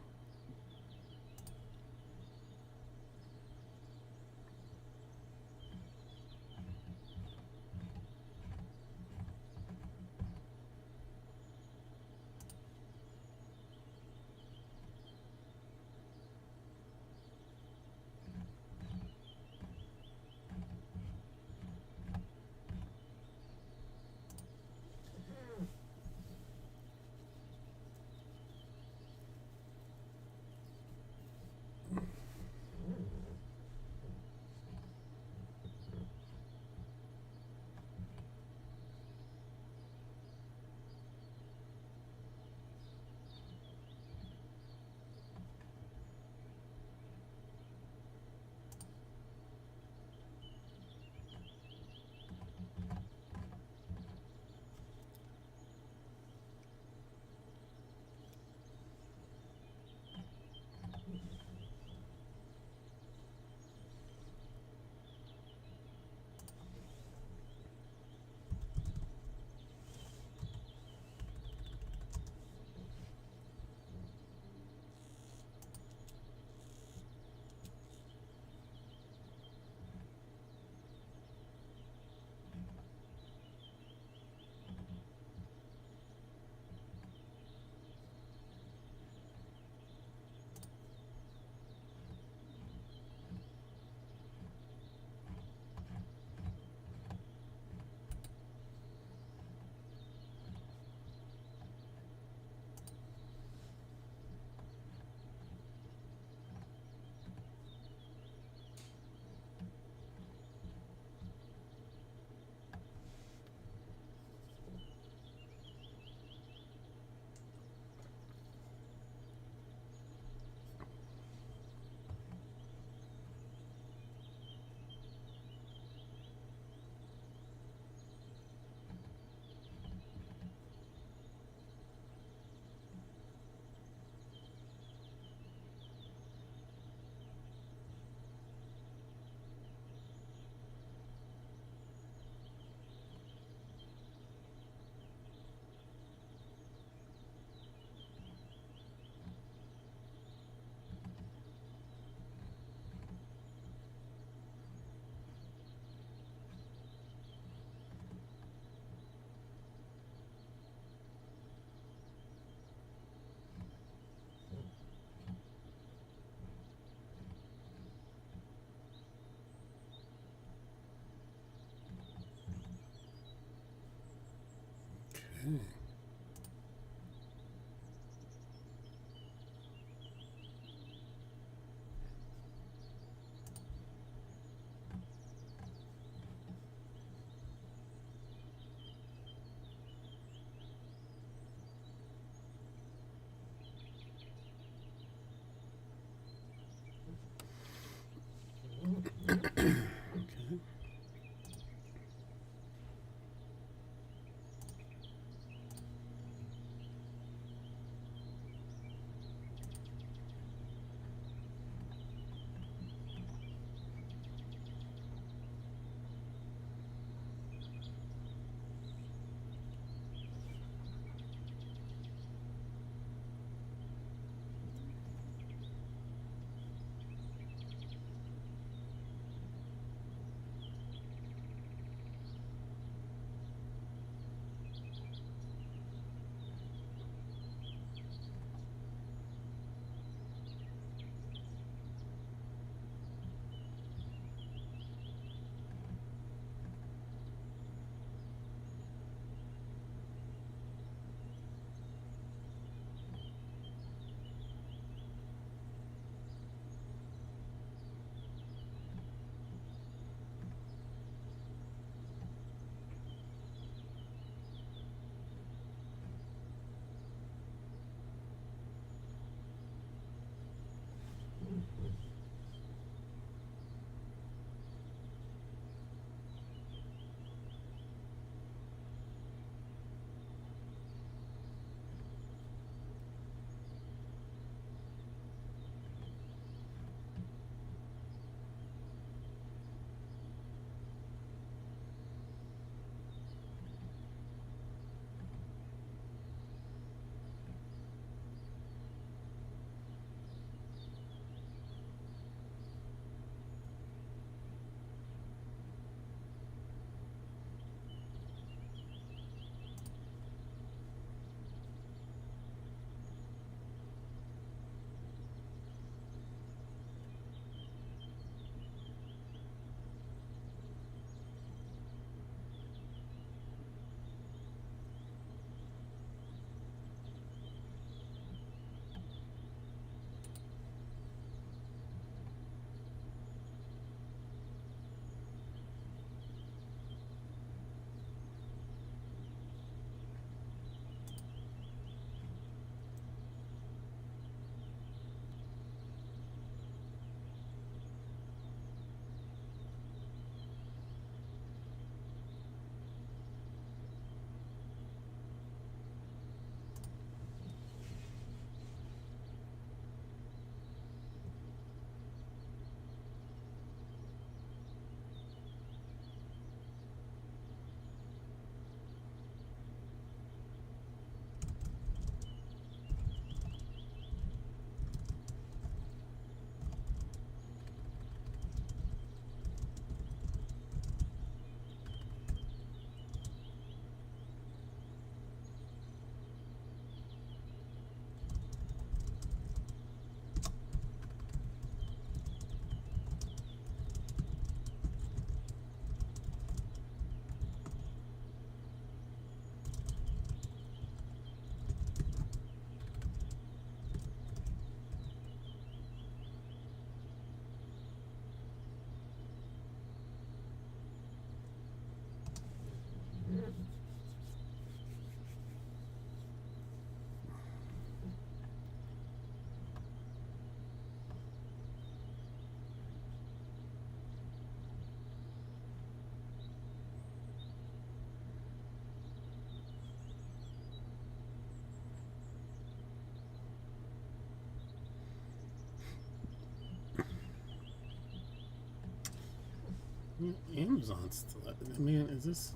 Okay. Okay. Amazon's still. Man, is this?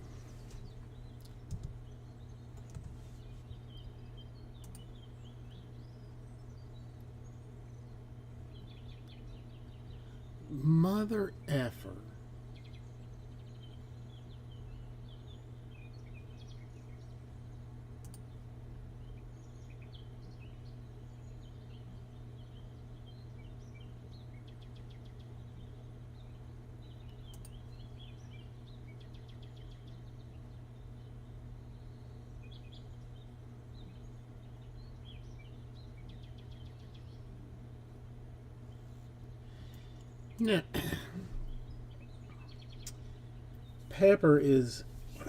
Mother effer. Yeah. Pepper is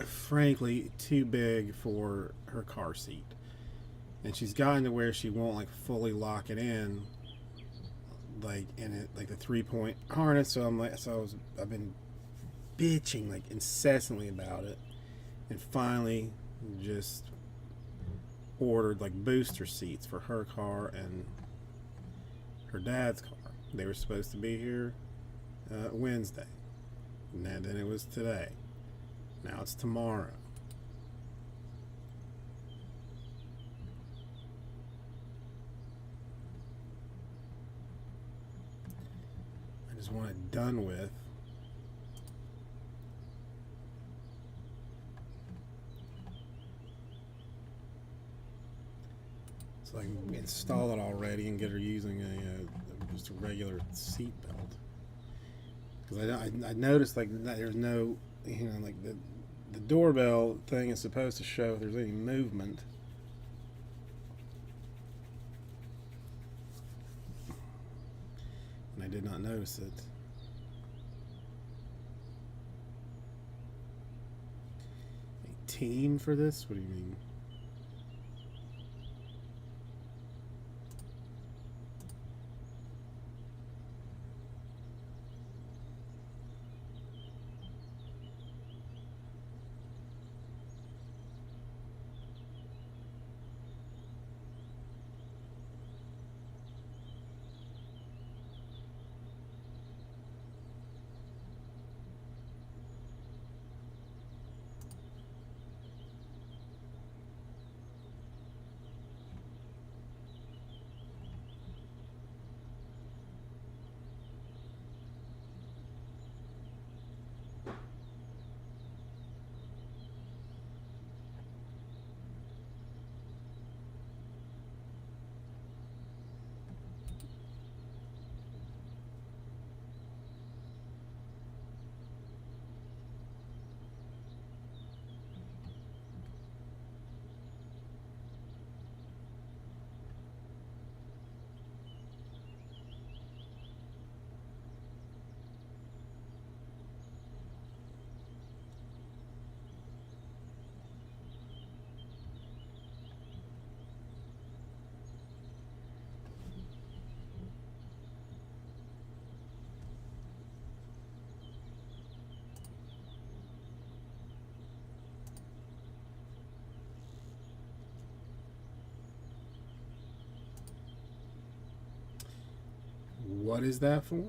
frankly too big for her car seat. And she's gotten to where she won't like fully lock it in like in it like the 3-point harness. So I've been bitching like incessantly about it, and finally just ordered like booster seats for her car and her dad's car. They were supposed to be here Wednesday, and then it was today. Now it's tomorrow. I just want it done with. So I can install it already and get her using just a regular seat belt. Because I noticed like there's no, like the doorbell thing is supposed to show if there's any movement. And I did not notice it. A team for this? What do you mean? What is that for?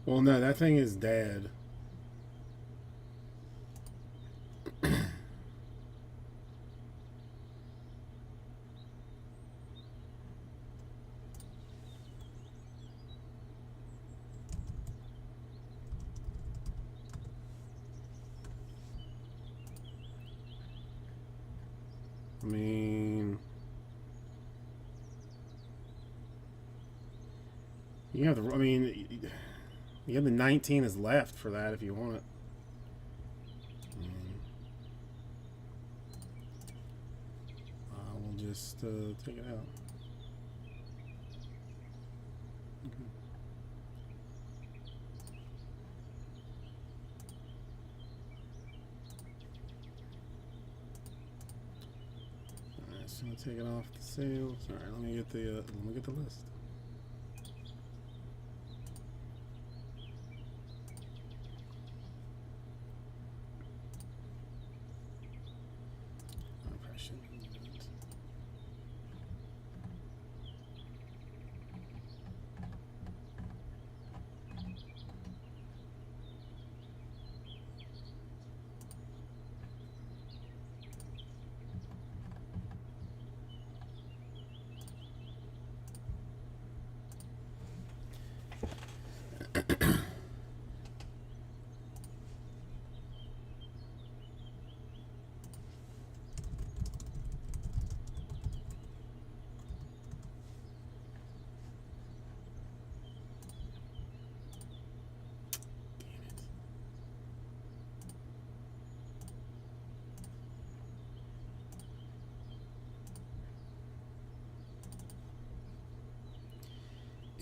Well, no, that thing is dead. I mean, you have the. I mean, you have the 19 is left for that if you want it. We'll just take it out. Okay. Alright, so I'm gonna take it off the sales. All right, let me get the list. Restoration.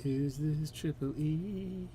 Is this triple E?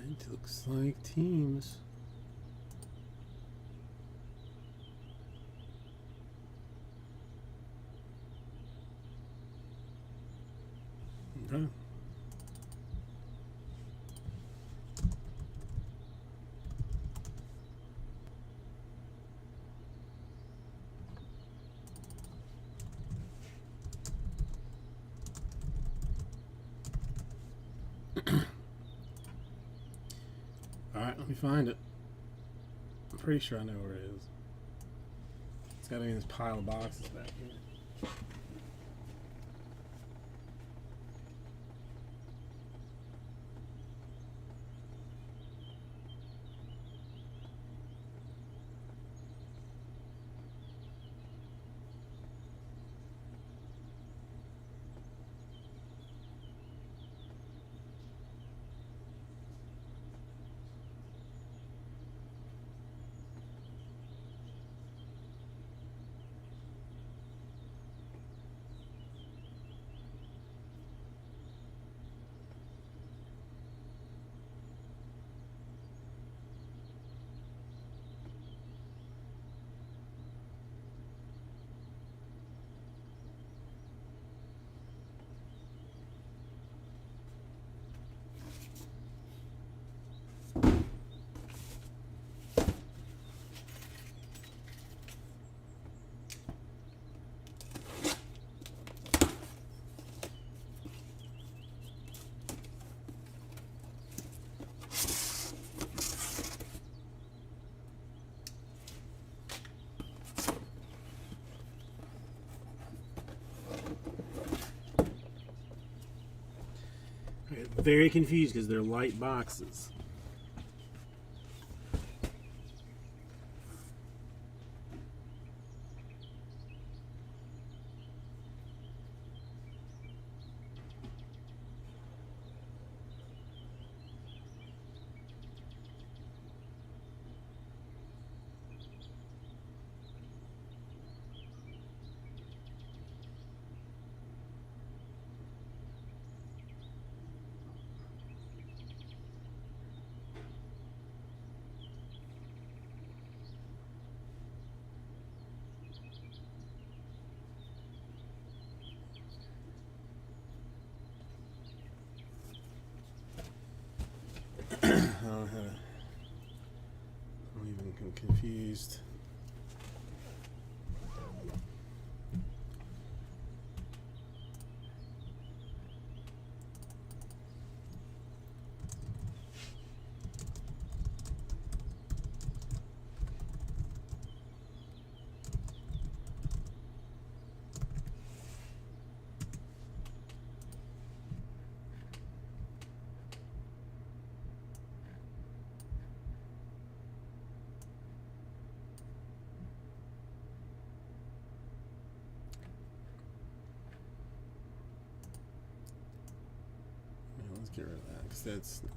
It looks like teams. Okay. Alright, let me find it. I'm pretty sure I know where it is. It's gotta be in this pile of boxes back here. I get very confused because they're light boxes. I'm even confused. get rid of that because that's not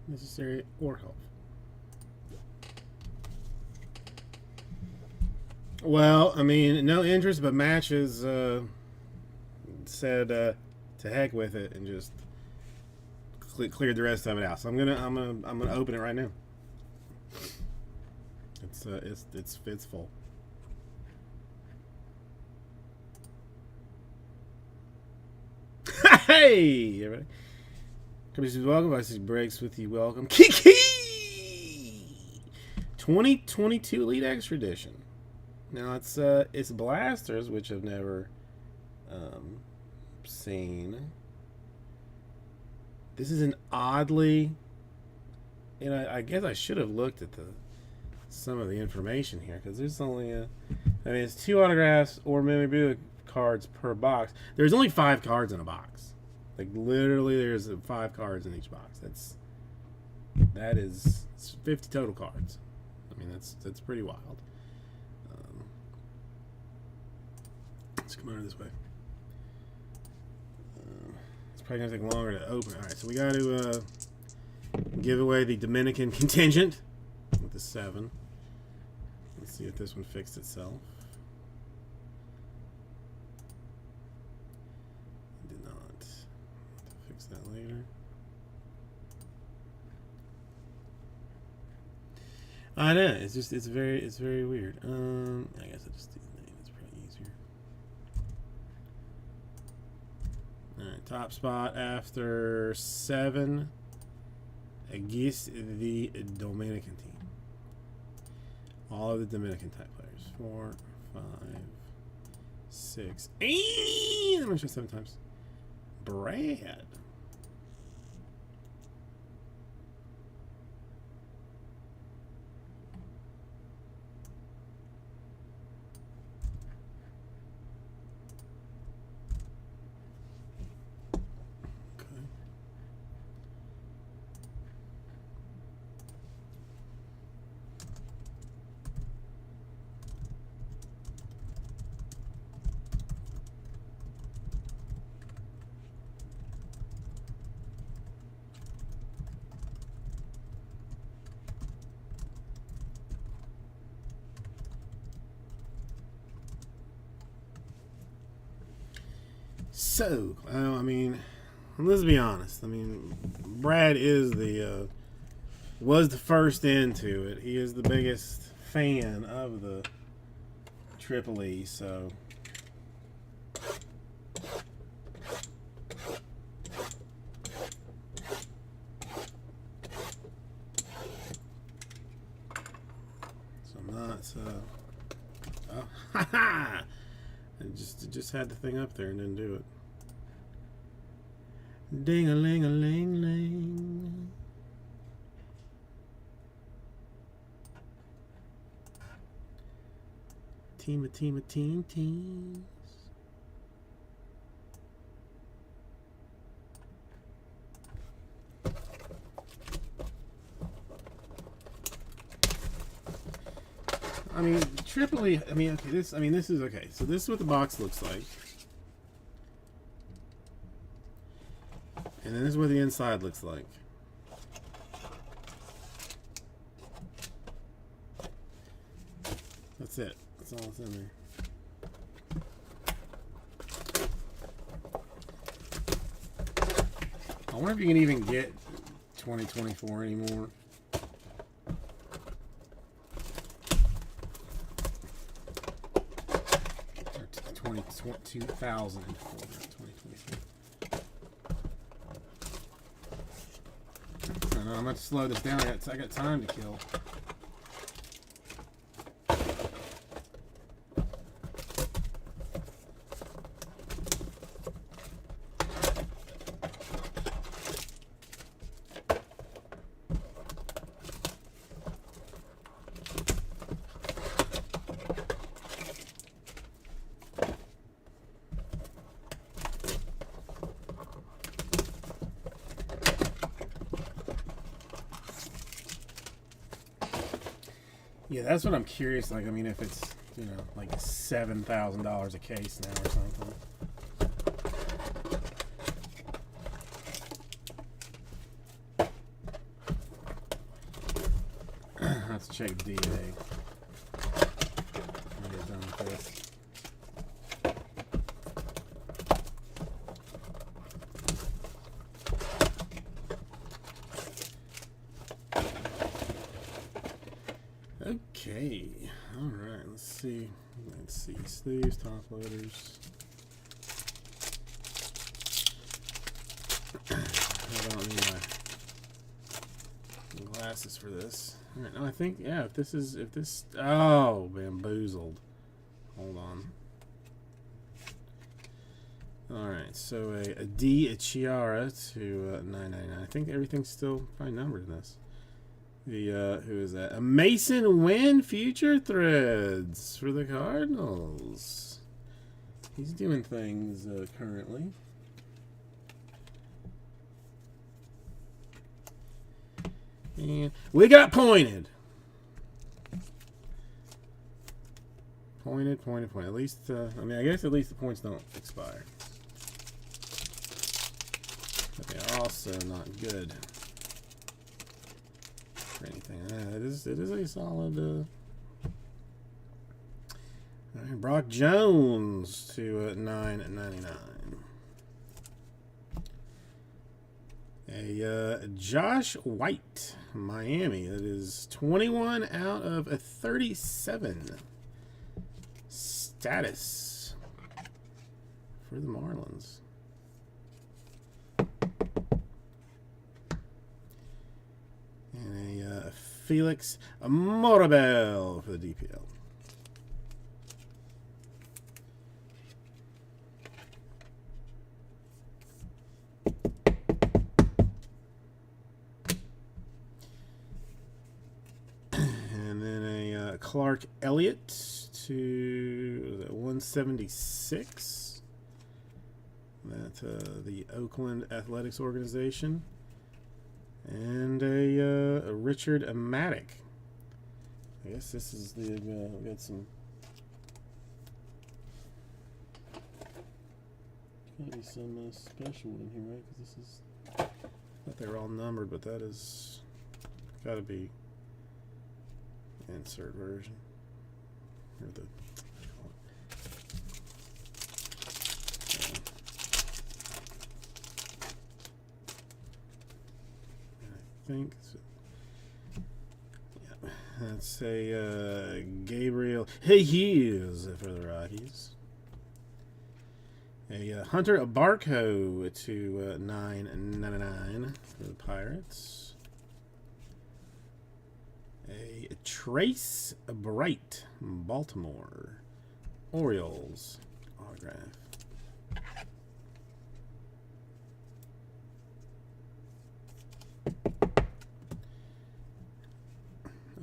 necessary or helpful. Well, I mean, no interest, but matches said to heck with it and just cleared the rest of it out. So I'm gonna open it right now. It's full. Hey, everybody! Companies welcome. I see breaks with you. Welcome, Kiki. 2022 Elite Extra Edition. Now it's blasters, which I've never seen. This is an oddly, and I guess I should have looked at some of the information here because there's only it's 2 autographs or memorabilia cards per box. There's only 5 cards in a box. Like literally, there's 5 cards in each box. That is 50 total cards. I mean that's pretty wild. Let's come over this way. It's probably gonna take longer to open. All right, so we got to give away the Dominican contingent with the 7. Let's see if this one fixed itself. It did not. I'll have to fix that later. I know. It's very weird. I guess I'll just do the name. It's probably easier. All right, top spot after 7 against the Dominican team. All of the Dominican type players. 4, 5, 6, 8. I'm gonna show 7 times. Brad. So, I mean, let's be honest. I mean, Brad was the first into it. He is the biggest fan of the Triple E. So, I'm not. Oh, ha ha! It just had the thing up there and didn't do it. Ding a ling a ling ling. Team teams. I mean, Tripoli. I mean, okay. This is okay. So this is what the box looks like, and then this is what the inside looks like. That's it. That's all that's in there. I wonder if you can even get 2024 anymore. Or 2004. I know, I'm going to slow this down. I got time to kill. Yeah, that's what I'm curious. Like, I mean, if it's you know, like $7,000 a case now or something. Let's check DA. When we're done with this. Okay, all right. Let's see. Sleeves, top loaders. I don't need my glasses for this. All right, no, I think if this. Oh, bamboozled. Hold on. All right, so a D Chiara to 999. I think everything's still probably numbered in this. The who is that? A Mason Wynn future threads for the Cardinals. He's doing things currently. And we got pointed. Pointed. At least, I mean, I guess at least the points don't expire. But they're also not good for anything. It is a solid. All right, Brock Jones to $9.99. A Josh White, Miami. That is 21 out of 37. Status for the Marlins. And a Felix Morabel for the DPL. Clark Elliott to 176. That the Oakland Athletics organization, and a Richard Matic. I guess this is the we got some. Gotta be some special in here, right? Because this is. I thought they were all numbered, but that is got to be. Insert version. Or the I think so. Yeah, that's a Gabriel Hayes for the Rockies. A Hunter Barco to $9.99 for the Pirates. A Trace Bright, Baltimore Orioles autograph.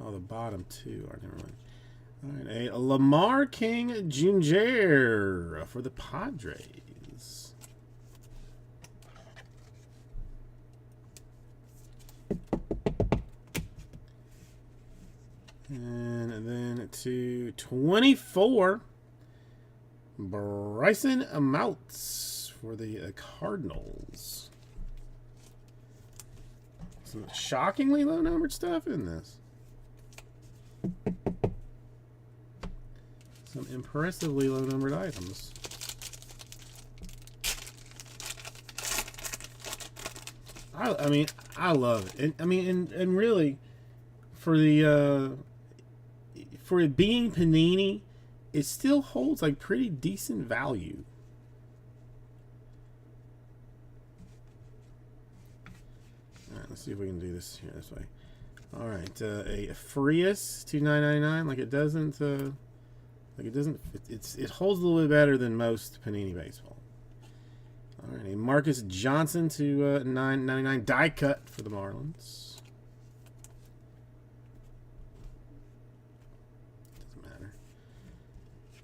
Oh, the bottom two are never mind. All right, a Lamar King Jr. for the Padres. And then to 24, Bryson Moutts for the Cardinals. Some shockingly low numbered stuff in this. Some impressively low numbered items. I mean, I love it. And really, for the for it being Panini, it still holds like pretty decent value. All right, let's see if we can do this here this way. All right, a Frias to $9.99. Like it doesn't. It holds a little bit better than most Panini baseball. All right, a Marcus Johnson to $9.99 die cut for the Marlins.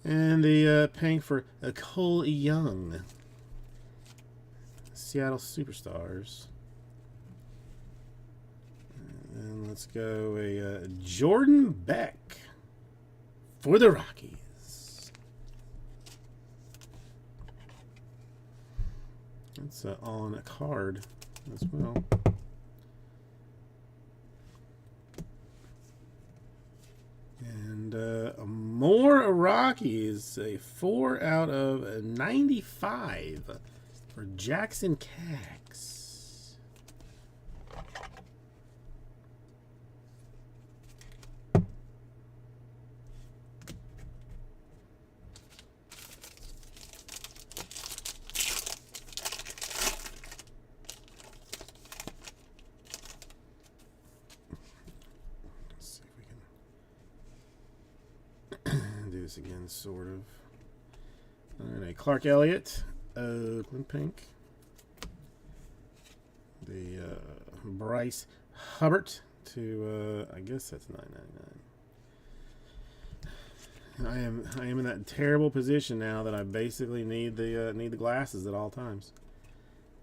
And the paying for a Cole Young, Seattle Superstars. And then let's go a Jordan Beck for the Rockies. It's on a card as well. And more Rockies, a 4 out of 95 for Jackson Cax. Do this again, sort of. All right, Clark Elliott, Oakland Pink. The Bryce Hubbard to I guess that's $9.99. I am in that terrible position now that I basically need the glasses at all times.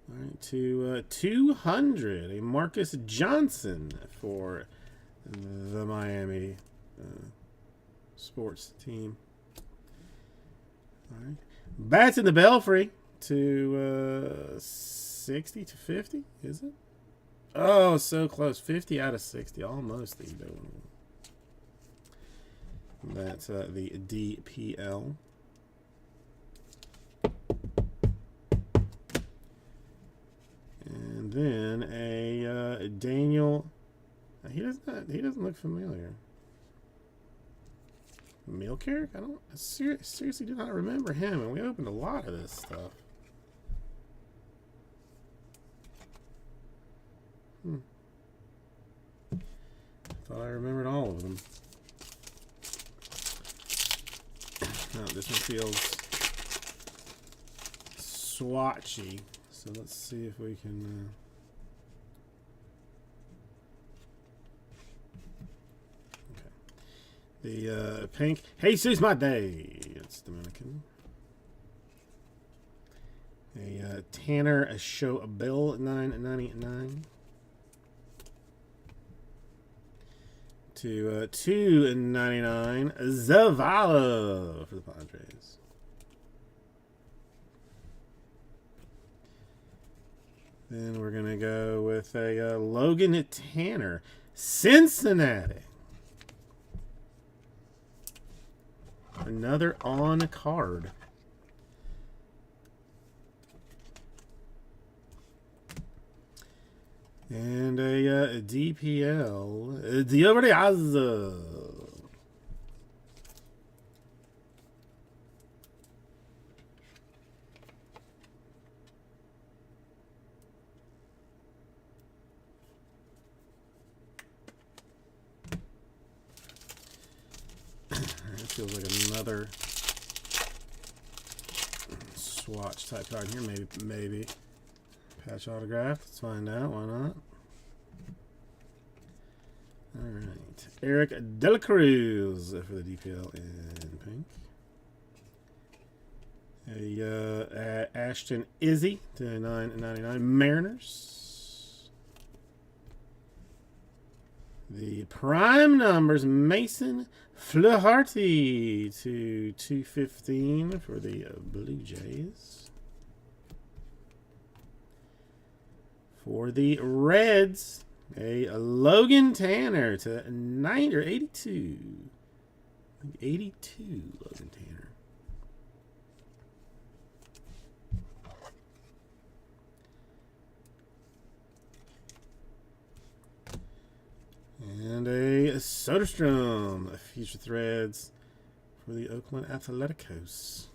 All right, to 200, a Marcus Johnson for the Miami sports team. All right, Bats in the Belfry to 60 to 50, is it? Oh, so close. 50 out of 60, almost the doing. That's the DPL. And then a Daniel. He doesn't look familiar. Milkirk? I seriously do not remember him, and we opened a lot of this stuff. Thought I remembered all of them. No, this one feels swatchy. So let's see if we can. Okay. The pink. Jesus my day. It's Dominican. A Tanner Show Bill $9.99. To $2.99 Zavala for the Padres. Then we're gonna go with a Logan Tanner, Cincinnati. Another on card. And a DPL. Diaz. That feels like another swatch type card here. Maybe. Patch autograph. Let's find out. Why not? All right. Eric De La Cruz for the DPL in pink. A Ashton Izzy to $9.99 Mariners. The prime numbers Mason Flaherty to $2.15 for the Blue Jays. For the Reds, a Logan Tanner to 9 or 82. I think 82 Logan Tanner. And a Soderstrom, a Future Threads for the Oakland Athletics.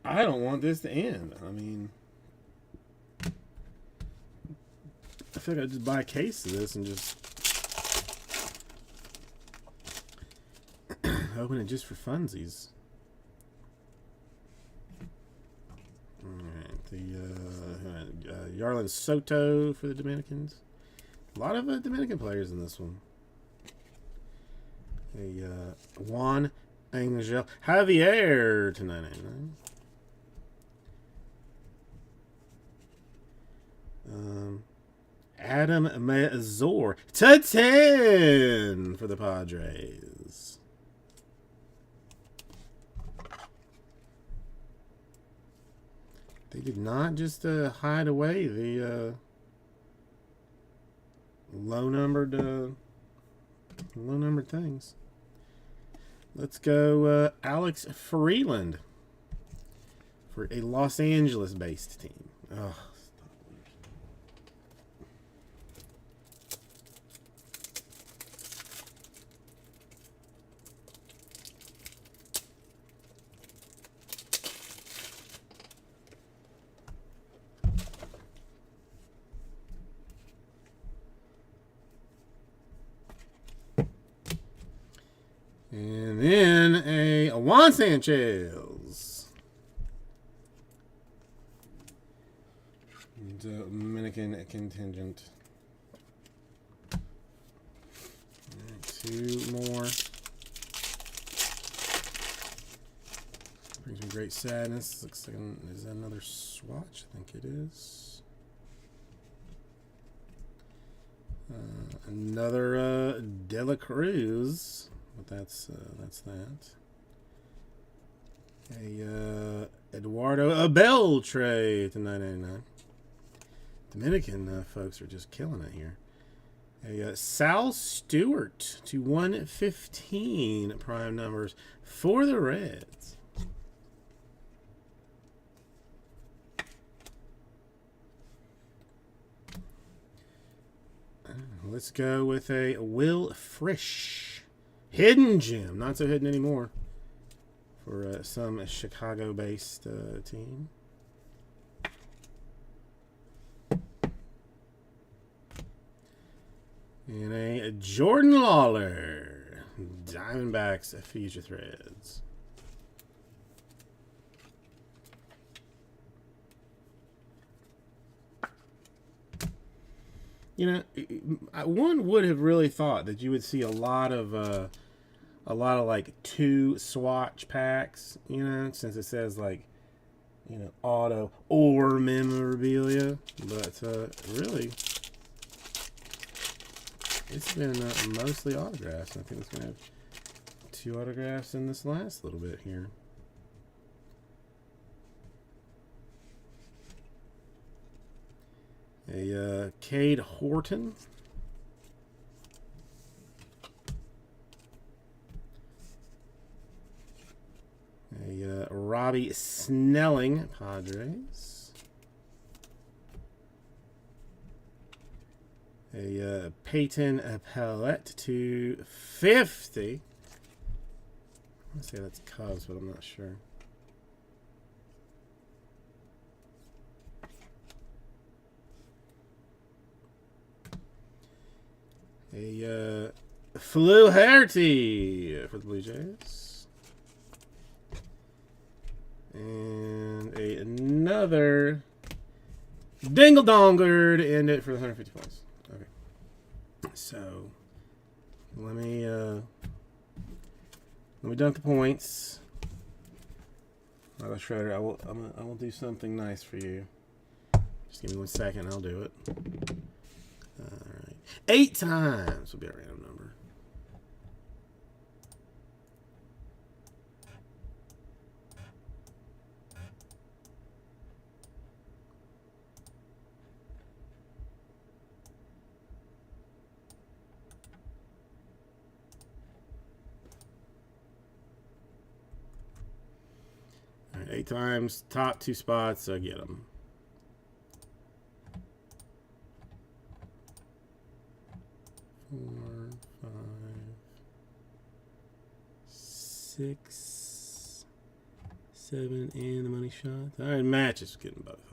I don't want this to end. I mean, I feel like I'd just buy a case of this and just open it just for funsies. All right, the Yarlin Soto for the Dominicans. A lot of Dominican players in this one. A Juan Angel Javier to $9.99. Adam Mazur to 10 for the Padres. They did not just hide away the low-numbered things. Let's go Alex Freeland for a Los Angeles-based team. Oh. And then a Juan Sanchez. Dominican contingent. Two more. Brings me great sadness. Looks like is that another swatch? I think it is. Another De La Cruz. But that's that. A Eduardo Beltre to 9.99. Dominican folks are just killing it here. A Sal Stewart to 115 prime numbers for the Reds. Let's go with a Will Frisch. Hidden gem. Not so hidden anymore for some Chicago-based team. And a Jordan Lawler. Diamondbacks Future Threads. You know, one would have really thought that you would see a lot of like 2 swatch packs, you know, since it says like, you know, auto or memorabilia, but really it's been mostly autographs. I think it's gonna have 2 autographs in this last little bit here. A Cade Horton. A Robbie Snelling, Padres. A Peyton Pallette to 50. I say that's Cubs, but I'm not sure. A Flaherty for the Blue Jays. And another Dingle Donger to end it for the 150 points. Okay. So let me dunk the points. Shredder, I will do something nice for you. Just give me 1 second and I'll do it. Alright. 8 times will be a random number. Alright, 8 times. Top 2 spots, I get them. 4, 5, 6, 7, and the money shot. All right, matches getting both of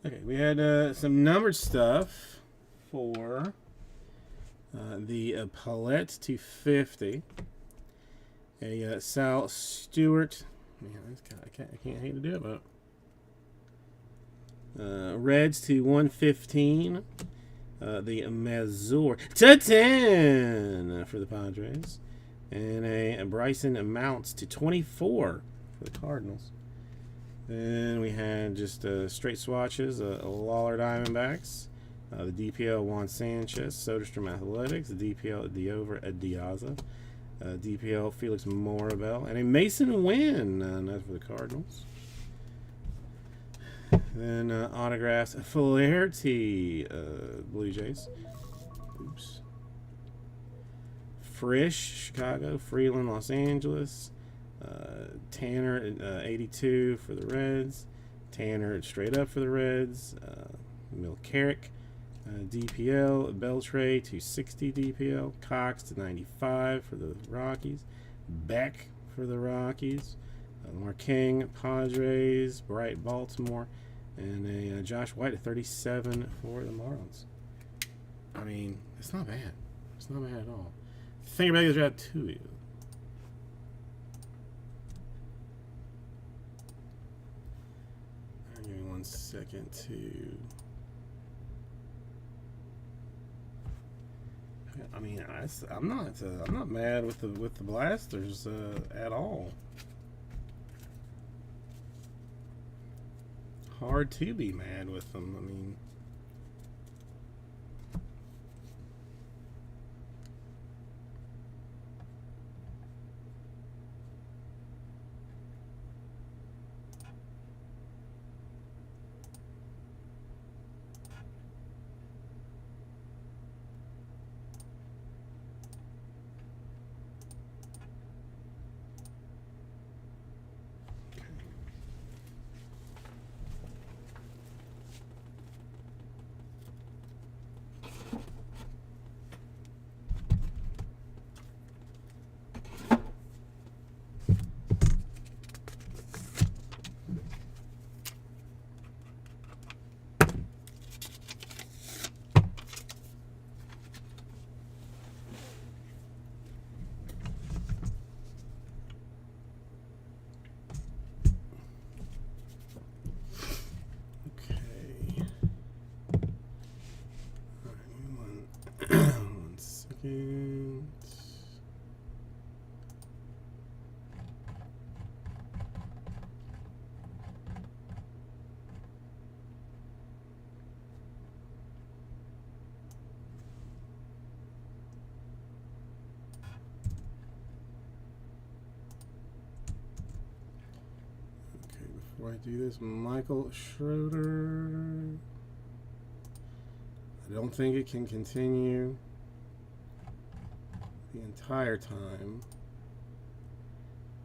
them. Okay, we had some numbered stuff for the Pallette to 50. A Sal Stewart. Man, I can't hate to do it, but Reds to 115. The Mazur to 10 for the Padres, and a Bryson Mounts to 24 for the Cardinals. Then we had just straight swatches, Lawler Diamondbacks, The DPL Juan Sanchez, Soderstrom Athletics, the DPL Diover Adiaza, DPL Felix Morabel, and a Mason Wynn, that's for the Cardinals. Then autographs, Flaherty, Blue Jays. Oops. Frisch, Chicago, Freeland, Los Angeles, Tanner, 82 for the Reds, Tanner straight up for the Reds, Milkarek, DPL, Beltray 260 DPL, Cox to 95 for the Rockies, Beck for the Rockies, King, Padres, Bright Baltimore, and a Josh White at 37 for the Marlins. I mean, it's not bad. It's not bad at all. Think about this out to you. Give me 1 second to. I mean, I'm not mad with the blasters at all. Hard to be mad with them. I mean, before I do this, Michael Schroeder. I don't think it can continue the entire time.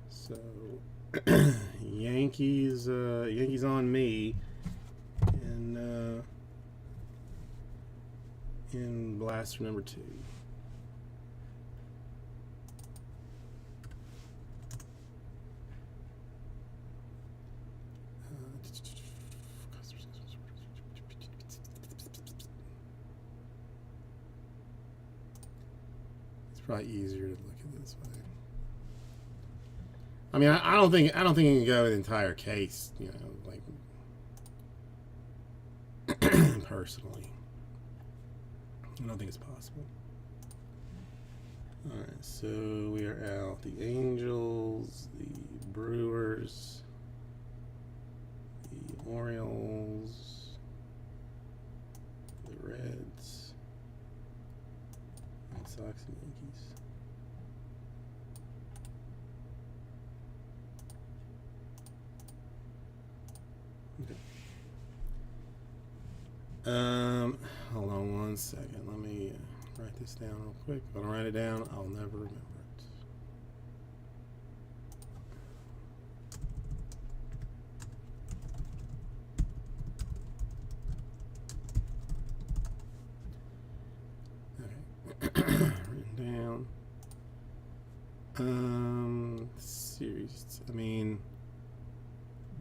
So Yankees on me in blaster number 2. Probably easier to look at this way. I mean, I don't think you can go the entire case, you know, like personally. I don't think it's possible. All right, so we are out the Angels, the Brewers, the Orioles, the Reds, Red Sox, and Yankees. Okay. Hold on 1 second. Let me write this down real quick. If I don't write it down, I'll never remember it. Okay. Written down. Series. I mean,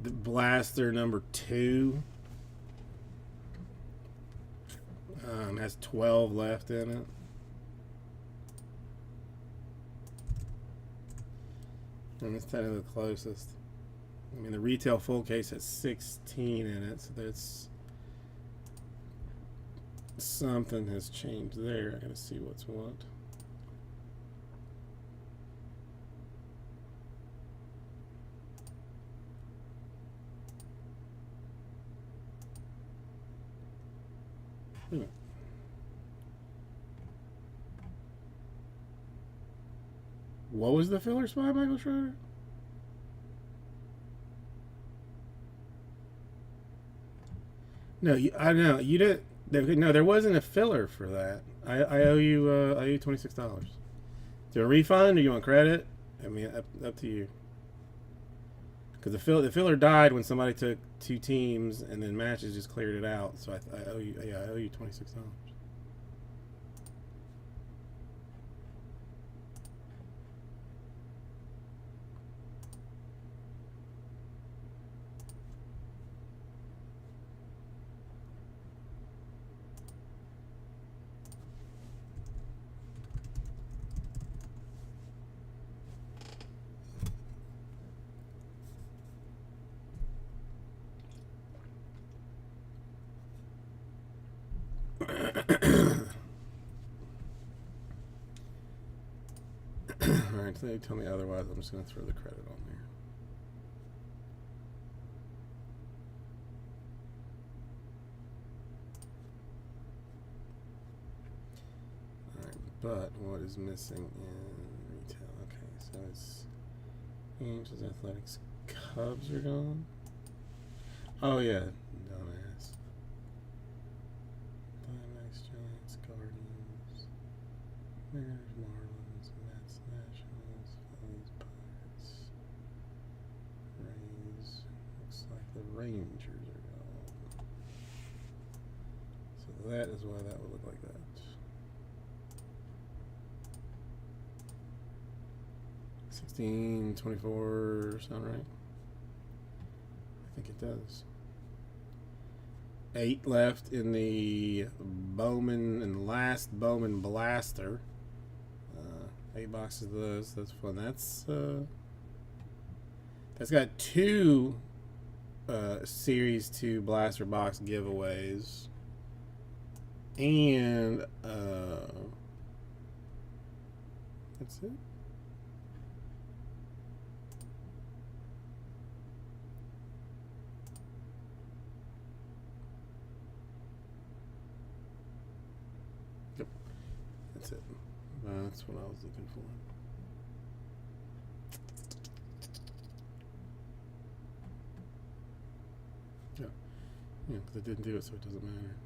the blaster number 2 has 12 left in it. And it's technically the closest. I mean, the retail full case has 16 in it, so that's something has changed there. I gotta see what's what. minute. What was the filler spot, Michael Schroeder? No, I know you didn't. No, there wasn't a filler for that. I owe you. I owe you $26. Do you want a refund or you want credit? I mean, up to you. Because the filler died when somebody took 2 teams and then matches just cleared it out. So I owe you. Yeah, I owe you $26. Alright, so they tell me otherwise, I'm just going to throw the credit on there. Alright, but what is missing in retail? Okay, so it's Angels, Athletics, Cubs are gone. Oh, yeah, dumbass. Diamondbacks, Giants, Guardians, Mariners, Marlins, Mets, Nationals, Phillies, Pirates, Rays. Looks like the Rangers are gone. So that is why that would look like that. 16-24 sound right? I think it does. 8 left in the Bowman and the last Bowman Blaster. 8 boxes of those. That's fun. That's got 2 Series 2 Blaster box giveaways. And that's it. Yep, that's it. That's what I was looking for. Yeah, because it didn't do it, so it doesn't matter.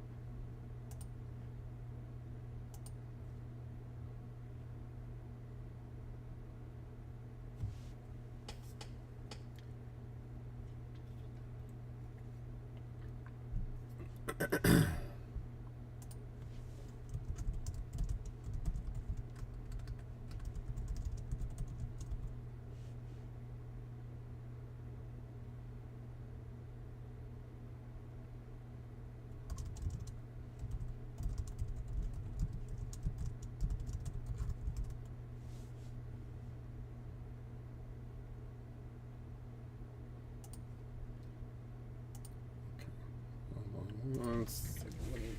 One second.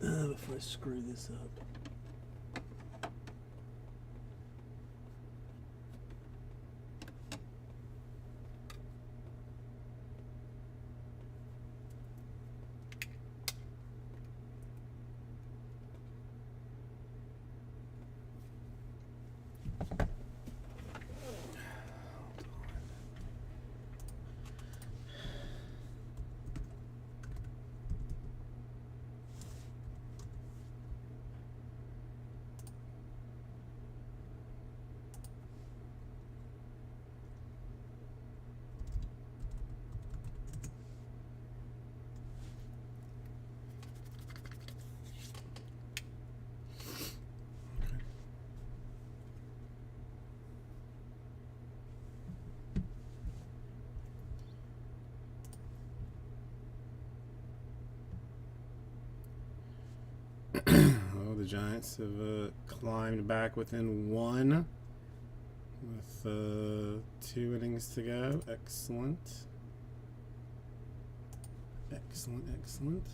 Before I screw this up. Well, the Giants have climbed back within 1 with 2 innings to go. Excellent. Excellent, excellent.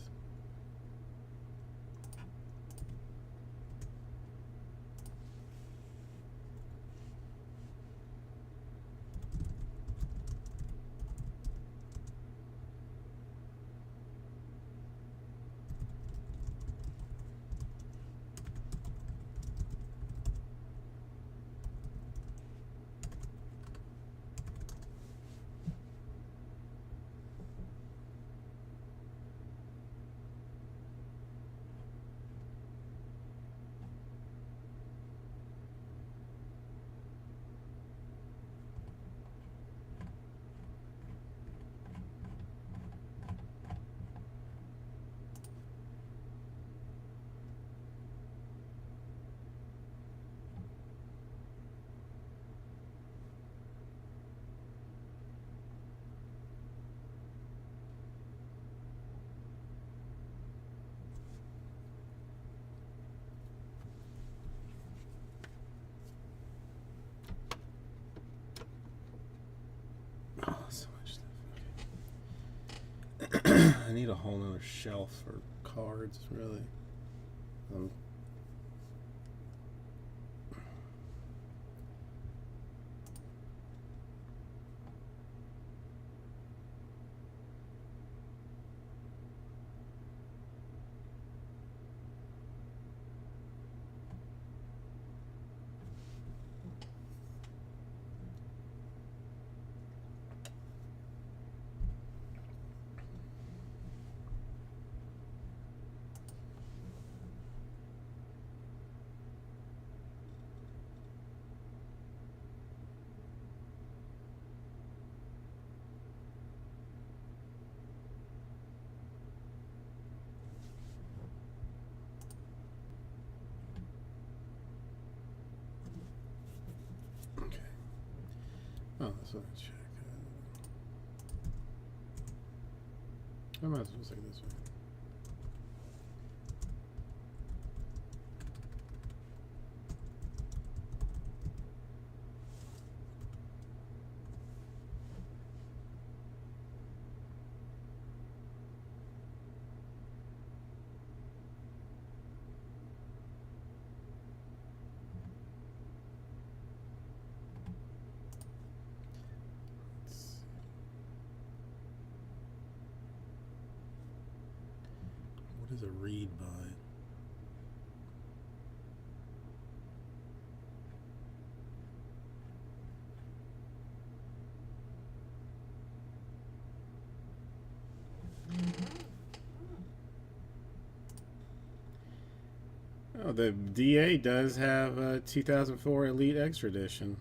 need a whole nother shelf for cards, really. Um, okay. Oh, that's what I check. I might as well say this one. What is a read by? Oh, the DA does have a 2004 Elite Extra Edition.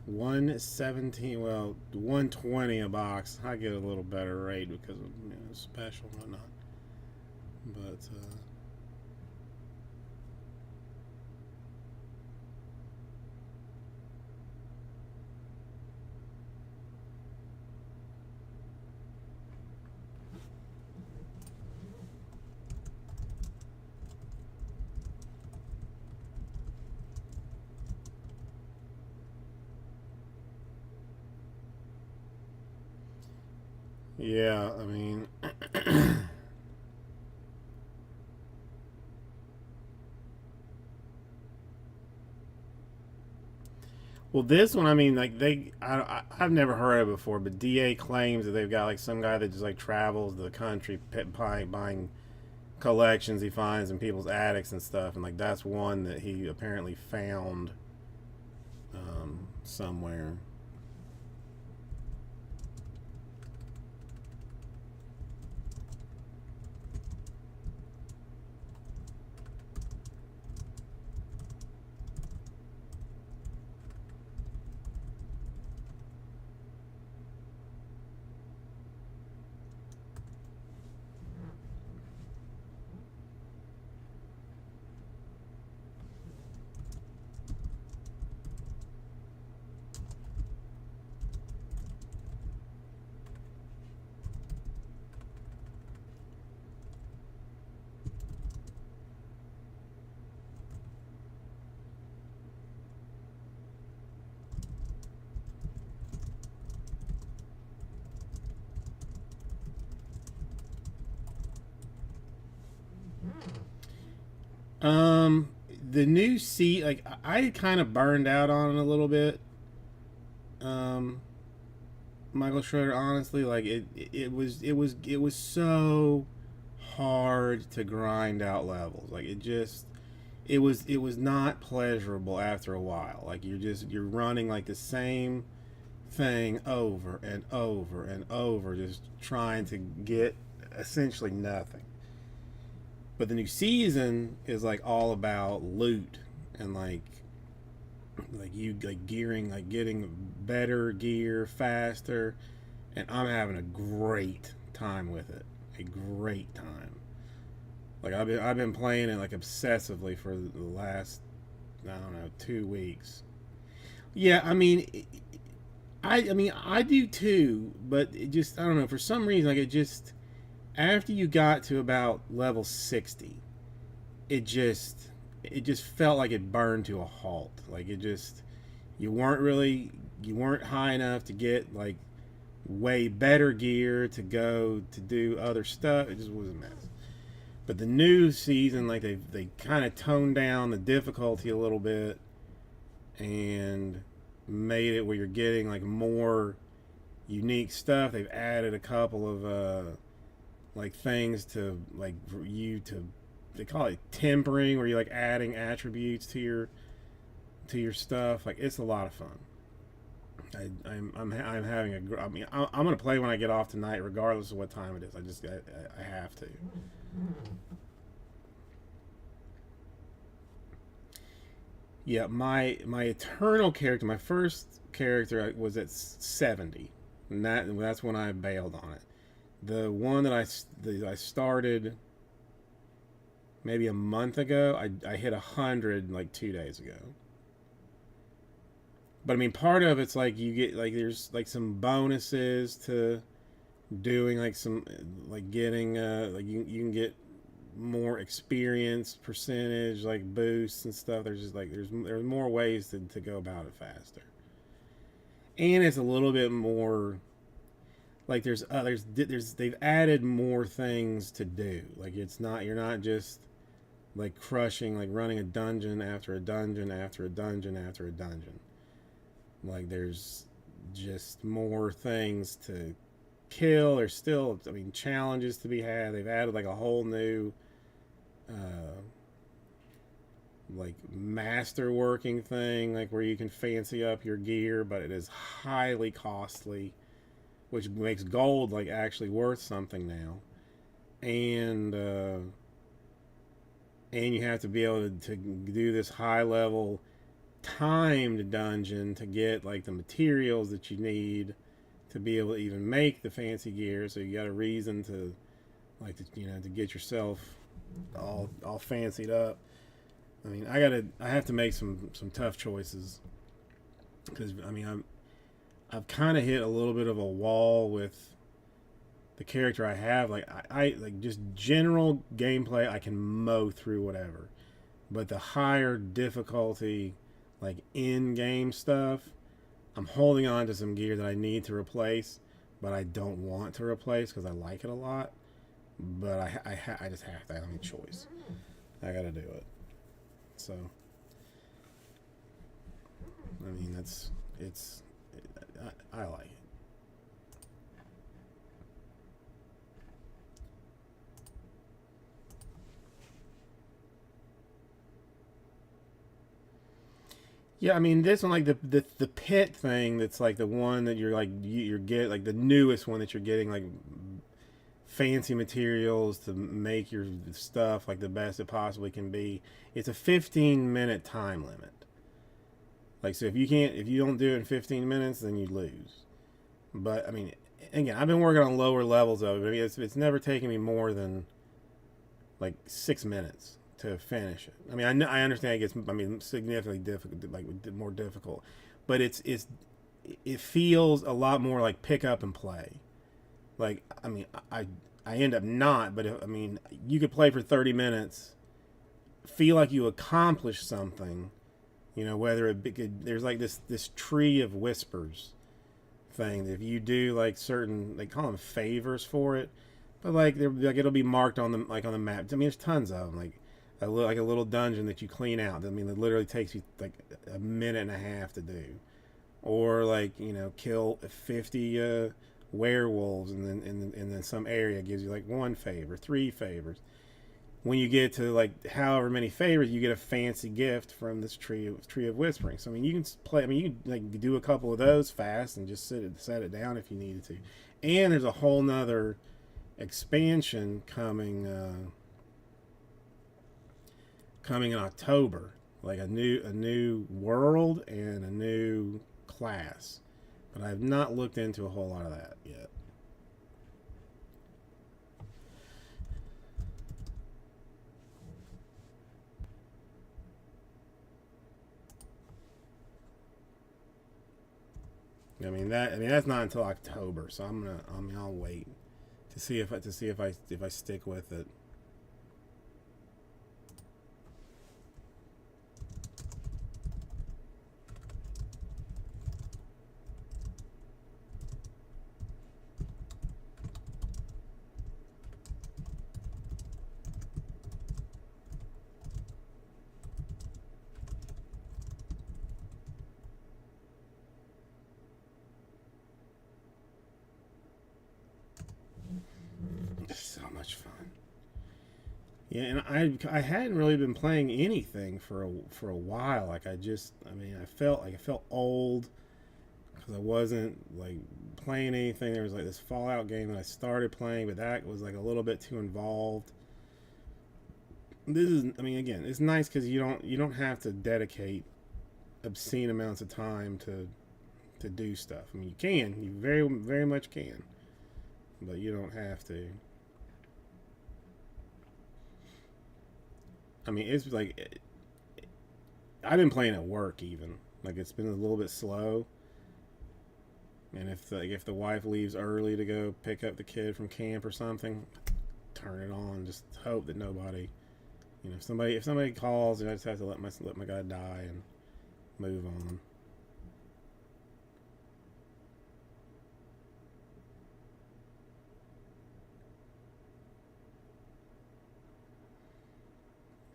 117, well, 120 a box. I get a little better rate because of special and whatnot. But yeah, I mean, well, this one, I mean, like I've never heard of it before, but DA claims that they've got like some guy that just like travels the country buying collections he finds in people's attics and stuff, and like that's one that he apparently found somewhere. Um, the new seat, like I kind of burned out on it a little bit. Um, Michael Schroeder, honestly, like it was so hard to grind out levels. Like it was not pleasurable after a while. Like you're running like the same thing over and over and over, just trying to get essentially nothing. But the new season is like all about loot and like you like gearing, like getting better gear faster, and I'm having a great time with it. A great time. Like I've been playing it like obsessively for the last, I don't know, 2 weeks. Yeah, I mean, I do too, but it just, I don't know, for some reason, like it just, after you got to about level 60, it just felt like it burned to a halt. Like it just, you weren't high enough to get like way better gear to go to do other stuff. It just was a mess. But the new season, like they kind of toned down the difficulty a little bit and made it where you're getting like more unique stuff. They've added a couple of like things to like for you to, they call it tempering, where you're like adding attributes to your stuff. Like it's a lot of fun. I'm having a. I mean, I'm gonna play when I get off tonight, regardless of what time it is. I have to. Yeah, my eternal character, my first character was at 70, and that's when I bailed on it. The one that I started maybe a month ago, I hit 100 like 2 days ago. But I mean, part of it's like you get like there's like some bonuses to doing like some like getting like you can get more experience percentage like boosts and stuff. There's just like there's more ways to go about it faster, and it's a little bit more like there's they've added more things to do. Like it's not, you're not just like crushing, like running a dungeon after a dungeon after a dungeon after a dungeon. Like there's just more things to kill. There's still, I mean, challenges to be had. They've added like a whole new like master working thing, like where you can fancy up your gear, but it is highly costly, which makes gold like actually worth something now. And you have to be able to do this high level timed dungeon to get like the materials that you need to be able to even make the fancy gear. So you got a reason to like to get yourself all fancied up. I mean, I have to make some tough choices, because I mean I've kind of hit a little bit of a wall with the character I have. Like I like just general gameplay, I can mow through whatever, but the higher difficulty, like in-game stuff, I'm holding on to some gear that I need to replace, but I don't want to replace because I like it a lot. But I just have to. I don't have any choice. I got to do it. So, I mean, I like it. Yeah, I mean this one, like the pit thing. That's like the one that you're like you're get like the newest one that you're getting like fancy materials to make your stuff like the best it possibly can be. It's a 15-minute time limit. Like, so if you don't do it in 15 minutes, then you lose. But I mean, again, I've been working on lower levels of it. But I mean, it's never taken me more than like 6 minutes to finish it. I mean, I understand it gets, I mean, significantly difficult, like more difficult, but it feels a lot more like pick up and play. Like, I mean, I end up not, but I mean, you could play for 30 minutes, feel like you accomplished something, whether there's like this tree of whispers thing that if you do like certain, they call them favors for it, but like it'll be marked on the map. I mean, there's tons of them, like a little dungeon that you clean out. I mean, it literally takes you like a minute and a half to do, or like kill 50 werewolves, and then some area gives you like 1 favor, 3 favors. When you get to like however many favors, you get a fancy gift from this tree of whispering. So I mean, you can play. I mean, you can like do a couple of those fast and just set it down if you needed to. And there's a whole nother expansion coming in October, like a new world and a new class. But I have not looked into a whole lot of that yet. I mean that's not until October, so I'll wait to see if I stick with it. Yeah, and I hadn't really been playing anything for a while. Like I mean, I felt old because I wasn't like playing anything. There was like this Fallout game that I started playing, but that was like a little bit too involved. This is, I mean, again, it's nice because you don't have to dedicate obscene amounts of time to do stuff. I mean, you can, you very much can, but you don't have to. I mean, it's like I've been playing at work even. Like it's been a little bit slow, and if the wife leaves early to go pick up the kid from camp or something, turn it on. Just hope that nobody, if somebody calls, I just have to let my guy die and move on.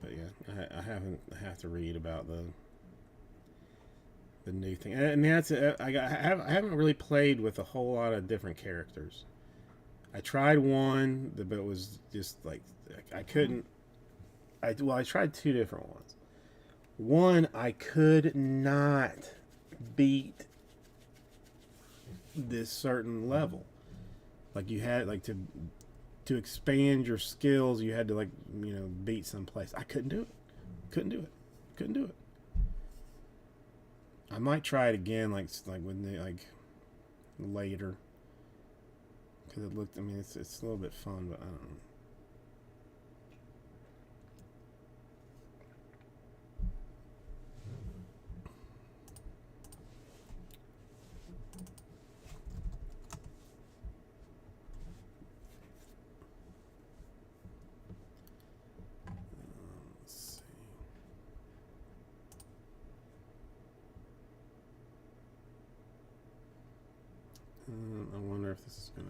But yeah, I have to read about the new thing, and that's I haven't really played with a whole lot of different characters. I tried one, but it was just like I couldn't. I tried two different ones. One, I could not beat this certain level. Like you had like to expand your skills, you had to like beat some place. I couldn't do it. Couldn't do it. Couldn't do it. I might try it again, like when they like later, because it looked. I mean, it's a little bit fun, but I don't know. Let's see. I wonder if this is gonna.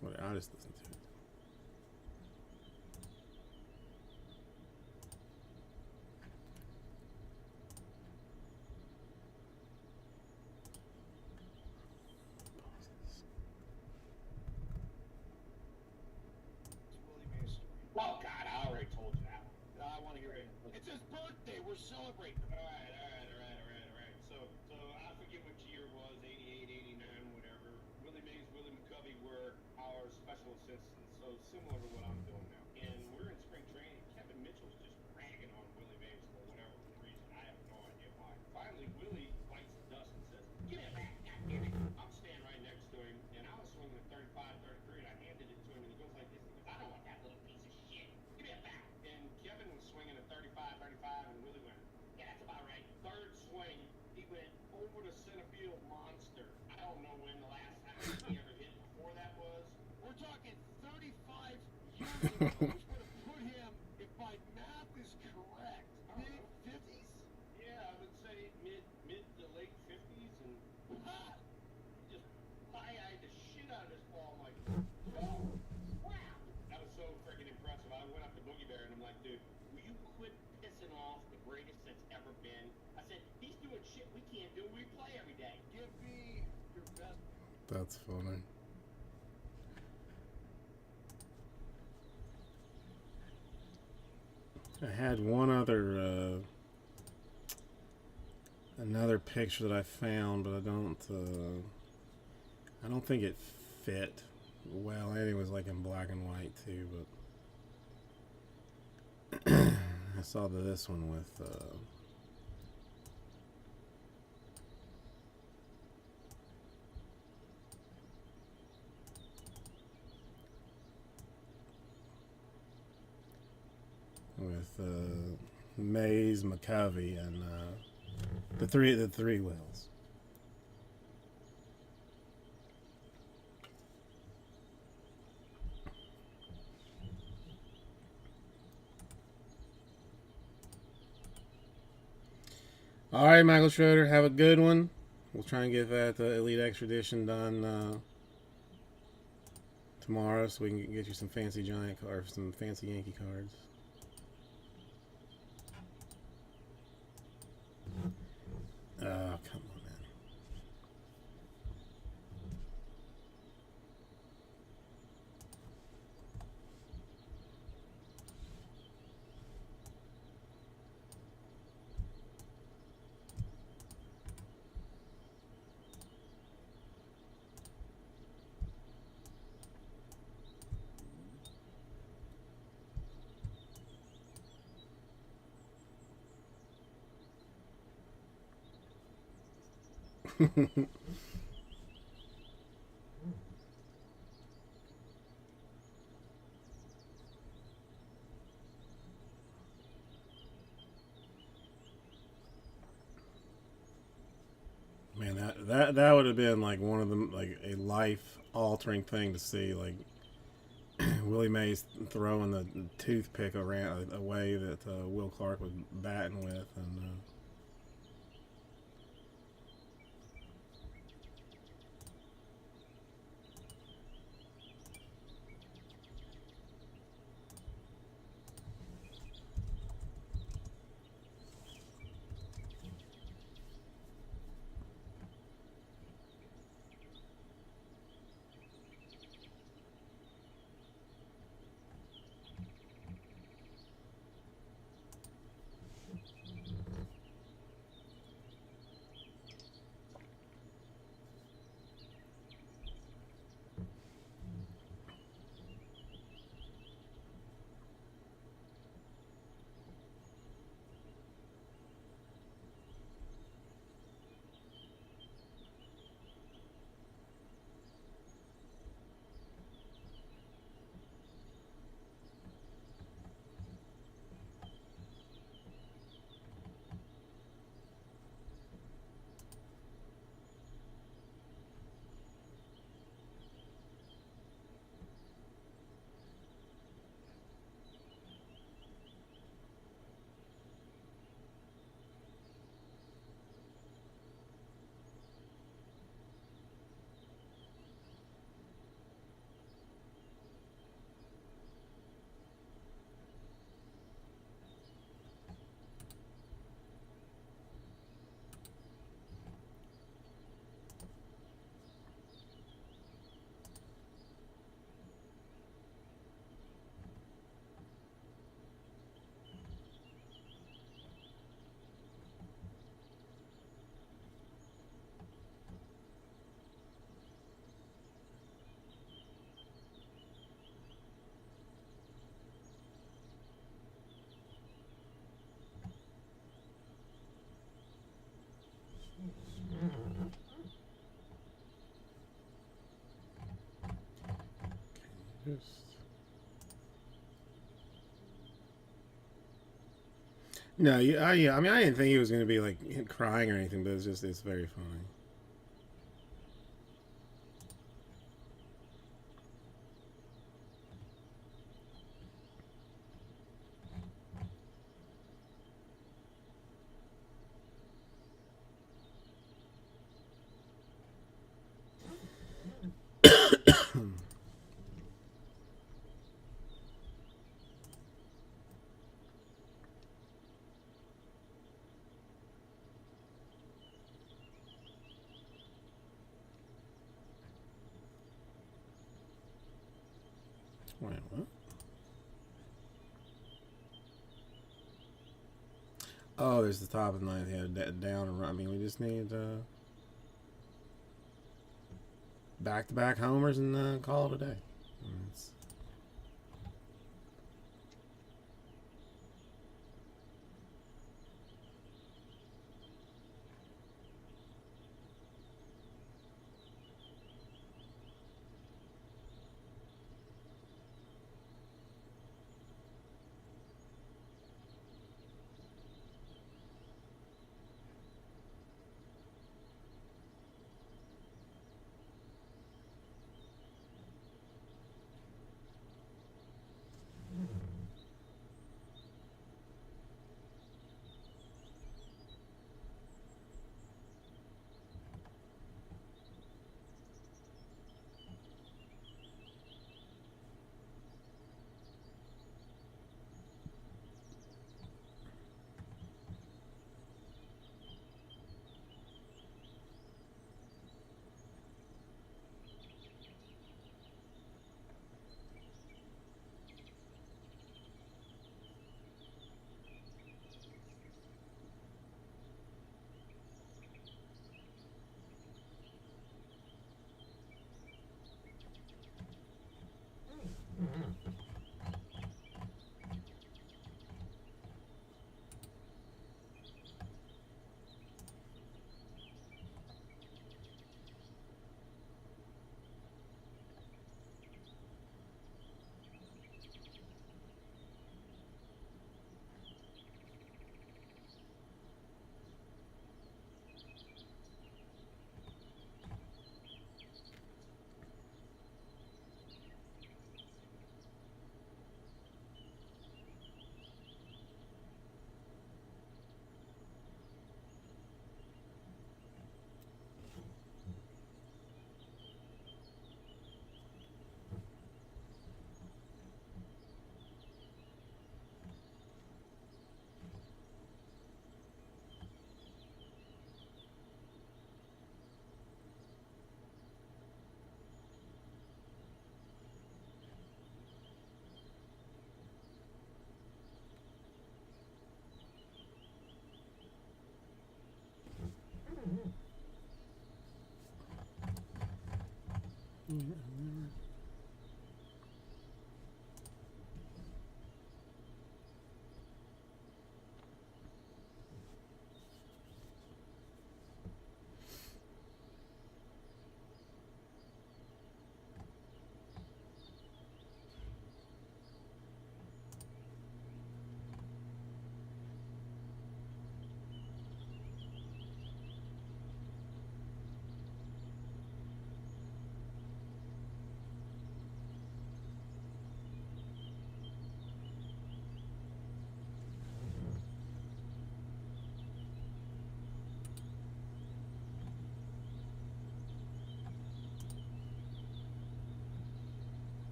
What I just listened to it. Oh God, I already told you that one. I want to hear it. It's his birthday. We're celebrating. All right. So I forget which year it was, 88, 89, whatever. Willie Mays, Willie McCovey were our special assistants, so similar to what I'm doing now. And we're in spring training. Kevin Mitchell's just ragging on Willie Mays for whatever reason. I have no idea why. Finally, Willie bites the dust and says, "Give me a bat, goddammit." I'm standing right next to him, and I was swinging a 35, 33, and I handed it to him, and he goes like this. He goes, "I don't want that little piece of shit. Give me a bat." And Kevin was swinging a 35, 35, and Willie went, "Yeah, that's about right." Third swing, he went over the center field monster. I don't know when the last time he ever hit before that was. We're talking 35 years ago, which would have put him, if my math is correct, mid-50s? Yeah, I would say mid to late 50s, and he just pie-eyed the shit out of this ball. I'm like, oh, wow. That was so freaking impressive. I went up to Boogie Bear, and I'm like, dude, will you quit pissing off the greatest that's ever been? I said, he's doing shit we can't do. We play every day. Give me your best. That's funny. I had one other another picture that I found, but I don't think it fit well. And it was like in black and white too, but I saw this one with Mays, McCovey, and the three Wills. All right, Michael Schroeder, have a good one. We'll try and get that Elite Extra Edition done tomorrow, so we can get you some fancy Giant or some fancy Yankee cards. Oh, come on, man. Man, that would have been like one of them, like a life altering thing to see, like Willie Mays throwing the toothpick around away that Will Clark was batting with, and just no, yeah. I mean, I didn't think he was going to be like crying or anything, but it's very funny. Wait, what? Oh, there's the top of the ninth. Yeah, down and run. I mean, we just need back-to-back homers and call it a day. It's,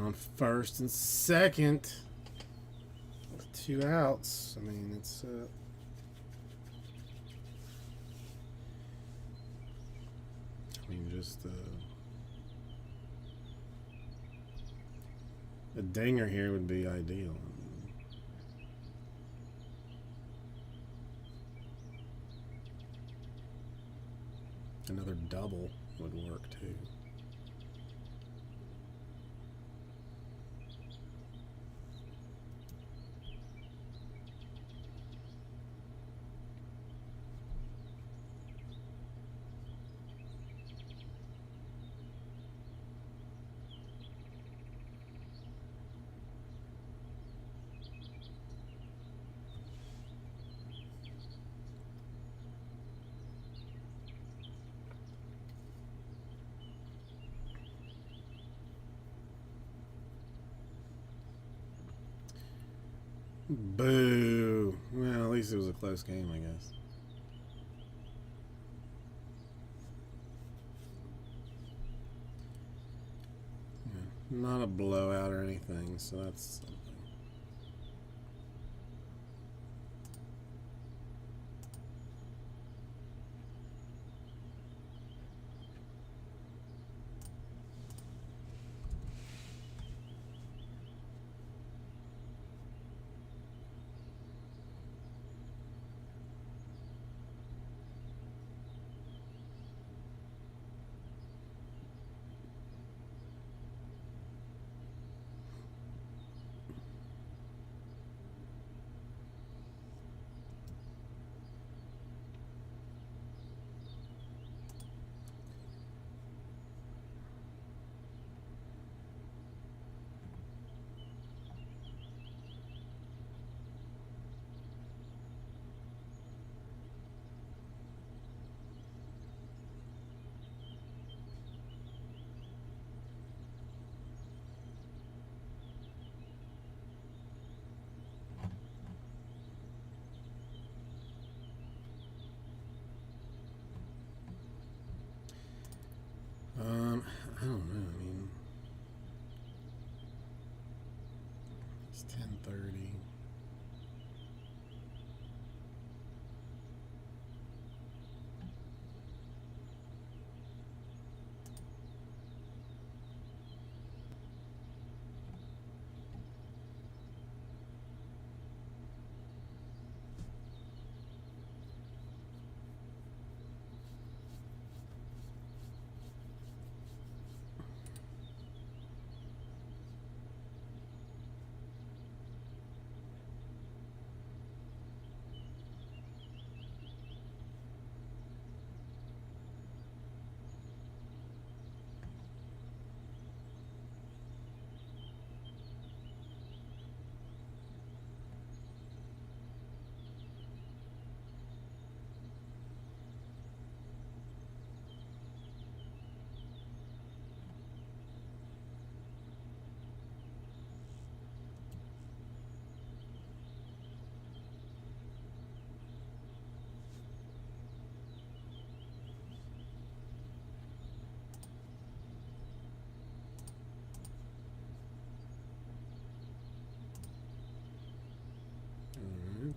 on first and second with 2 outs. I mean, it's just a dinger here would be ideal. Another double would work too. Boo. Well, at least it was a close game, I guess. Yeah, not a blowout or anything, so that's something. I don't know. I mean, it's 10:30.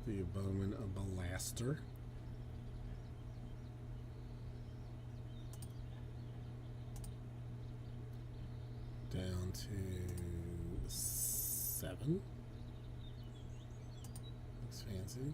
The Bowman a Blaster. Down to 7. Looks fancy.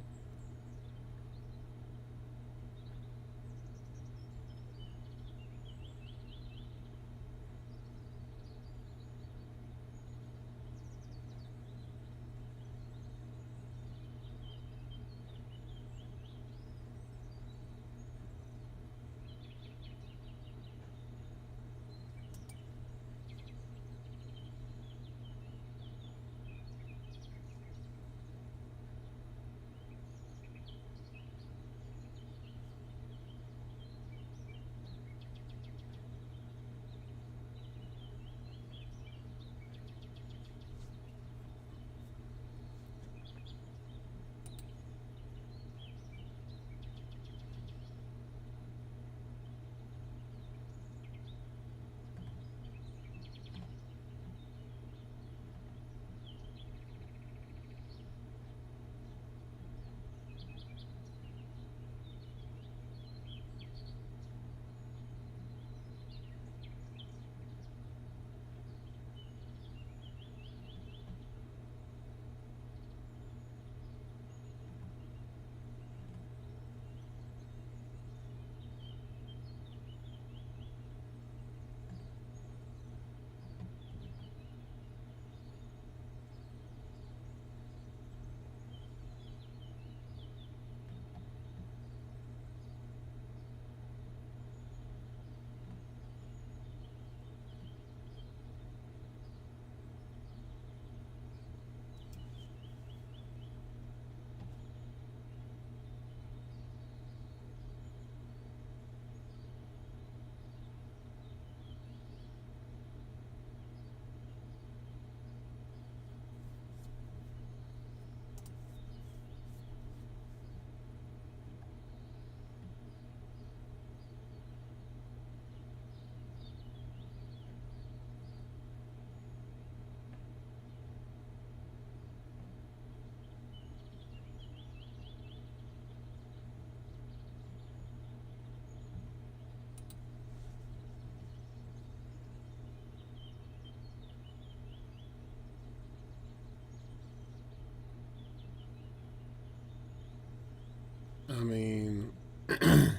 I mean, I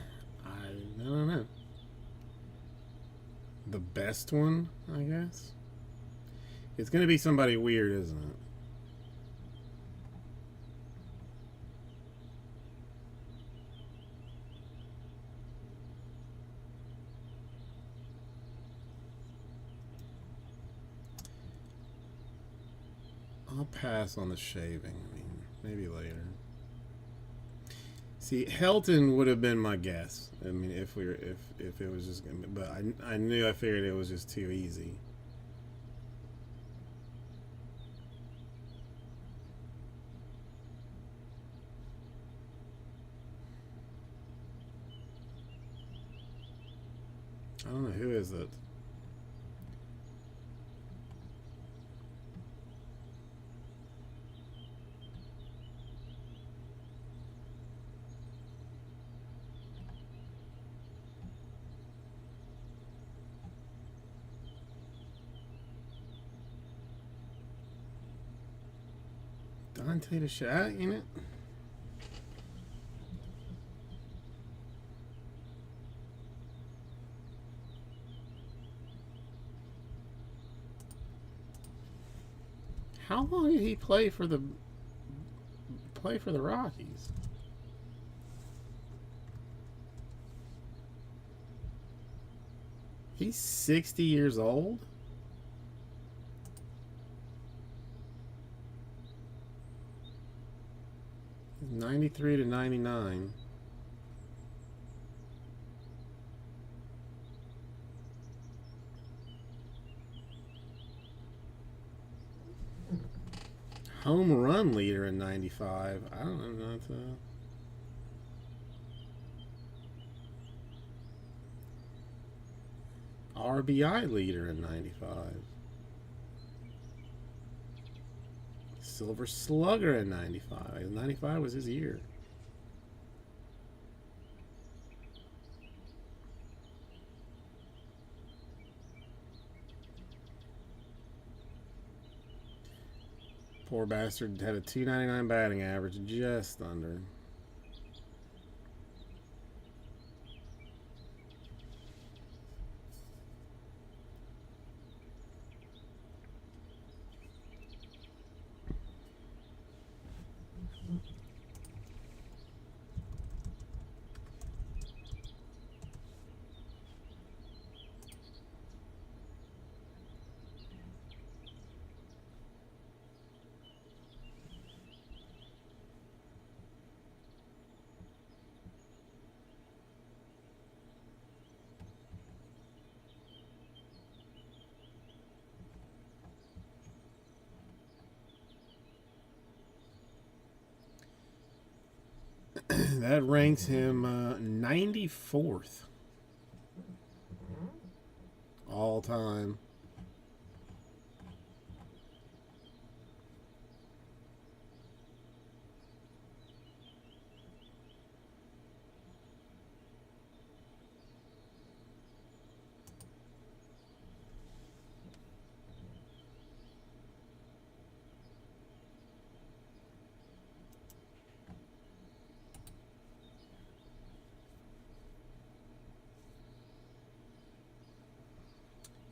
don't know. The best one, I guess. It's gonna be somebody weird, isn't it? I'll pass on the shaving. I mean, maybe later. See, Helton would have been my guess. I mean, if it was just gonna be, but I figured it was just too easy. I don't know, who is it? Dante the shot in it? How long did he play for the Rockies? He's 60 years old? He's 93 to 99. Home run leader in 95. I don't know. RBI leader in 95. Silver Slugger in 95. 95 was his year. Poor bastard had a 299 batting average, just under. That ranks him 94th all time.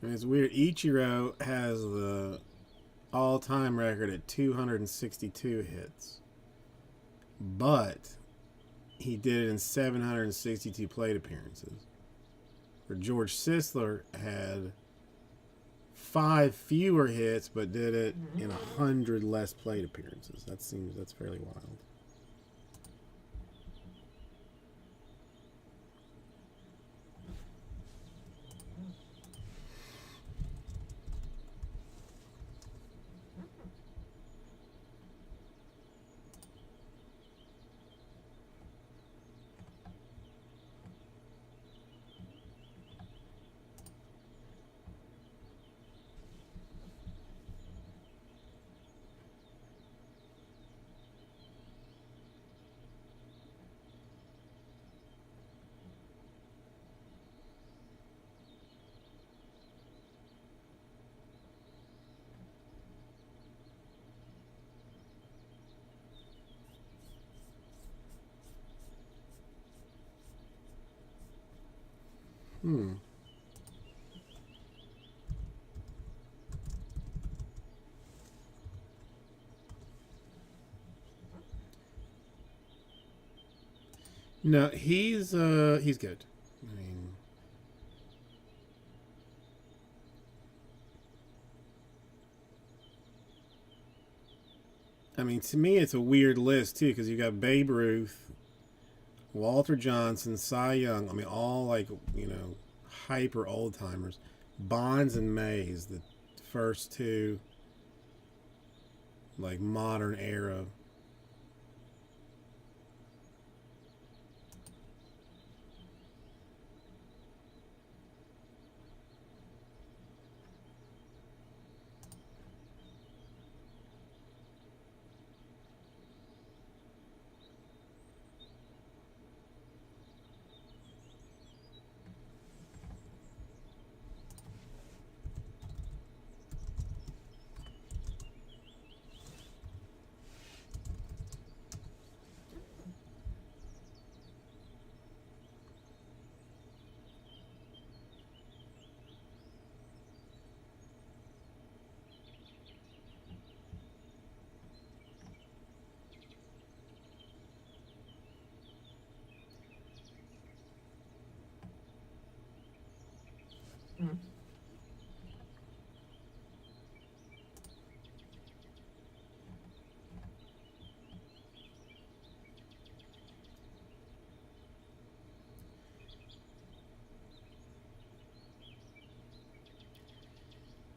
And it's weird. Ichiro has the all-time record at 262 hits, but he did it in 762 plate appearances. Where George Sisler had 5 fewer hits, but did it in 100 less plate appearances. That's fairly wild. Hmm. No, he's good. I mean, to me, it's a weird list too because you got Babe Ruth, Walter Johnson, Cy Young. I mean, all like hyper old timers. Bonds and Mays, the first two like modern era.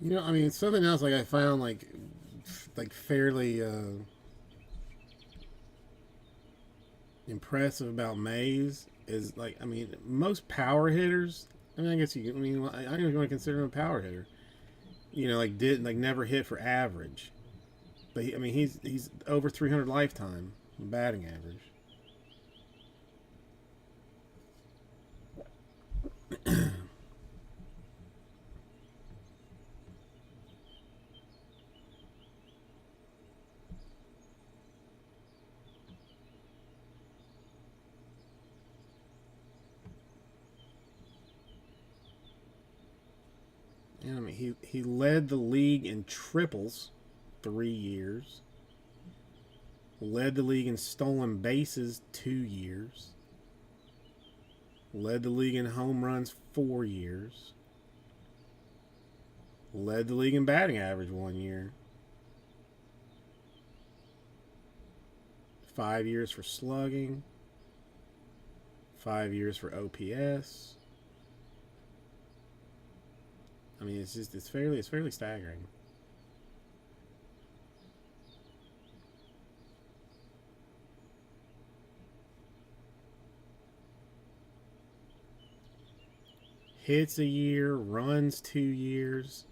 I mean, something else like I found like fairly impressive about Mays is like I mean most power hitters. I mean, I guess you. I mean, I don't even want to consider him a power hitter. Like did like never hit for average, but I mean he's over 300 lifetime batting average. I mean he led the league in triples 3 years. Led the league in stolen bases 2 years. Led the league in home runs 4 years. Led the league in batting average 1 year. 5 years for slugging. 5 years for OPS. I mean, it's fairly staggering. Hits a year, runs 2 years.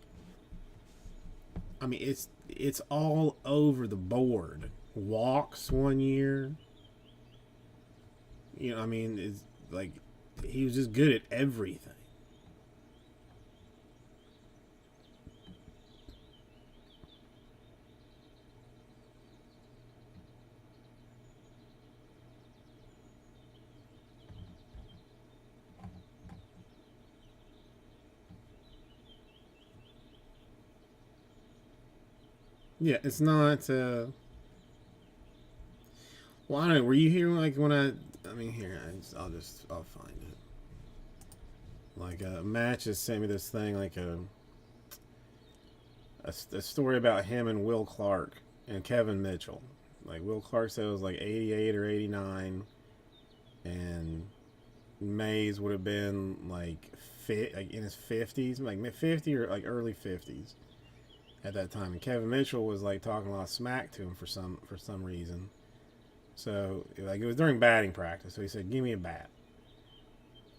I mean, it's all over the board. Walks 1 year. I mean, it's like he was just good at everything. Yeah, it's not. Well, I don't know. Were you here like when I mean, here I'll find it. Like Match has sent me this thing, like a story about him and Will Clark and Kevin Mitchell. Like Will Clark said it was like 88 or 89, and Mays would have been like like in his 50s, like mid 50 or like early 50s at that time. And Kevin Mitchell was like talking a lot of smack to him for some reason. So like it was during batting practice. So he said, "Give me a bat."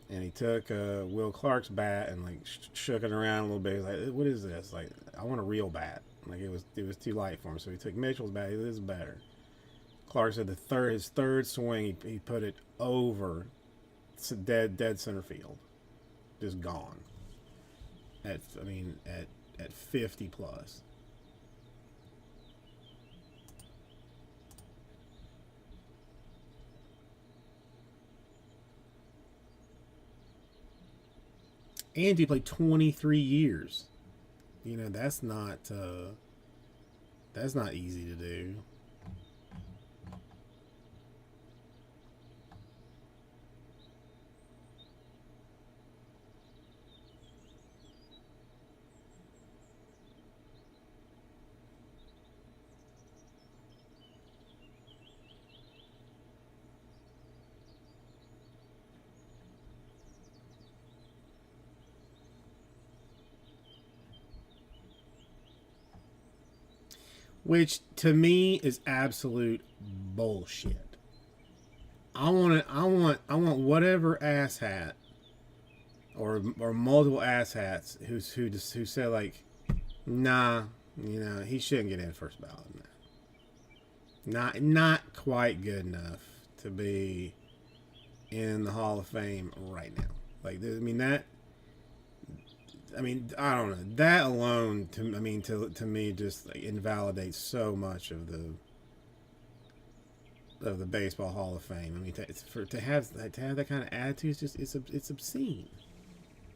And he took Will Clark's bat and like shook it around a little bit. He was like, "What is this? Like, I want a real bat." Like it was too light for him. So he took Mitchell's bat. This is better. Clark said his third swing he put it over dead center field, just gone. At 50 plus. And he played 23 years. You know, that's not easy to do. Which to me is absolute bullshit. I want whatever asshat or multiple asshats who said like, nah, you know, he shouldn't get in first ballot. Not quite good enough to be in the Hall of Fame right now. Like, I mean that. I mean, I don't know. That alone, to me, just like invalidates so much of the Baseball Hall of Fame. I mean, to have that kind of attitude is just it's obscene.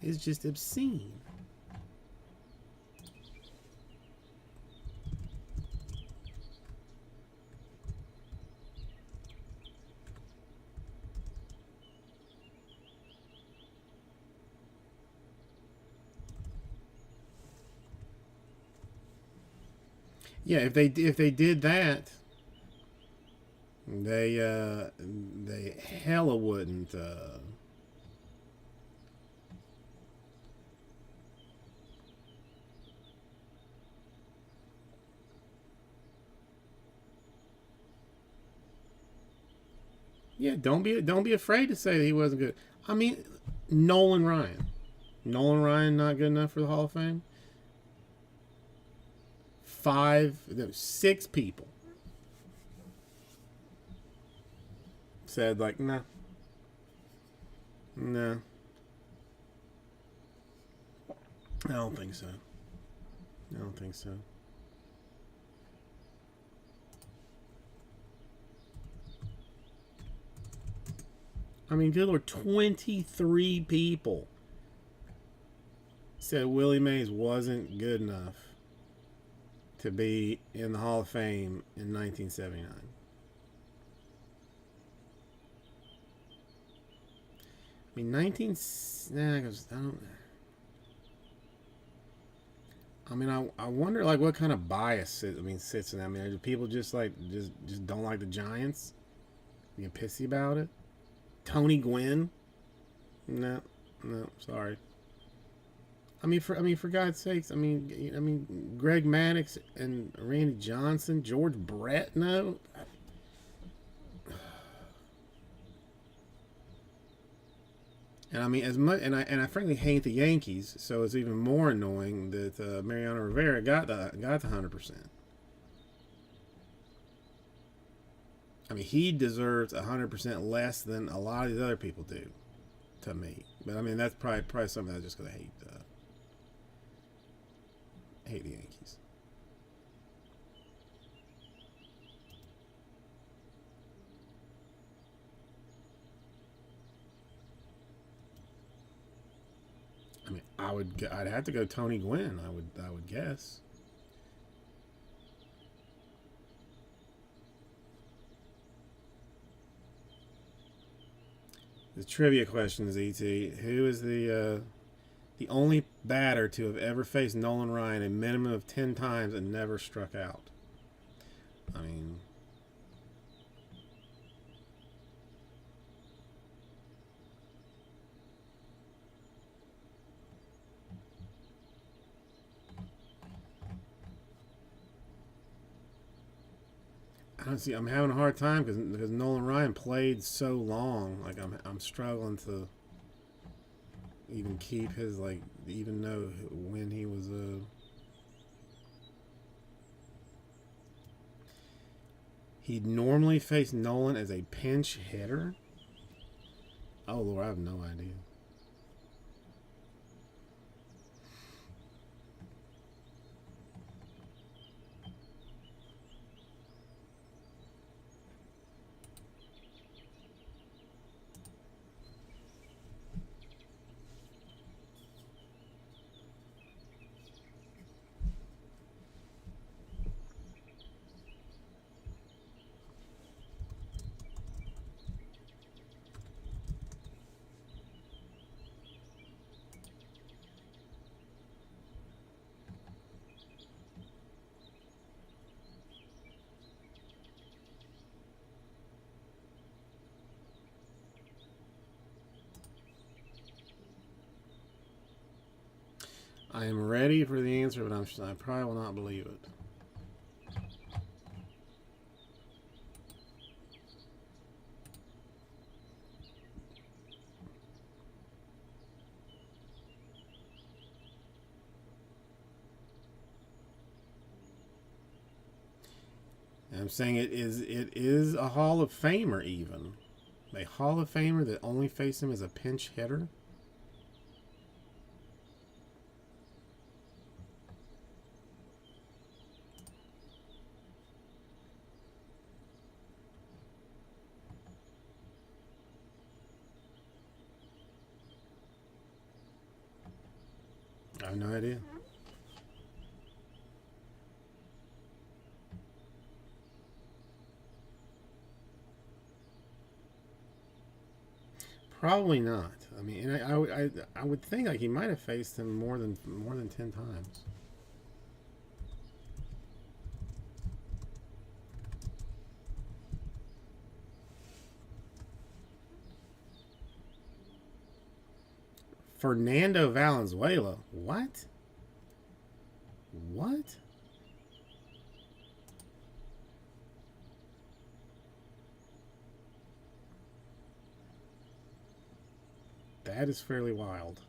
It's just obscene. Yeah, if they did that, they hella wouldn't. Yeah, don't be afraid to say that he wasn't good. I mean, Nolan Ryan, not good enough for the Hall of Fame. 6 people said like, nah. I don't think so. I mean, good Lord, 23 people said Willie Mays wasn't good enough to be in the Hall of Fame in 1979. I mean, I wonder like what kind of bias sits in that. I mean, do people just don't like the Giants? You pissy about it? Tony Gwynn? No, sorry. I mean, for God's sakes, I mean, Greg Maddux and Randy Johnson, George Brett, no. And I mean, as much, and I frankly hate the Yankees, so it's even more annoying that Mariano Rivera got the 100%. I mean, he deserves 100% less than a lot of these other people do, to me. But I mean, that's probably something I'm just gonna hate the Yankees. I mean, I'd have to go Tony Gwynn. I would guess. The trivia questions, ET. Who is the only batter to have ever faced Nolan Ryan a minimum of 10 times and never struck out? I mean, I don't see. I'm having a hard time because Nolan Ryan played so long. Like I'm struggling to even keep his even know when he was He'd normally face Nolan as a pinch hitter. Oh Lord, I have no idea. I am ready for the answer, but I probably will not believe it. I'm saying it is a Hall of Famer even. A Hall of Famer that only faced him as a pinch hitter. I have no idea. Probably not. I mean, and I would think like he might have faced him more than 10 times. Fernando Valenzuela. What? What? That is fairly wild.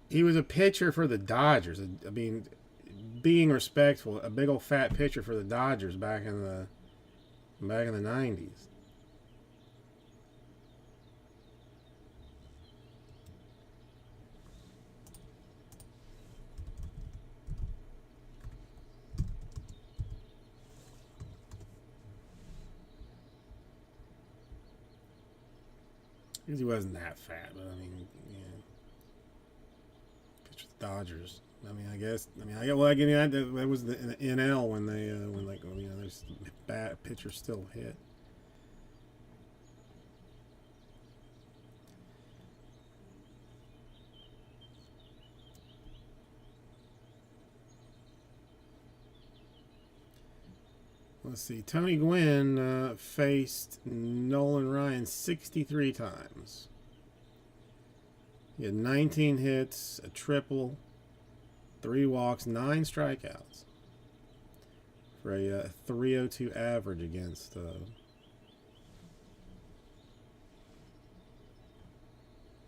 He was a pitcher for the Dodgers. I mean, being respectful, a big old fat pitcher for the Dodgers back in the 90s. He wasn't that fat, but I mean, yeah. Pitched with the Dodgers. I mean, I guess. That was the NL when they there's bad pitchers still hit. Let's see. Tony Gwynn faced Nolan Ryan 63 times. He had 19 hits, a triple, 3 walks, 9 strikeouts for a 3.02 average against.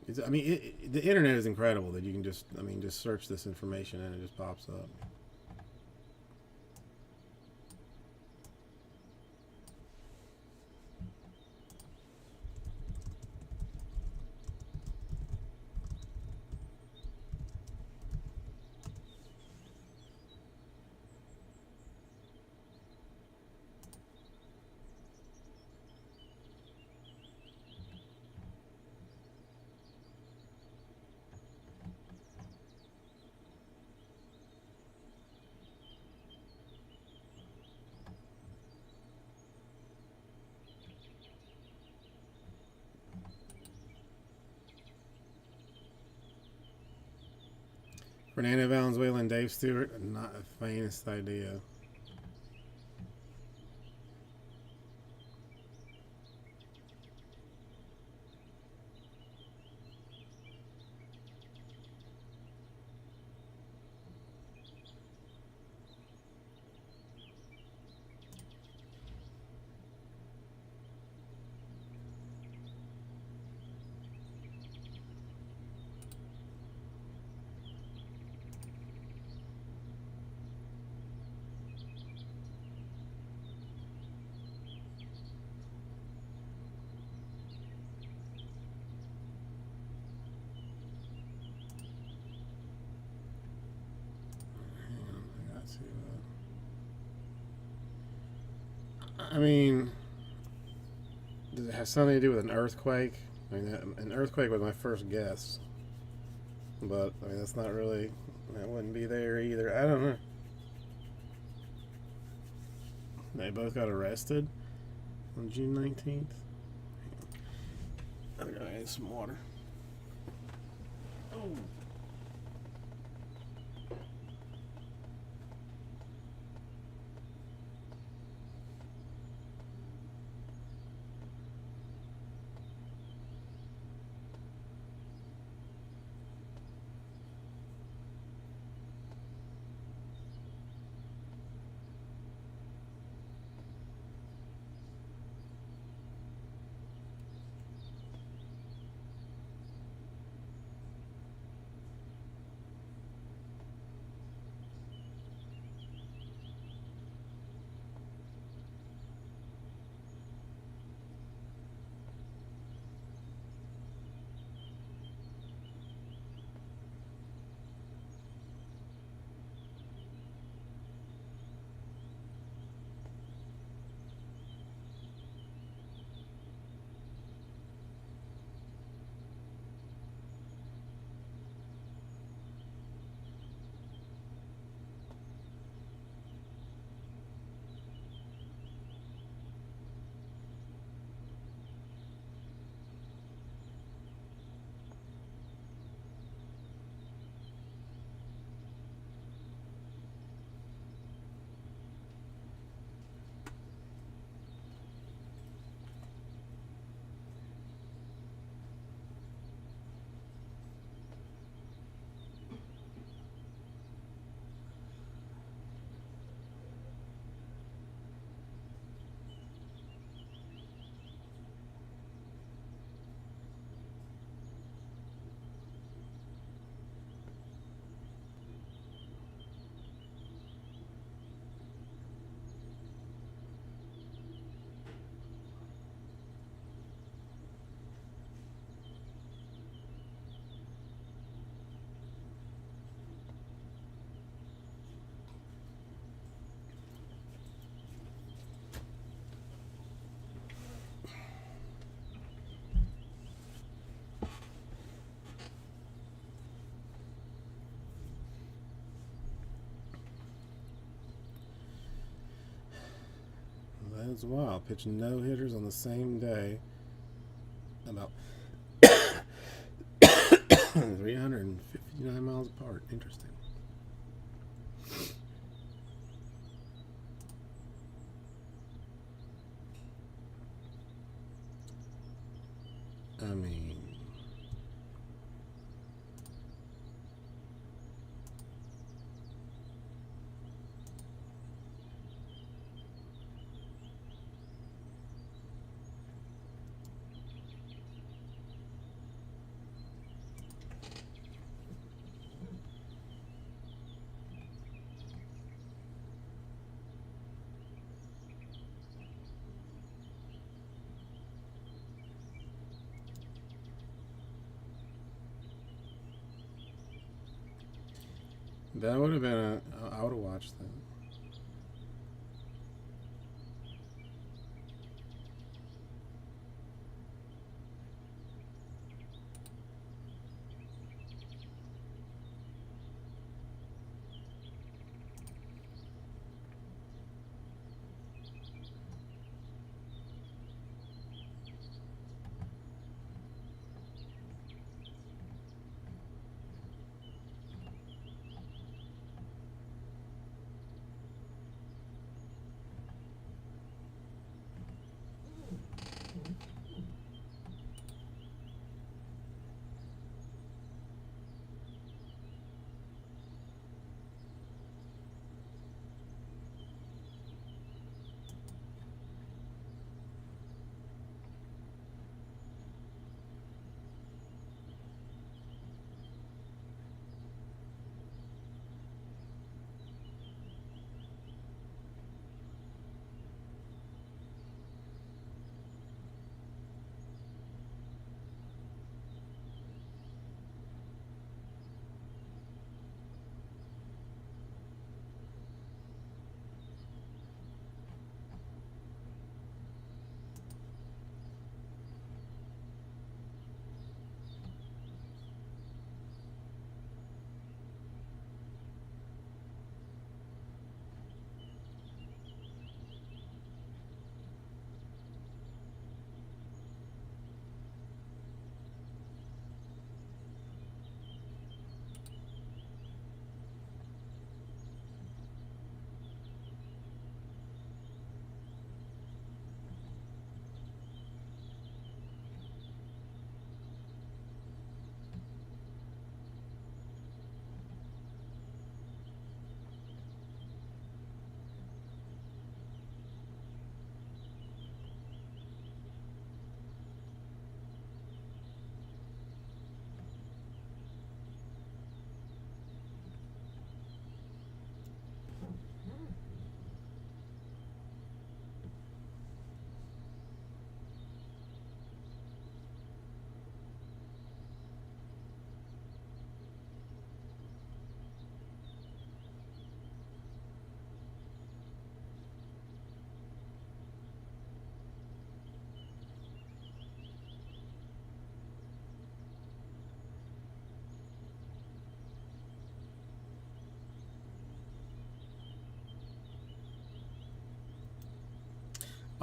The internet is incredible that you can just search this information and it just pops up. Fernando Valenzuela and Dave Stewart, not the faintest idea. I mean, does it have something to do with an earthquake? I mean, an earthquake was my first guess, but I mean that's not really. That wouldn't be there either. I don't know. They both got arrested on June 19th. I'm gonna add some water. That's wild. Pitching no hitters on the same day. About 359 miles apart. Interesting. I mean, that would have been I would have watched that.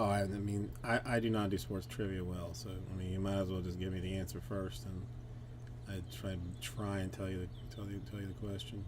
Oh, I mean, I do not do sports trivia well, so I mean, you might as well just give me the answer first, and I try and tell you the question.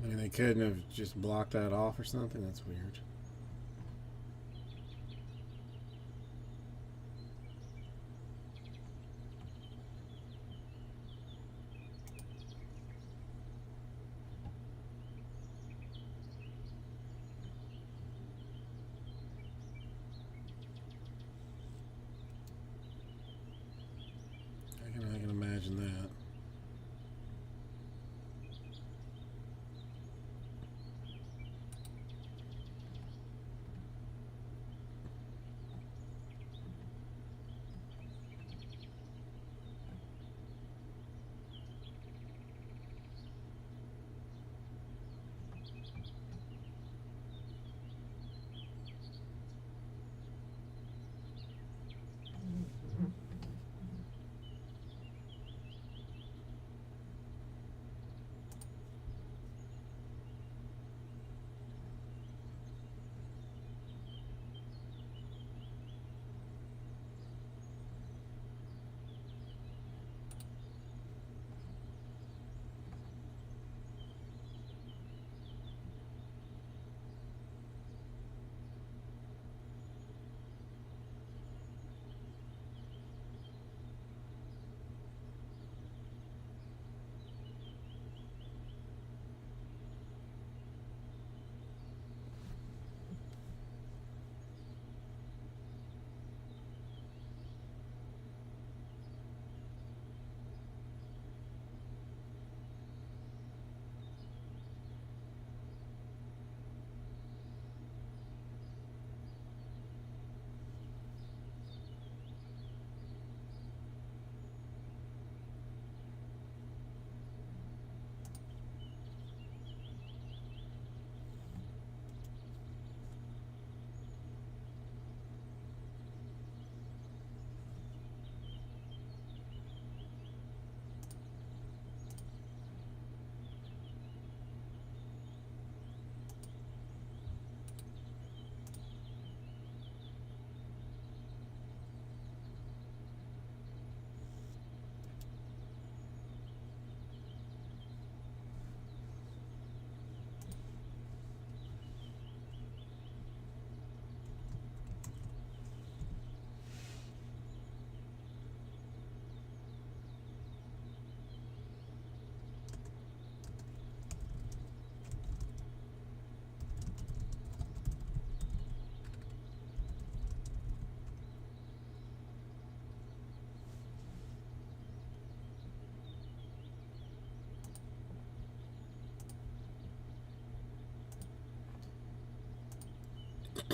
I mean, they couldn't have just blocked that off or something. That's weird. imagine that.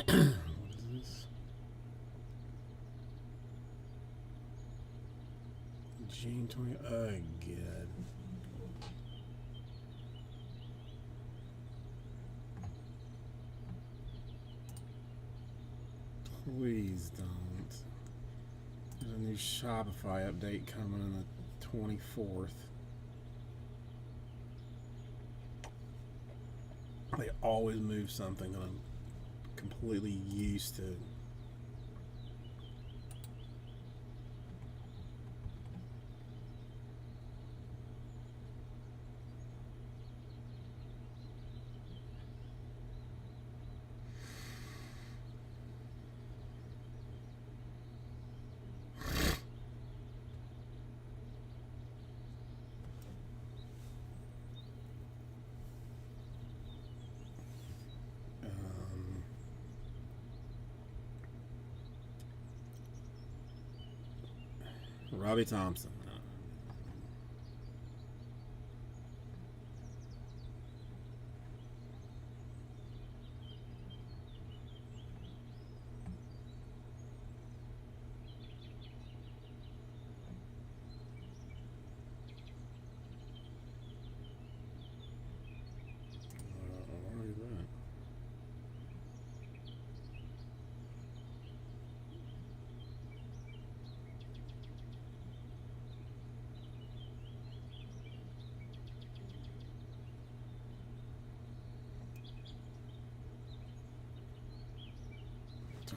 What is this? June 20. Oh, good. Please don't. There's a new Shopify update coming on the 24th. They always move something that I'm completely used to. Robbie Thompson. What is that?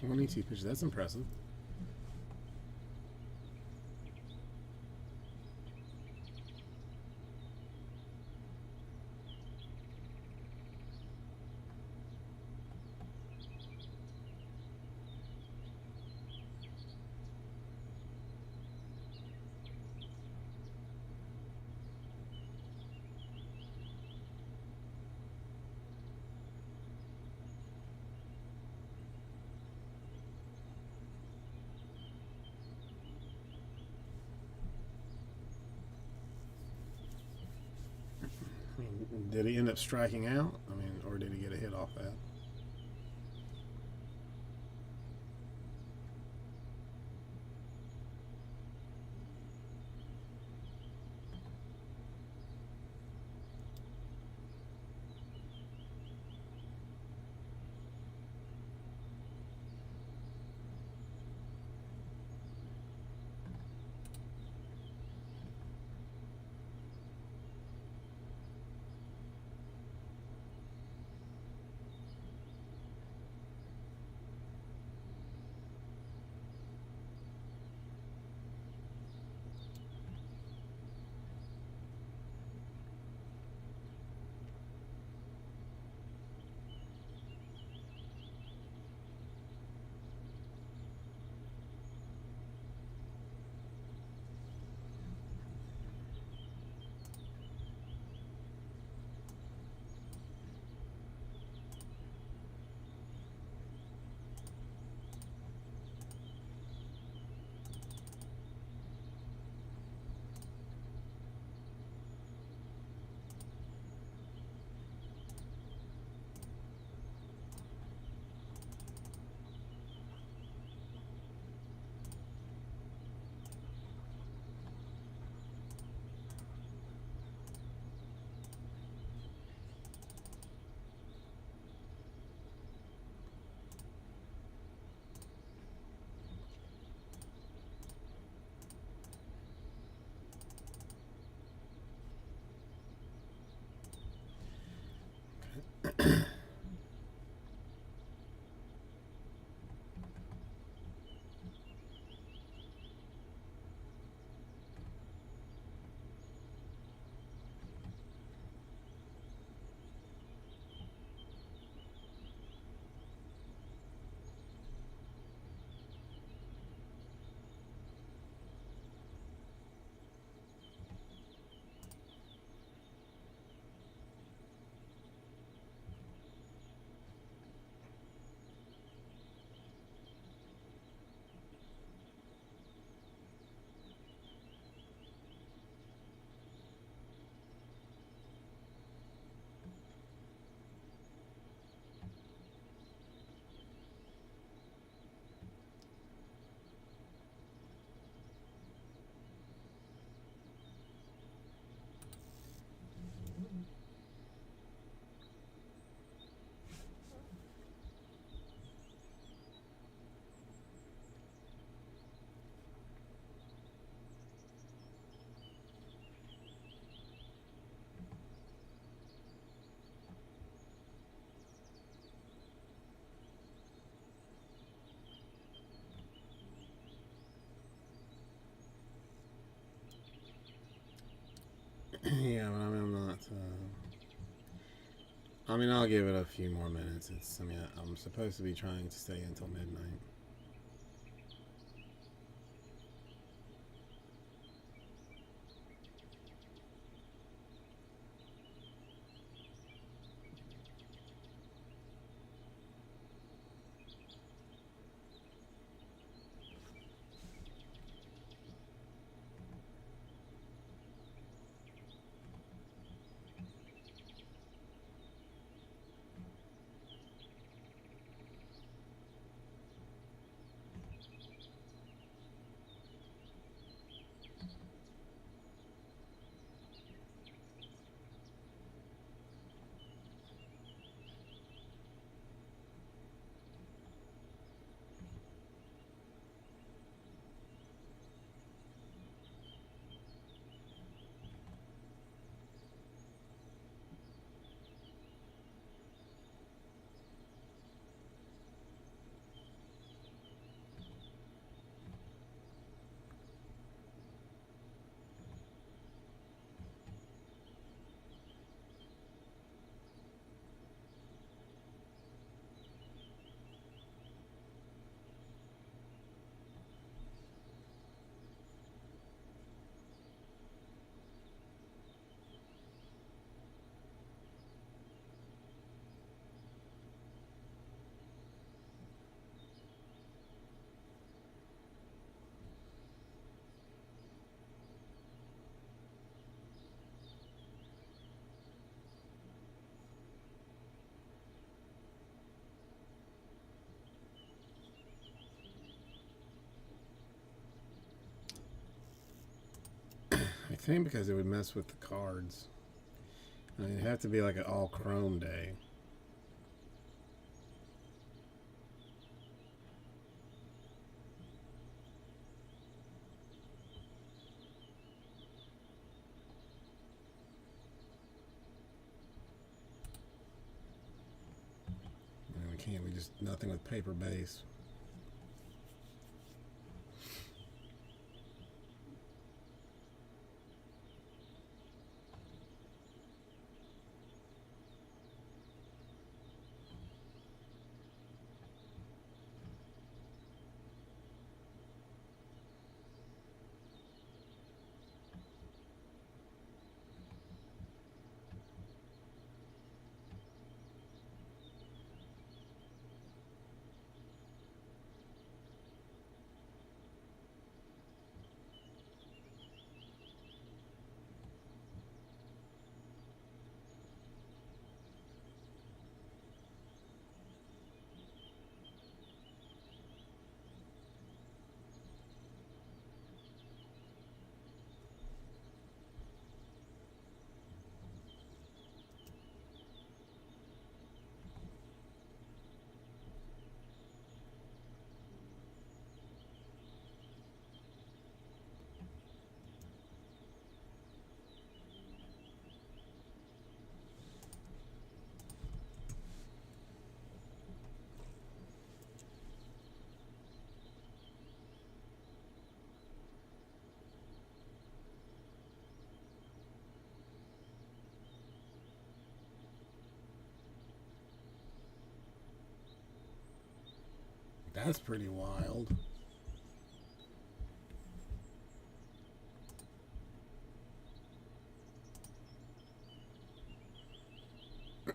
$22 pitches. That's impressive. Did he end up striking out? I mean, or did he get a hit off that? Yeah, but I mean, I'm not. I mean, I'll give it a few more minutes. It's. I mean, I'm supposed to be trying to stay until midnight. think because it would mess with the cards. I mean, it'd have to be like an all chrome day. And we can't. We just nothing with paper base. That's pretty wild.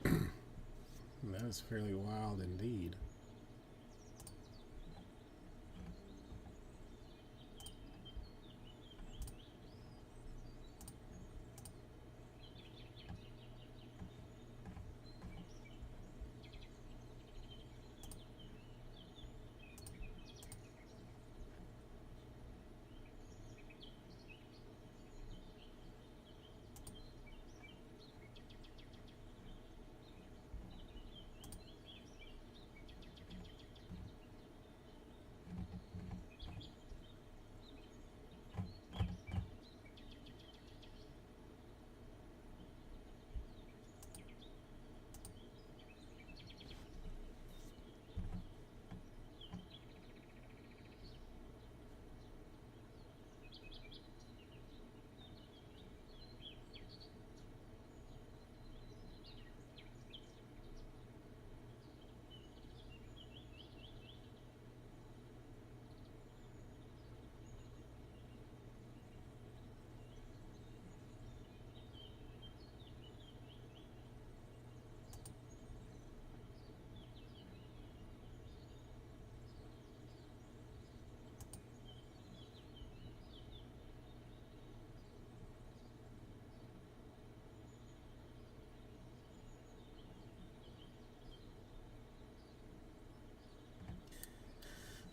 That is fairly wild indeed.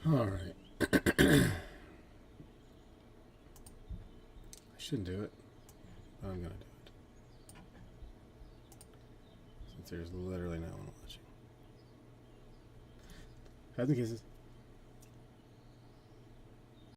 All right. I shouldn't do it. I'm gonna do it. Since there's literally no one watching. Hugs and kisses.